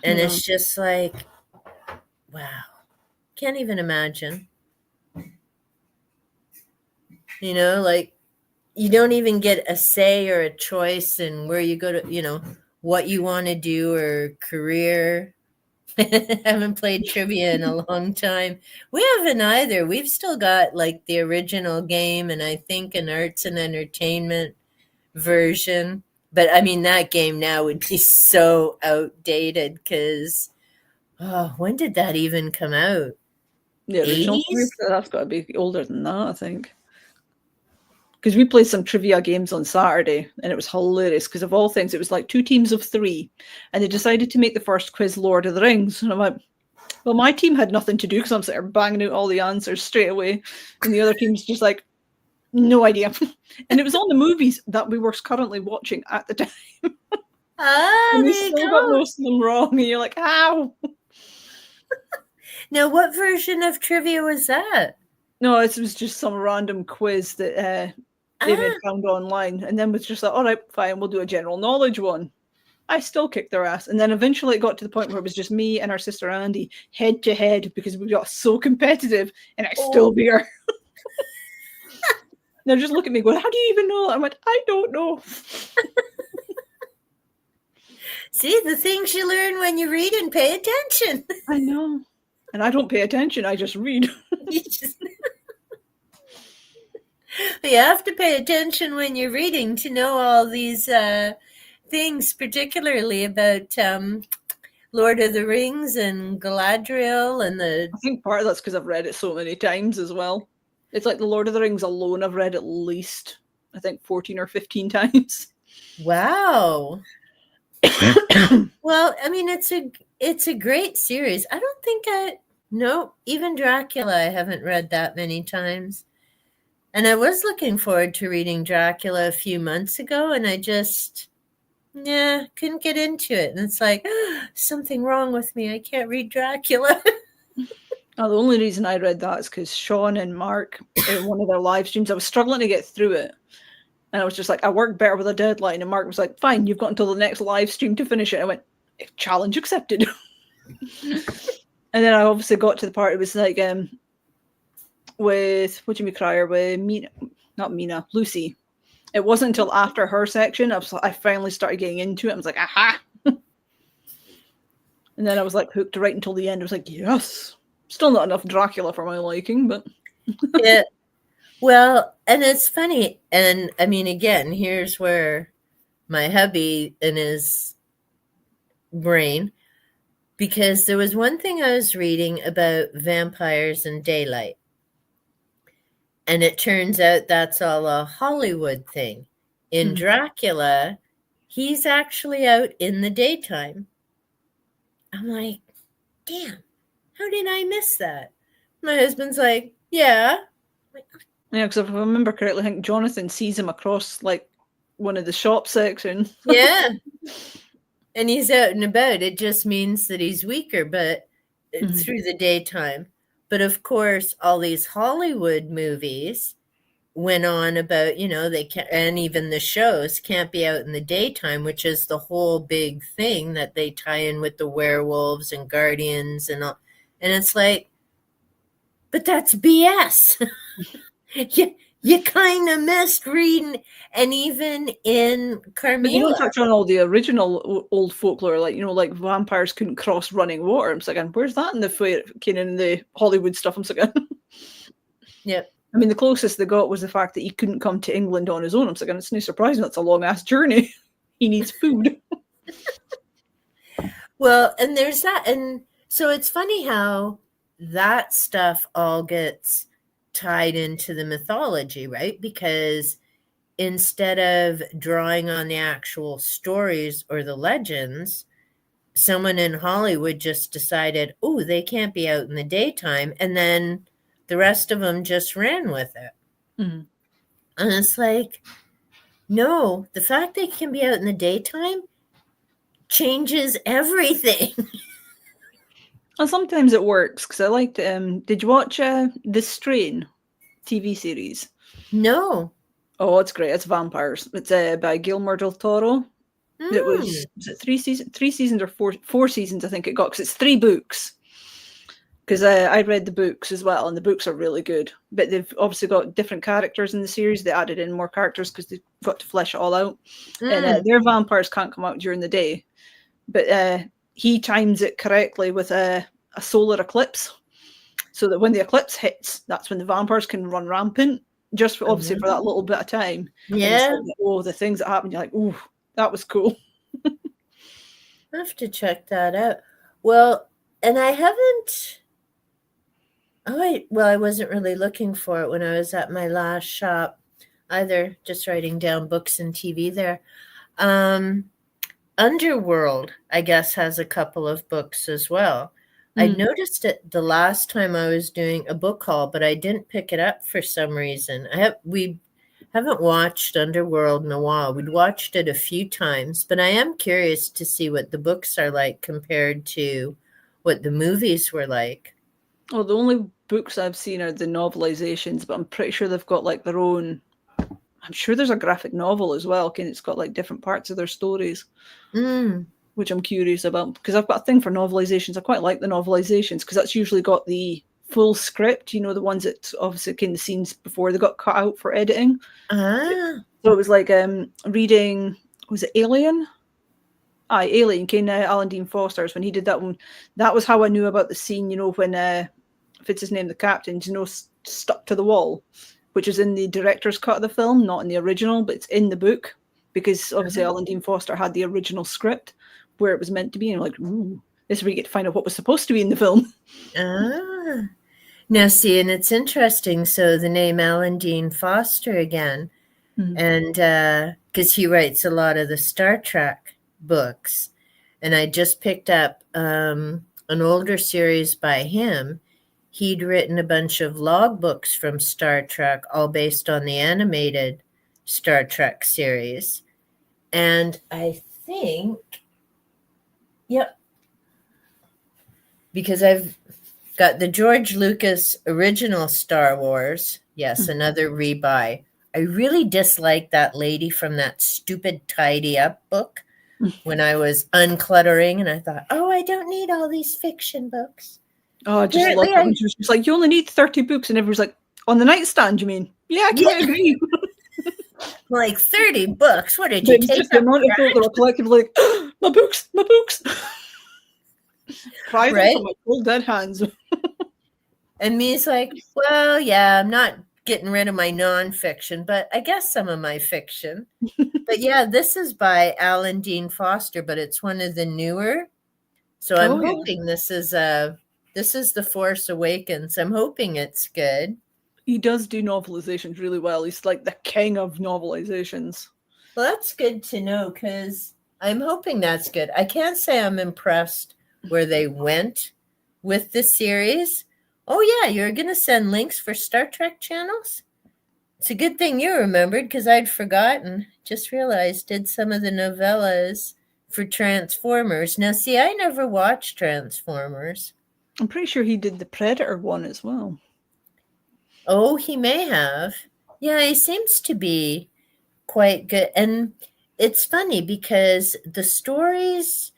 S2: And it's just like, wow, can't even imagine. You know, like, you don't even get a say or a choice in where you go to, what you want to do or career. I haven't played trivia in a long time. We haven't either. We've still got like the original game and I think an arts and entertainment version. But I mean, that game now would be so outdated because, when did that even come out?
S1: Yeah, that's got to be older than that, I think. Because we played some trivia games on Saturday, and it was hilarious. Because of all things, it was like 2 teams of 3, and they decided to make the first quiz Lord of the Rings. And I'm like, well, my team had nothing to do because I'm sitting there banging out all the answers straight away, and the other team's just like, no idea. And it was on the movies that we were currently watching at the time. And we still got most of them wrong, and you're like, how?
S2: Now, what version of trivia was that?
S1: No, it was just some random quiz that Amy had found online, and then was just like, all right, fine, we'll do a general knowledge one. I still kicked their ass. And then eventually it got to the point where it was just me and our sister Andy head to head because we got so competitive, and I still beat her. They're just looking at me going, how do you even know? I went, I don't know.
S2: See, the things you learn when you read and pay attention.
S1: I know. And I don't pay attention. I just read.
S2: You have to pay attention when you're reading to know all these things, particularly about Lord of the Rings and Galadriel and the...
S1: I think part of that's because I've read it so many times as well. It's like the Lord of the Rings alone, I've read at least, I think, 14 or 15 times.
S2: Wow. Well, I mean, it's a great series. I don't think even Dracula I haven't read that many times. And I was looking forward to reading Dracula a few months ago, and I just, couldn't get into it. And it's like, something wrong with me. I can't read Dracula.
S1: Oh, the only reason I read that is because Sean and Mark, in one of their live streams, I was struggling to get through it. And I was just like, I work better with a deadline. And Mark was like, fine, you've got until the next live stream to finish it. I went, challenge accepted. And then I obviously got to the part, it was like, with Jimmy Cryer, with Lucy. It wasn't until after her section, I finally started getting into it. I was like, aha. And then I was like hooked right until the end. I was like, yes. Still not enough Dracula for my liking, but...
S2: Yeah. Well, and it's funny. And I mean, again, here's where my hubby and his brain, because there was one thing I was reading about vampires and daylight. And it turns out that's all a Hollywood thing. In Dracula, he's actually out in the daytime. I'm like, damn, how did I miss that? My husband's like, yeah.
S1: Yeah, because if I remember correctly, I think Jonathan sees him across like one of the shop sections.
S2: Yeah. And he's out and about. It just means that he's weaker, but through the daytime. But of course, all these Hollywood movies went on about, they can't, and even the shows can't be out in the daytime, which is the whole big thing that they tie in with the werewolves and guardians and all. And it's like, but that's BS. You kind of missed reading, and even in Carmilla.
S1: But you don't touch on all the original old folklore, like vampires couldn't cross running water. I'm saying, where's that in the Hollywood stuff? I'm saying,
S2: yep.
S1: I mean, the closest they got was the fact that he couldn't come to England on his own. I'm saying, it's no surprise that's a long ass journey. He needs food.
S2: Well, and there's that, and so it's funny how that stuff all gets tied into the mythology, right? Because instead of drawing on the actual stories or the legends, someone in Hollywood just decided, oh, they can't be out in the daytime. And then the rest of them just ran with it.
S1: Mm-hmm.
S2: And it's like, no, the fact they can be out in the daytime changes everything.
S1: And sometimes it works, because I liked, did you watch The Strain TV series?
S2: No.
S1: Oh, it's great. It's vampires. It's by Guillermo del Toro. It was it 3 seasons or four seasons, I think it got, because it's 3 books. Because I read the books as well, and the books are really good. But they've obviously got different characters in the series. They added in more characters because they've got to flesh it all out. And their vampires can't come out during the day. But he times it correctly with a solar eclipse, so that when the eclipse hits, that's when the vampires can run rampant, just for, obviously for that little bit of time.
S2: Yeah.
S1: Like, the things that happen, you're like, ooh, that was cool.
S2: I have to check that out. Well, and I haven't... I wasn't really looking for it when I was at my last shop either, just writing down books and TV there. Underworld, I guess, has a couple of books as well. I noticed it the last time I was doing a book haul, but I didn't pick it up for some reason. We haven't watched Underworld in a while. We'd watched it a few times, but I am curious to see what the books are like compared to what the movies were like.
S1: Well, the only books I've seen are the novelizations, but I'm pretty sure they've got like their own. I'm sure there's a graphic novel as well, and it's got like different parts of their stories, which I'm curious about because I've got a thing for novelizations. I quite like the novelizations because that's usually got the full script, you know, the ones that obviously came the scenes before they got cut out for editing.
S2: Ah.
S1: So it was like reading, was it Alien? Alien, Ken Alan Dean Foster's, when he did that one. That was how I knew about the scene, you know, when what's his name, the captain, you know, stuck to the wall, which is in the director's cut of the film, not in the original, but it's in the book because obviously Alan Dean Foster had the original script where it was meant to be, and I'm like, ooh, this is where you get to find out what was supposed to be in the film.
S2: Ah. Now, see, and it's interesting. So the name Alan Dean Foster again, and because he writes a lot of the Star Trek books, and I just picked up an older series by him. He'd written a bunch of logbooks from Star Trek, all based on the animated Star Trek series. And I think, yep, because I've got the George Lucas original Star Wars. Yes, another rebuy. I really disliked that lady from that stupid Tidy Up book when I was uncluttering, and I thought, oh, I don't need all these fiction books.
S1: Oh, I just love it when she was just like, you only need 30 books, and everyone's like, on the nightstand, you mean? Yeah, I can't agree.
S2: Like 30 books? What did you take?
S1: Just the amount of people that were collectively like, my books, my books. Pry them from my cold dead hands.
S2: And me's like, well, yeah, I'm not getting rid of my nonfiction, but I guess some of my fiction. But yeah, this is by Alan Dean Foster, but it's one of the newer. So I'm hoping this is The Force Awakens. I'm hoping it's good.
S1: He does do novelizations really well. He's like the king of novelizations.
S2: Well, that's good to know because I'm hoping that's good. I can't say I'm impressed where they went with the series. Oh, yeah, you're going to send links for Star Trek channels? It's a good thing you remembered because I'd forgotten. Just realized did some of the novellas for Transformers. Now, see, I never watched Transformers.
S1: I'm pretty sure he did the Predator one as well.
S2: Oh, he may have. Yeah, he seems to be quite good. And it's funny because the stories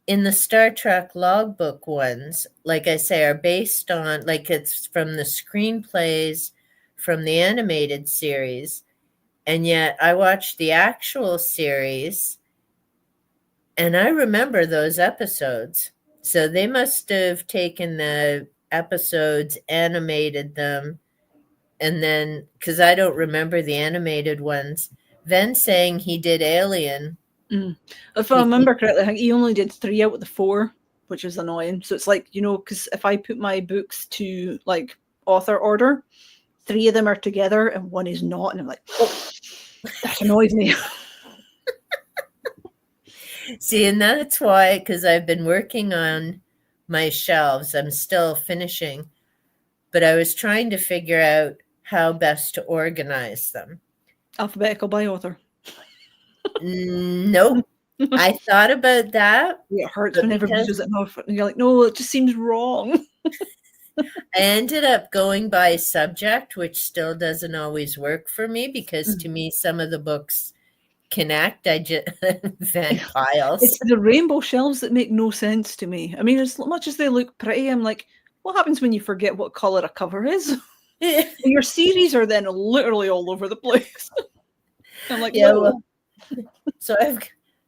S2: in the Star Trek logbook ones, like I say, are based on, like it's from the screenplays from the animated series. And yet I watched the actual series and I remember those episodes. So they must have taken the episodes, animated them, and then, because I don't remember the animated ones, Ven saying he did Alien.
S1: If I remember correctly, I think he only did 3 out of the 4, which is annoying. So it's like, you know, because if I put my books to like author order, 3 of them are together and 1 is not, and I'm like, oh, that annoys me.
S2: See, and that's why, because I've been working on my shelves, I'm still finishing, but I was trying to figure out how best to organize them.
S1: Alphabetical by author.
S2: Nope. I thought about that.
S1: It hurts when everybody does it enough. And you're like, no, it just seems wrong.
S2: I ended up going by subject, which still doesn't always work for me because to me, some of the books connect. I just vent piles.
S1: It's the rainbow shelves that make no sense to me. I mean, as much as they look pretty, I'm like, what happens when you forget what color a cover is? Your series are then literally all over the place. I'm like,
S2: yeah.
S1: no.
S2: Well, so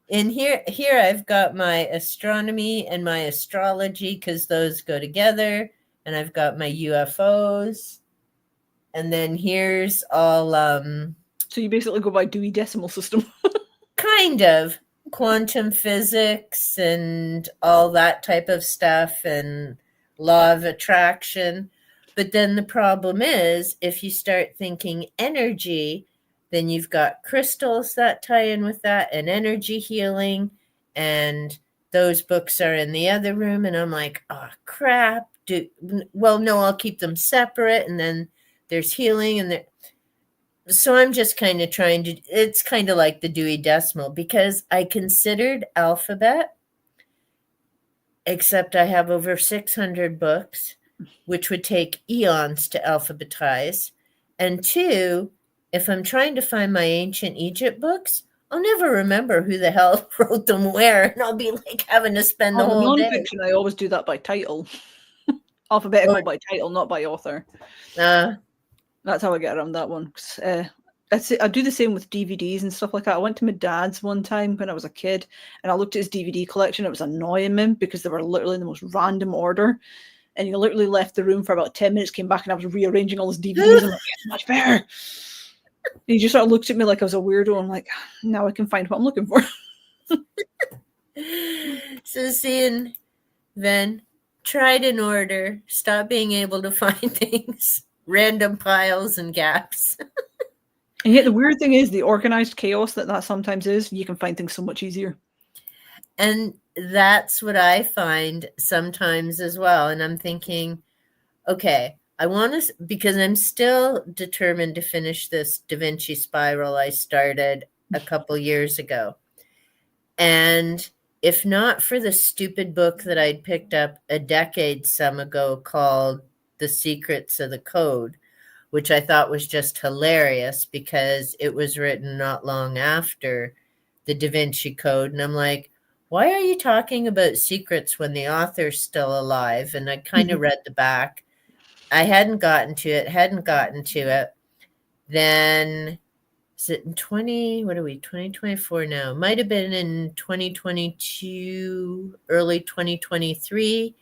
S2: here I've got my astronomy and my astrology because those go together, and I've got my UFOs, and then here's all.
S1: So you basically go by Dewey Decimal System.
S2: Kind of quantum physics and all that type of stuff and law of attraction. But then the problem is if you start thinking energy, then you've got crystals that tie in with that and energy healing. And those books are in the other room. And I'm like, oh, crap. Well, no, I'll keep them separate. And then there's healing and so I'm just kind of trying to, it's kind of like the Dewey Decimal because I considered alphabet, except I have over 600 books. which would take eons to alphabetize. And 2, if I'm trying to find my ancient Egypt books, I'll never remember who the hell wrote them where, and I'll be like having to spend the
S1: On the
S2: whole day.
S1: non-fiction, I always do that by title. Alphabetical by title, not by author. That's how I get around that one. I do the same with DVDs and stuff like that. I went to my dad's one time when I was a kid, and I looked at his DVD collection. It was annoying me because they were literally in the most random order. And he literally left the room for about 10 minutes, came back, and I was rearranging all his DVDs. I'm like, it's much better. And he just sort of looked at me like I was a weirdo. I'm like, now I can find what I'm looking for.
S2: So seeing then tried in order, stop being able to find things, random piles and gaps.
S1: And yet the weird thing is the organized chaos that sometimes is, you can find things so much easier.
S2: And that's what I find sometimes as well. And I'm thinking, okay, I want to, because I'm still determined to finish this Da Vinci Spiral I started a couple years ago. And if not for the stupid book that I'd picked up a decade some ago called The Secrets of the Code, which I thought was just hilarious because it was written not long after the Da Vinci Code. And I'm like, why are you talking about secrets when the author's still alive? And I kind of read the back. I hadn't gotten to it. Then, is it in 2024 now? Might have been in 2022, early 2023.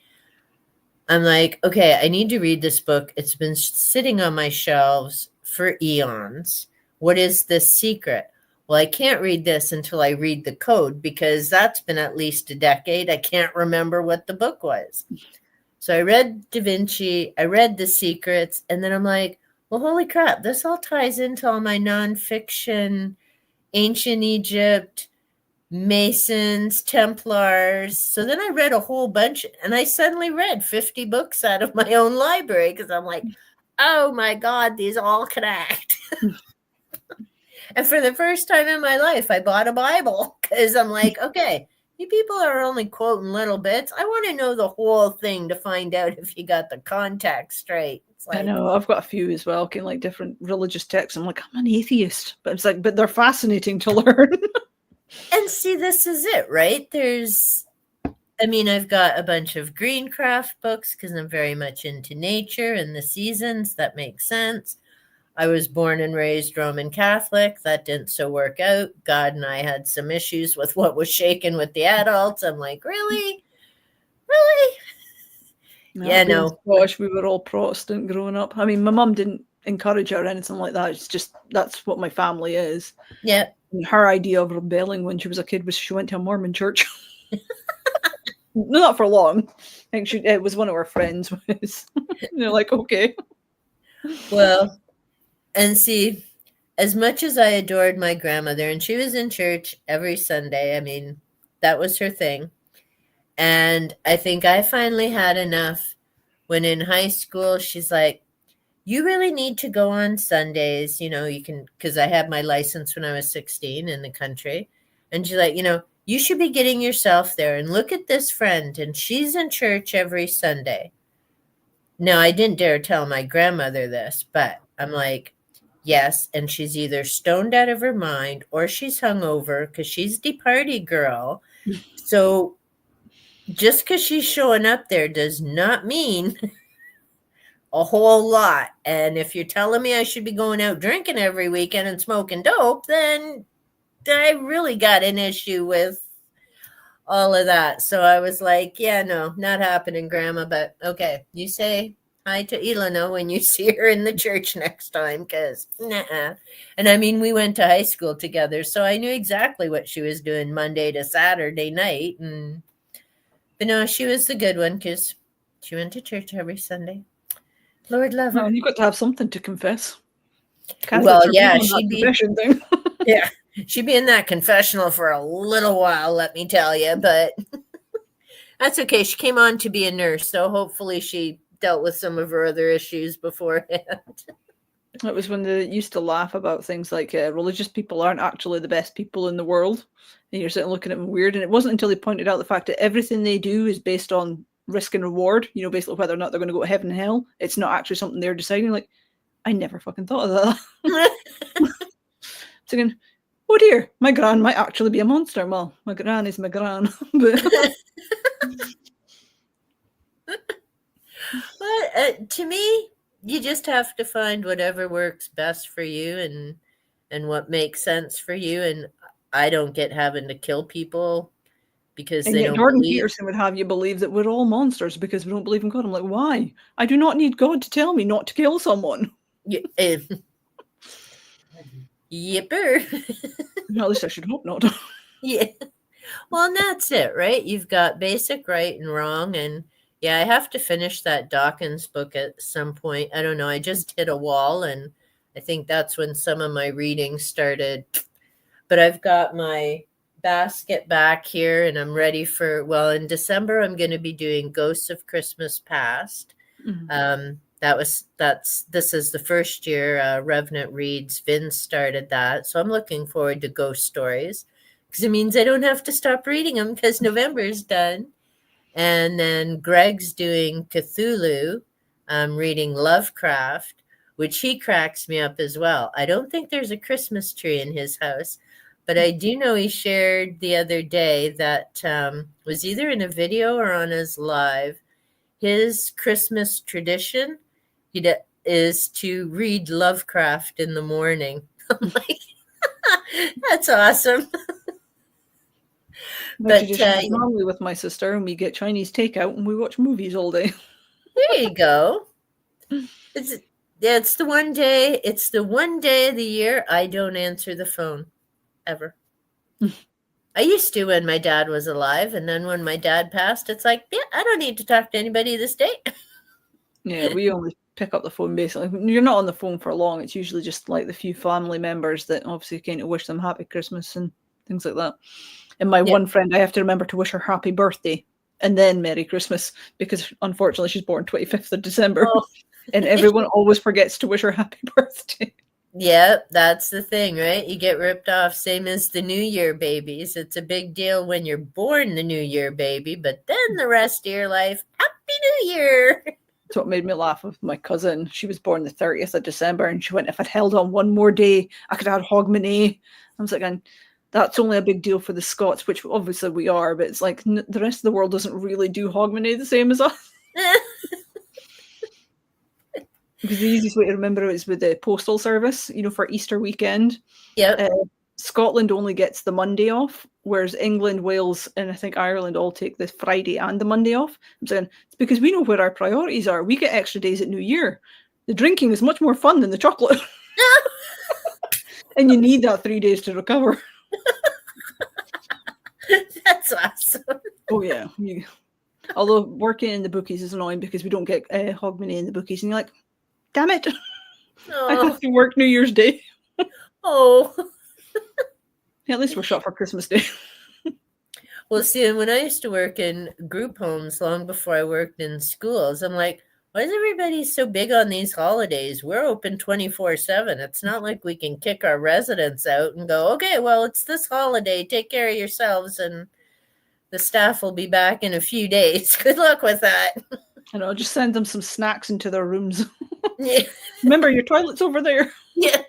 S2: I'm like, okay, I need to read this book. It's been sitting on my shelves for eons. What is this secret? Well, I can't read this until I read the code because that's been at least a decade. I can't remember what the book was. So I read Da Vinci, I read The Secrets, and then I'm like, well, holy crap, this all ties into all my nonfiction, ancient Egypt, Masons, Templars. So then I read a whole bunch, and I suddenly read 50 books out of my own library because I'm like, oh my God, these all connect. And for the first time in my life, I bought a Bible because I'm like, okay, you people are only quoting little bits. I want to know the whole thing to find out if you got the context straight. It's like,
S1: I know, I've got a few as well, like different religious texts. I'm like, I'm an atheist. But it's like, but they're fascinating to learn.
S2: And see, this is it, right? I've got a bunch of Greencraft books because I'm very much into nature and the seasons. That makes sense. I was born and raised Roman Catholic. That didn't so work out. God and I had some issues with what was shaken with the adults. I'm like, really? Really? No.
S1: Gosh, we were all Protestant growing up. I mean, my mum didn't encourage her or anything like that. It's just, that's what my family is.
S2: Yeah.
S1: And her idea of rebelling when she was a kid was she went to a Mormon church. No, not for long. I think it was one of her friends. They're like, okay.
S2: Well, and see, as much as I adored my grandmother, and she was in church every Sunday, I mean, that was her thing. And I think I finally had enough when in high school, she's like, you really need to go on Sundays, you can, because I had my license when I was 16 in the country. And she's like, you should be getting yourself there and look at this friend. And she's in church every Sunday. Now, I didn't dare tell my grandmother this, but I'm like, yes, and she's either stoned out of her mind or she's hungover because she's the party girl. So just because she's showing up there does not mean a whole lot. And if you're telling me I should be going out drinking every weekend and smoking dope, then I really got an issue with all of that. So I was like, yeah, no, not happening, Grandma. But okay, you say hi to Ilana when you see her in the church next time, because nah. And I mean, we went to high school together, so I knew exactly what she was doing Monday to Saturday night. But no, she was the good one because she went to church every Sunday. Lord love her.
S1: Well, you got to have something to confess.
S2: Well, yeah, she'd be
S1: thing.
S2: Yeah, she'd be in that confessional for a little while, let me tell you. But that's okay. She came on to be a nurse, so hopefully she dealt with some of her other issues beforehand.
S1: It was when they used to laugh about things like religious people aren't actually the best people in the world. And you're sitting looking at them weird. And it wasn't until they pointed out the fact that everything they do is based on risk and reward, basically whether or not they're going to go to heaven and hell. It's not actually something they're deciding. Like, I never fucking thought of that. Thinking, oh dear, my gran might actually be a monster. Well, my gran is my gran. But
S2: Well, to me, you just have to find whatever works best for you and what makes sense for you. And I don't get having to kill people because
S1: and
S2: they
S1: yet
S2: don't
S1: Jordan
S2: believe.
S1: Peterson would have you believe that we're all monsters because we don't believe in God. I'm like, why? I do not need God to tell me not to kill someone.
S2: Yipper.
S1: Well, at least I should hope not.
S2: Yeah. Well, and that's it, right? You've got basic right and wrong. And yeah, I have to finish that Dawkins book at some point. I don't know. I just hit a wall, and I think that's when some of my reading started. But I've got my basket back here, and I'm ready for, well, in December, I'm going to be doing Ghosts of Christmas Past.
S1: Mm-hmm.
S2: This is the first year Revenant Reads. Vince started that. So I'm looking forward to ghost stories because it means I don't have to stop reading them because November's done. And then Greg's doing Cthulhu. I'm reading Lovecraft, which he cracks me up as well. I don't think there's a Christmas tree in his house, but I do know he shared the other day that was either in a video or on his live. His Christmas tradition is to read Lovecraft in the morning. I'm like, that's awesome.
S1: But normally with my sister, and we get Chinese takeout and we watch movies all day.
S2: There you go. It's the one day. It's the one day of the year I don't answer the phone ever. I used to when my dad was alive, and then when my dad passed, it's like, yeah, I don't need to talk to anybody this day.
S1: Yeah, we only pick up the phone basically. You're not on the phone for long. It's usually just like the few family members that obviously came to wish them happy Christmas and things like that. And my one friend, I have to remember to wish her happy birthday and then Merry Christmas because unfortunately she's born 25th of December. Oh. And everyone always forgets to wish her happy birthday.
S2: Yeah, that's the thing, right? You get ripped off, same as the New Year babies. It's a big deal when you're born the New Year baby, but then the rest of your life, Happy New Year.
S1: That's what made me laugh with my cousin. She was born the 30th of December, and she went, if I'd held on one more day, I could have had Hogmanay. I was like, and that's only a big deal for the Scots, which obviously we are, but it's like the rest of the world doesn't really do Hogmanay the same as us. Because the easiest way to remember it is with the postal service, for Easter weekend.
S2: Yep.
S1: Scotland only gets the Monday off, whereas England, Wales, and I think Ireland all take the Friday and the Monday off. I'm saying it's because we know where our priorities are. We get extra days at New Year. The drinking is much more fun than the chocolate. And you need that 3 days to recover.
S2: That's awesome.
S1: Oh, yeah. Although working in the bookies is annoying because we don't get Hogmanay in the bookies. And you're like, damn it. Oh. I have to work New Year's Day.
S2: Oh.
S1: Yeah, at least we're shut for Christmas Day.
S2: Well, see, when I used to work in group homes long before I worked in schools, I'm like, why is everybody so big on these holidays? We're open 24/7. It's not like we can kick our residents out and go, okay, well, it's this holiday. Take care of yourselves, and the staff will be back in a few days. Good luck with that.
S1: I know, just send them some snacks into their rooms.
S2: Yeah.
S1: Remember, your toilet's over there.
S2: Yeah.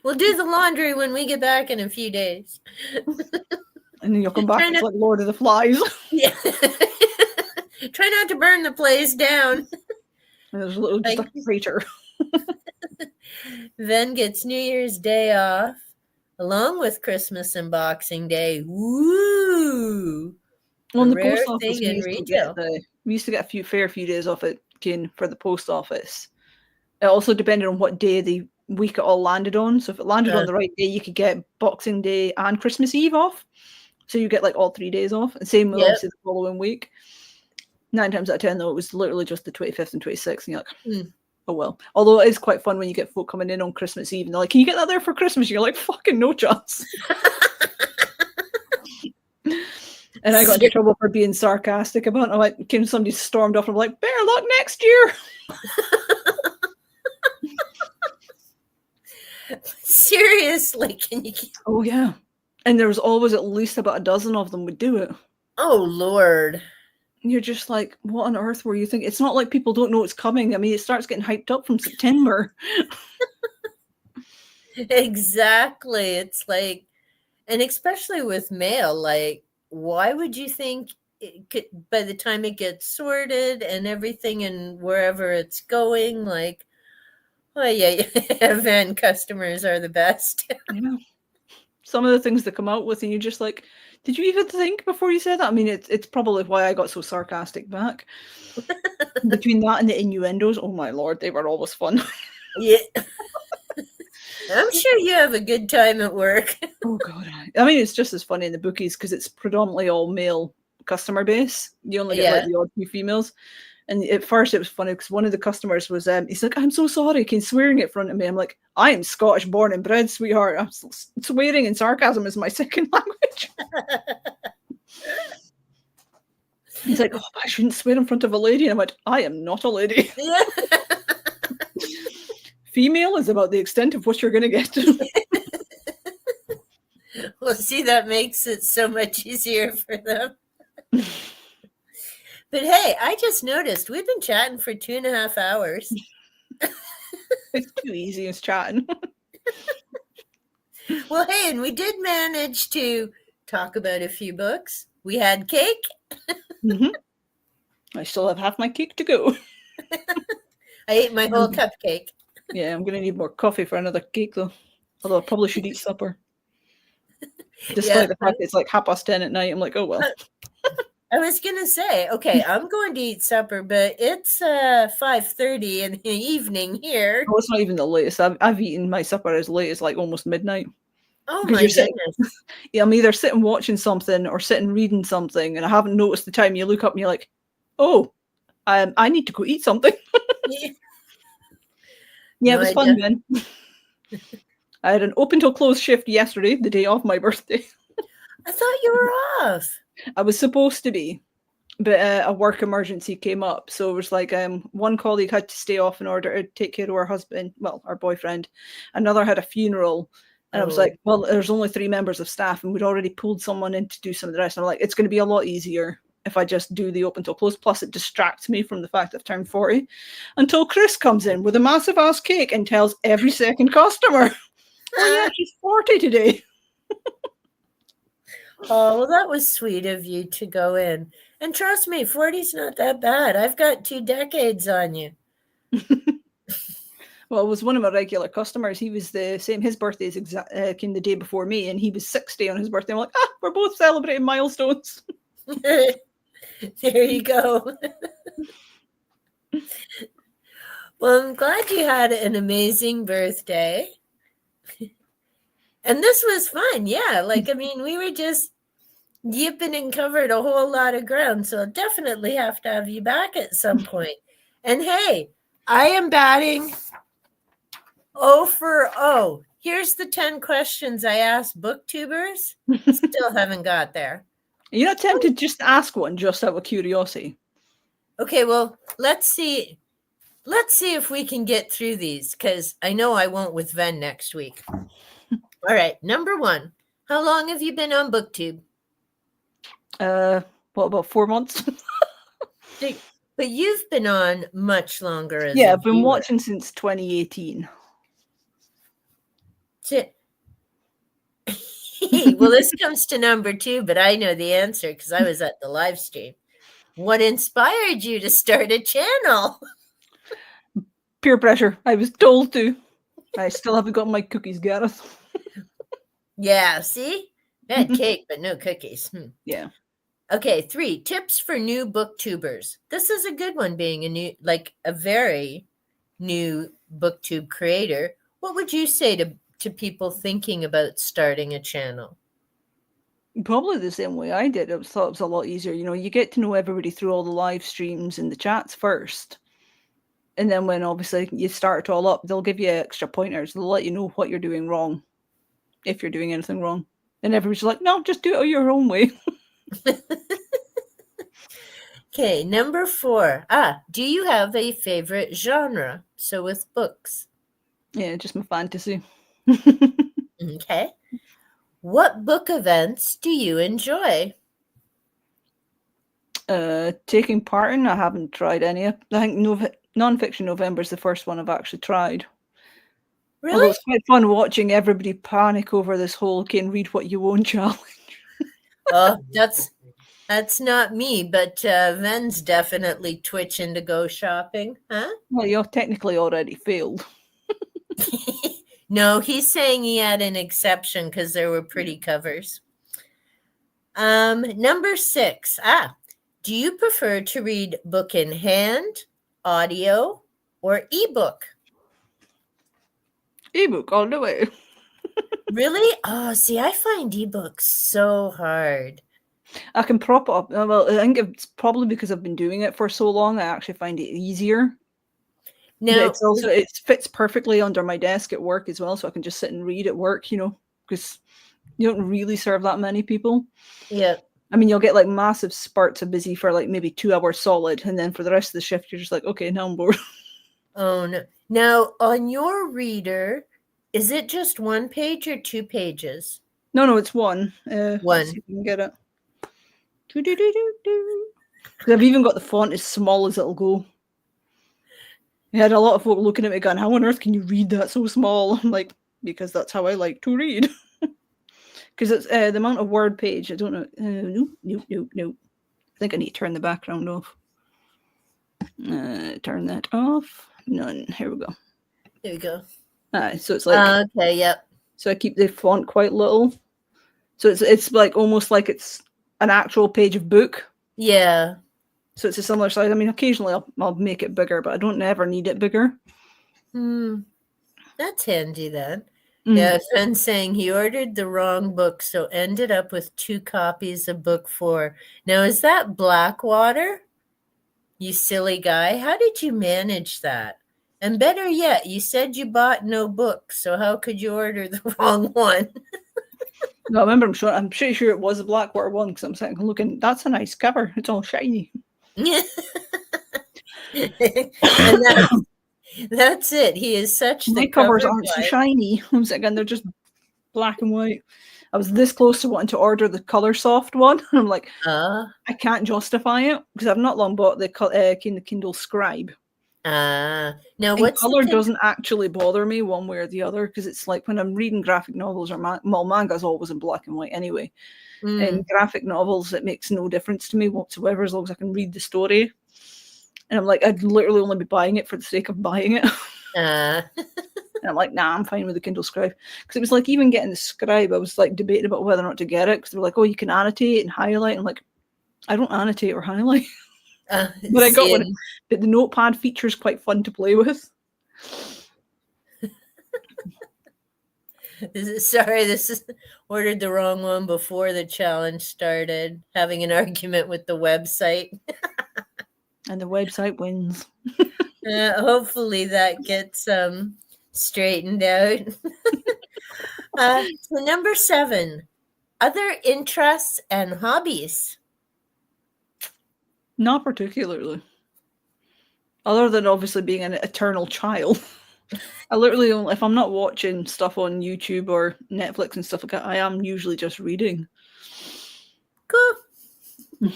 S2: We'll do the laundry when we get back in a few days.
S1: And then you'll come back, it's like Lord of the Flies.
S2: Yeah. Try not to burn the place down.
S1: And there's a little just a crater.
S2: Then gets New Year's Day off, along with Christmas and Boxing Day. Woo!
S1: Well, in the post office, we used to get a fair few days off it for the post office. It also depended on what day of the week it all landed on. So if it landed on the right day, you could get Boxing Day and Christmas Eve off. So you get like all 3 days off. And same with obviously the following week. 9 times out of 10, though, it was literally just the 25th and 26th. And you're like, oh well. Although it is quite fun when you get folk coming in on Christmas Eve and they're like, can you get that there for Christmas? You're like, fucking no chance. And I got into trouble for being sarcastic about it. I'm like, somebody stormed off and I'm like, better luck next year.
S2: Seriously, can you?
S1: Oh yeah, and there was always at least about a dozen of them would do it.
S2: Oh Lord,
S1: you're just like, what on earth were you thinking? It's not like people don't know it's coming. I mean, it starts getting hyped up from September.
S2: Exactly. It's like, and especially with mail, like, why would you think by the time it gets sorted and everything and wherever it's going, like, oh, yeah, van customers are the best.
S1: Yeah. Some of the things that come out with, and you're just like, did you even think before you said that? I mean, it's probably why I got so sarcastic back. Between that and the innuendos, oh my lord, they were always fun.
S2: Yeah. I'm sure you have a good time at work.
S1: Oh god. I mean, it's just as funny in the bookies because it's predominantly all male customer base. You only get like the odd few females. And at first it was funny because one of the customers was, he's like, I'm so sorry, can swearing in front of me. I'm like, I am Scottish born and bred, sweetheart. Swearing and sarcasm is my second language. He's like, oh, I shouldn't swear in front of a lady. And I'm like, I am not a lady.
S2: Yeah.
S1: Female is about the extent of what you're going to get.
S2: Well, see, that makes it so much easier for them. But hey, I just noticed we've been chatting for 2.5 hours.
S1: It's too easy as chatting.
S2: Well, hey, and we did manage to talk about a few books. We had cake.
S1: I still have half my cake to go.
S2: I ate my whole cupcake.
S1: Yeah, I'm going to need more coffee for another cake, though. Although I probably should eat supper. Despite the fact it's like 10:30 at night, I'm like, oh, well.
S2: I was going to say, okay, I'm going to eat supper, but it's 5:30 in the evening here.
S1: Oh, it's not even the latest. I've eaten my supper as late as like almost midnight.
S2: Oh, my goodness.
S1: Yeah, I'm either sitting watching something or sitting reading something, and I haven't noticed the time. You look up and you're like, oh, I need to go eat something. Yeah, it was fun, man. I had an open till close shift yesterday, the day of my birthday.
S2: I thought you were off.
S1: I was supposed to be, but a work emergency came up. So it was like one colleague had to stay off in order to take care of her husband, well, our boyfriend. Another had a funeral. And I was like, well, there's only 3 members of staff, and we'd already pulled someone in to do some of the rest. And I'm like, it's going to be a lot easier if I just do the open till close. Plus, it distracts me from the fact I've turned 40. Until Chris comes in with a massive ass cake and tells every second customer, oh yeah, she's 40 today.
S2: Oh, well, that was sweet of you to go in. And trust me, 40's not that bad. I've got 2 decades on you.
S1: Well, it was one of my regular customers. He was the same. His birthday came the day before me, and he was 60 on his birthday. I'm like, we're both celebrating milestones.
S2: There you go. Well, I'm glad you had an amazing birthday. And this was fun. Yeah. Like, I mean, we were just yipping and covered a whole lot of ground. So I'll definitely have to have you back at some point. And hey, I am batting 0 for 0. Here's the 10 questions I asked booktubers. Still haven't got there.
S1: You're not tempted just to ask one just out of curiosity?
S2: Okay, well, let's see. Let's see if we can get through these, because I know I won't with Ven next week. All right, number 1. How long have you been on BookTube?
S1: What, about 4 months?
S2: But you've been on much longer.
S1: Yeah, I've been watching since 2018.
S2: Well, this comes to number 2, but I know the answer because I was at the live stream. What inspired you to start a channel?
S1: Peer pressure. I was told to. I still haven't got my cookies, Gareth.
S2: Yeah, see? I had cake, but no cookies.
S1: Yeah.
S2: Okay, 3 tips for new booktubers. This is a good one, being a very new booktube creator. What would you say to people thinking about starting a channel?
S1: Probably the same way I did. I thought it was a lot easier. You know, you get to know everybody through all the live streams and the chats first. And then when obviously you start it all up, they'll give you extra pointers. They'll let you know what you're doing wrong, if you're doing anything wrong. And everybody's like, no, just do it your own way.
S2: Okay, number 4. Do you have a favorite genre? So with books.
S1: Yeah, just my fantasy.
S2: Okay. What book events do you enjoy?
S1: Taking part in, I haven't tried any. I think non-fiction November is the first one I've actually tried.
S2: Really?
S1: Although it's quite fun watching everybody panic over this whole "can read what you won't" challenge.
S2: Oh, that's not me, but Ven's definitely twitching to go shopping, huh?
S1: Well, you're technically already failed.
S2: No, he's saying he had an exception because there were pretty covers. Number 6. Do you prefer to read book in hand, audio, or ebook?
S1: Ebook all the way.
S2: Really? Oh, see, I find ebooks so hard.
S1: I can prop it up. Well, I think it's probably because I've been doing it for so long. I actually find it easier. But
S2: Now,
S1: it's also, it fits perfectly under my desk at work as well, so I can just sit and read at work. Because you don't really serve that many people.
S2: yeah.
S1: I mean, you'll get like massive spurts of busy for like maybe 2 hours solid, and then for the rest of the shift, you're just like, okay, now I'm bored.
S2: Oh no. Now, on your reader, is it just 1 page or 2 pages?
S1: No, it's one.
S2: One.
S1: Let's see if we can get it. Because I've even got the font as small as it'll go. I had a lot of folk looking at me going, how on earth can you read that so small? I'm like, because that's how I like to read. Because it's the amount of word page. I don't know. Nope. I think I need to turn the background off. Turn that off. None. Here we go.
S2: There we go.
S1: So it's like
S2: Okay, yep.
S1: So I keep the font quite little. So it's like almost like it's an actual page of book.
S2: Yeah.
S1: So it's a similar size. I mean, occasionally I'll make it bigger, but I don't ever need it bigger.
S2: That's handy then. Yeah, Fen's saying he ordered the wrong book, so ended up with 2 copies of book 4. Now, is that Blackwater? You silly guy. How did you manage that? And better yet, you said you bought no book, so how could you order the wrong one?
S1: No, I remember I'm pretty sure it was a Blackwater one, because I'm sitting looking, that's a nice cover. It's all shiny.
S2: And that's it. He is such
S1: My
S2: the
S1: covers
S2: cover
S1: aren't so
S2: guy.
S1: shiny. I'm sitting, they're just black and white. I was this close to wanting to order the Color Soft one. I'm like, I can't justify it because I've not long bought the Kindle Scribe.
S2: Now
S1: And
S2: what's
S1: color doesn't actually bother me one way or the other, because it's like when I'm reading graphic novels or manga's always in black and white anyway. In graphic novels, it makes no difference to me whatsoever as long as I can read the story. And I'm like, I'd literally only be buying it for the sake of buying it. And I'm like, nah, I'm fine with the Kindle Scribe. Because it was like, even getting the Scribe, I was like debating about whether or not to get it, because they were like, oh, you can annotate and highlight. I'm like, I don't annotate or highlight. But I got one. But the notepad feature is quite fun to play with.
S2: This is ordered the wrong one before the challenge started, having an argument with the website.
S1: And the website wins.
S2: Hopefully that gets straightened out. So number 7, other interests and hobbies.
S1: Not particularly. Other than obviously being an eternal child. I literally, if I'm not watching stuff on YouTube or Netflix and stuff like that, I am usually just reading.
S2: Cool.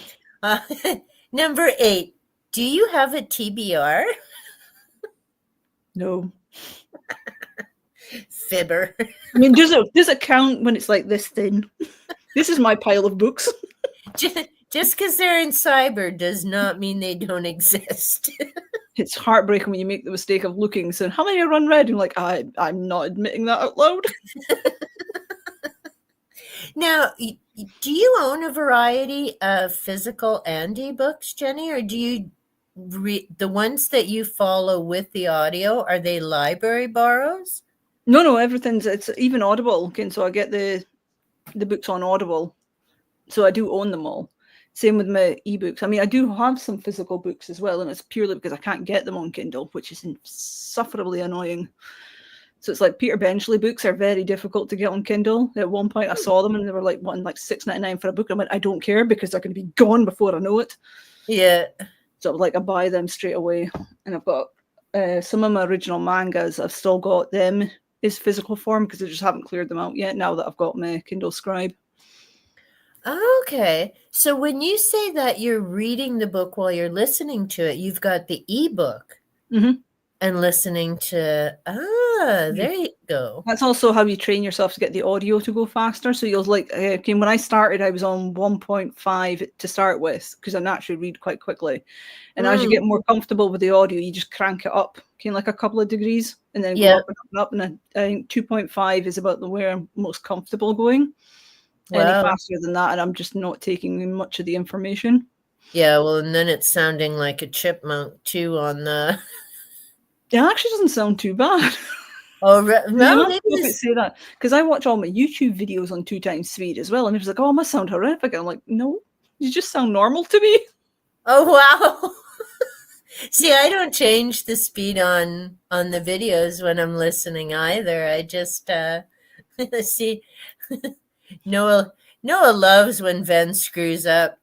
S2: Number 8, do you have a TBR?
S1: No.
S2: Fibber.
S1: I mean, does it count when it's like this thin? This is my pile of books.
S2: Just because they're in cyber does not mean they don't exist.
S1: It's heartbreaking when you make the mistake of looking, saying, how many are unread? And like, I'm not admitting that out loud.
S2: Now, do you own a variety of physical and ebooks, Jenny, or do you the ones that you follow with the audio, are they library borrows?
S1: No, it's even Audible. Okay, so I get the books on Audible. So I do own them all. Same with my ebooks. I mean, I do have some physical books as well, and it's purely because I can't get them on Kindle, which is insufferably annoying. So it's like Peter Benchley books are very difficult to get on Kindle. At one point I saw them and they were like $6.99 for a book. I went, I don't care because they're going to be gone before I know it.
S2: Yeah.
S1: So like I buy them straight away. And I've got some of my original mangas. I've still got them as physical form because I just haven't cleared them out yet now that I've got my Kindle Scribe.
S2: Okay. So when you say that you're reading the book while you're listening to it, you've got the ebook
S1: Mm-hmm.
S2: and listening to, there you go.
S1: That's also how you train yourself to get the audio to go faster. So you'll like, okay, when I started, I was on 1.5 to start with because I naturally read quite quickly. And as you get more comfortable with the audio, you just crank it up, like a couple of degrees, and then go up and up and up. And I think 2.5 is about where I'm most comfortable going.
S2: Wow.
S1: Any faster than that, and I'm just not taking in much of the information.
S2: Yeah, well, and then it's sounding like a chipmunk too on the.
S1: It actually doesn't sound too bad.
S2: Oh, no,
S1: maybe say that because I watch all my YouTube videos on 2 times speed as well, and it was like, oh, it must sound horrific. I'm like, no, you just sound normal to me.
S2: Oh wow! See, I don't change the speed on the videos when I'm listening either. I just see. Noah loves when Ven screws up.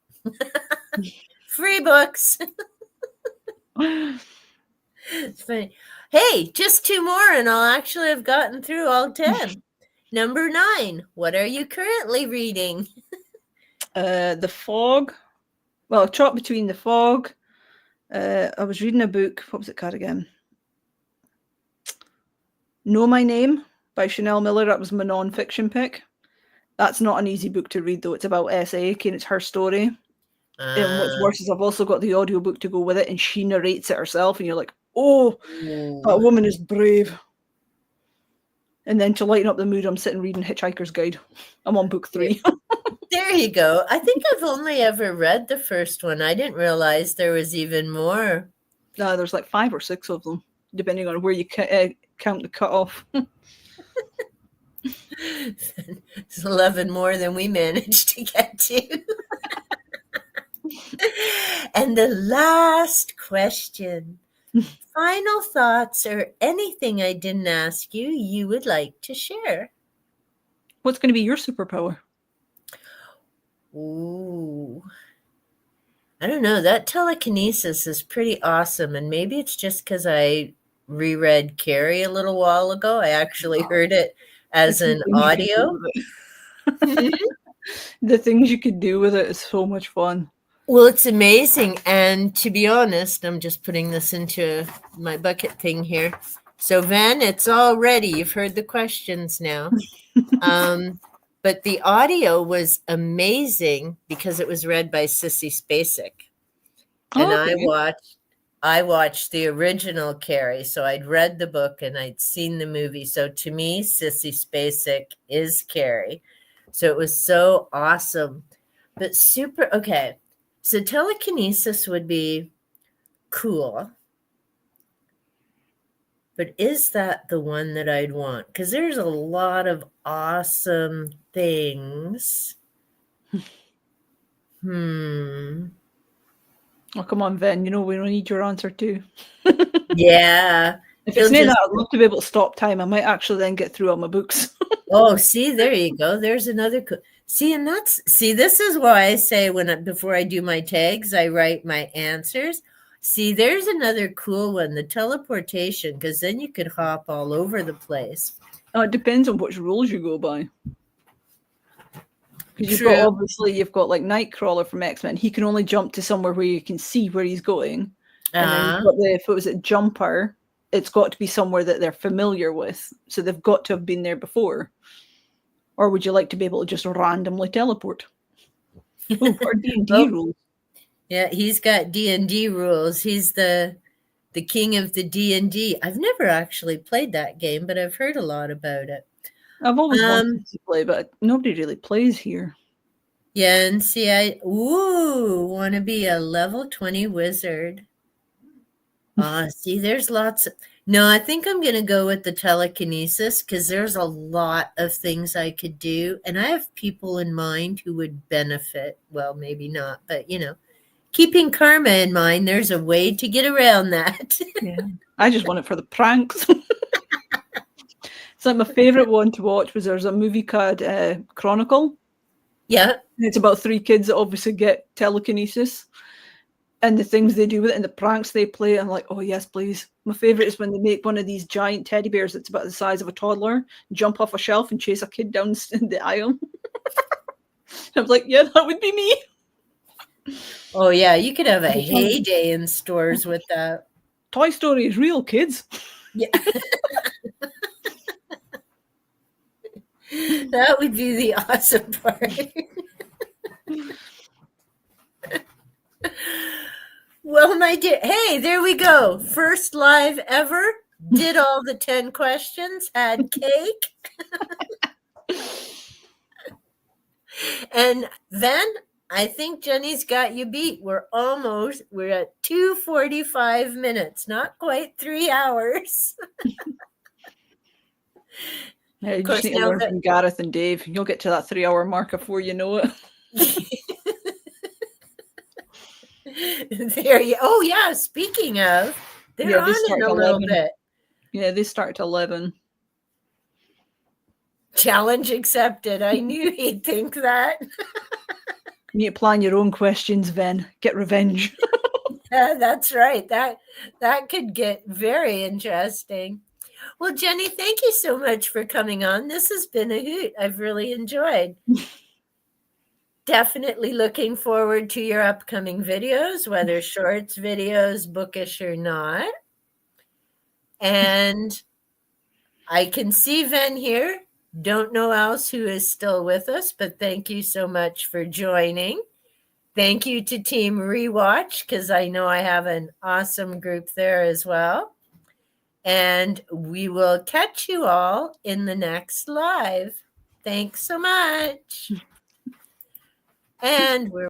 S2: Free books. It's funny. Hey, just 2 more and I'll actually have gotten through all 10. Number 9. What are you currently reading?
S1: The Fog. Well, Chalk Between the Fog. I was reading a book. What was it called again? Know My Name by Chanel Miller. That was my non-fiction pick. That's not an easy book to read, though. It's about S.A. and it's her story. And what's worse is I've also got the audiobook to go with it, and she narrates it herself, and you're like, oh, that woman is brave. And then to lighten up the mood, I'm sitting reading Hitchhiker's Guide. I'm on book 3.
S2: There you go. I think I've only ever read the first one. I didn't realize there was even more.
S1: No, there's like 5 or 6 of them, depending on where you count the cutoff.
S2: It's 11 more than we managed to get to. And the last question. Final thoughts or anything I didn't ask you would like to share?
S1: What's going to be your superpower?
S2: Ooh. I don't know. That telekinesis is pretty awesome. And maybe it's just because I reread Carrie a little while ago. I actually heard it as an audio.
S1: The things you could do with it is so much fun.
S2: Well, it's amazing. And to be honest, I'm just putting this into my bucket thing here. So, Van, it's all ready. You've heard the questions now. But the audio was amazing because it was read by Sissy Spacek. And I watched the original Carrie. So I'd read the book and I'd seen the movie. So to me, Sissy Spacek is Carrie. So it was so awesome. But super, okay. So telekinesis would be cool. But is that the one that I'd want? Because there's a lot of awesome things.
S1: Oh, come on, Ven. You know we don't need your answer too.
S2: Yeah.
S1: If it's not that, I'd love to be able to stop time. I might actually then get through all my books.
S2: Oh, see, there you go. There's another. This is why I say before I do my tags, I write my answers. See, there's another cool one, the teleportation, because then you could hop all over the place.
S1: Oh, it depends on which rules you go by. Because you've got like Nightcrawler from X-Men. He can only jump to somewhere where you can see where he's going. And then you've got if it was a jumper, it's got to be somewhere that they're familiar with. So they've got to have been there before. Or would you like to be able to just randomly teleport? Or D&D rules.
S2: Yeah, he's got D&D rules. He's the king of the D&D. I've never actually played that game, but I've heard a lot about it.
S1: I've always wanted to play, but nobody really plays here.
S2: Yeah, and see, want to be a level 20 wizard. See, there's lots of... No, I think I'm going to go with the telekinesis because there's a lot of things I could do. And I have people in mind who would benefit. Well, maybe not, but, keeping karma in mind, there's a way to get around that.
S1: Yeah, I just want it for the pranks. It's like my favorite one to watch was there's a movie called Chronicle.
S2: Yeah.
S1: It's about 3 kids that obviously get telekinesis. And the things they do with it and the pranks they play, I'm like, oh, yes, please. My favorite is when they make one of these giant teddy bears that's about the size of a toddler, jump off a shelf and chase a kid down the aisle. I was like, yeah, that would be me.
S2: Oh, yeah. You could have a heyday in stores with that.
S1: Toy Story is real, kids.
S2: Yeah. That would be the awesome part. Well, my dear, hey, there we go. First live ever. Did all the 10 questions, had cake. And then I think Jenny's got you beat. We're at 2:45 minutes, not quite 3 hours.
S1: Yeah, you
S2: Of course,
S1: just need to
S2: now
S1: learn
S2: that-
S1: from Gareth and Dave. You'll get to that 3-hour mark before you know it.
S2: There you. Oh yeah. Speaking of, they're
S1: Yeah, they
S2: on
S1: start
S2: in a
S1: at
S2: little
S1: 11.
S2: bit.
S1: Yeah, they start at 11.
S2: Challenge accepted. I knew he'd think that.
S1: You need to plan your own questions, Ven. Get revenge.
S2: Yeah, that's right. That could get very interesting. Well, Jenny, thank you so much for coming on. This has been a hoot. I've really enjoyed. Definitely looking forward to your upcoming videos, whether shorts, videos, bookish or not. And I can see Ven here. Don't know else who is still with us, but thank you so much for joining. Thank you to Team Rewatch, because I know I have an awesome group there as well. And we will catch you all in the next live. Thanks so much. And we're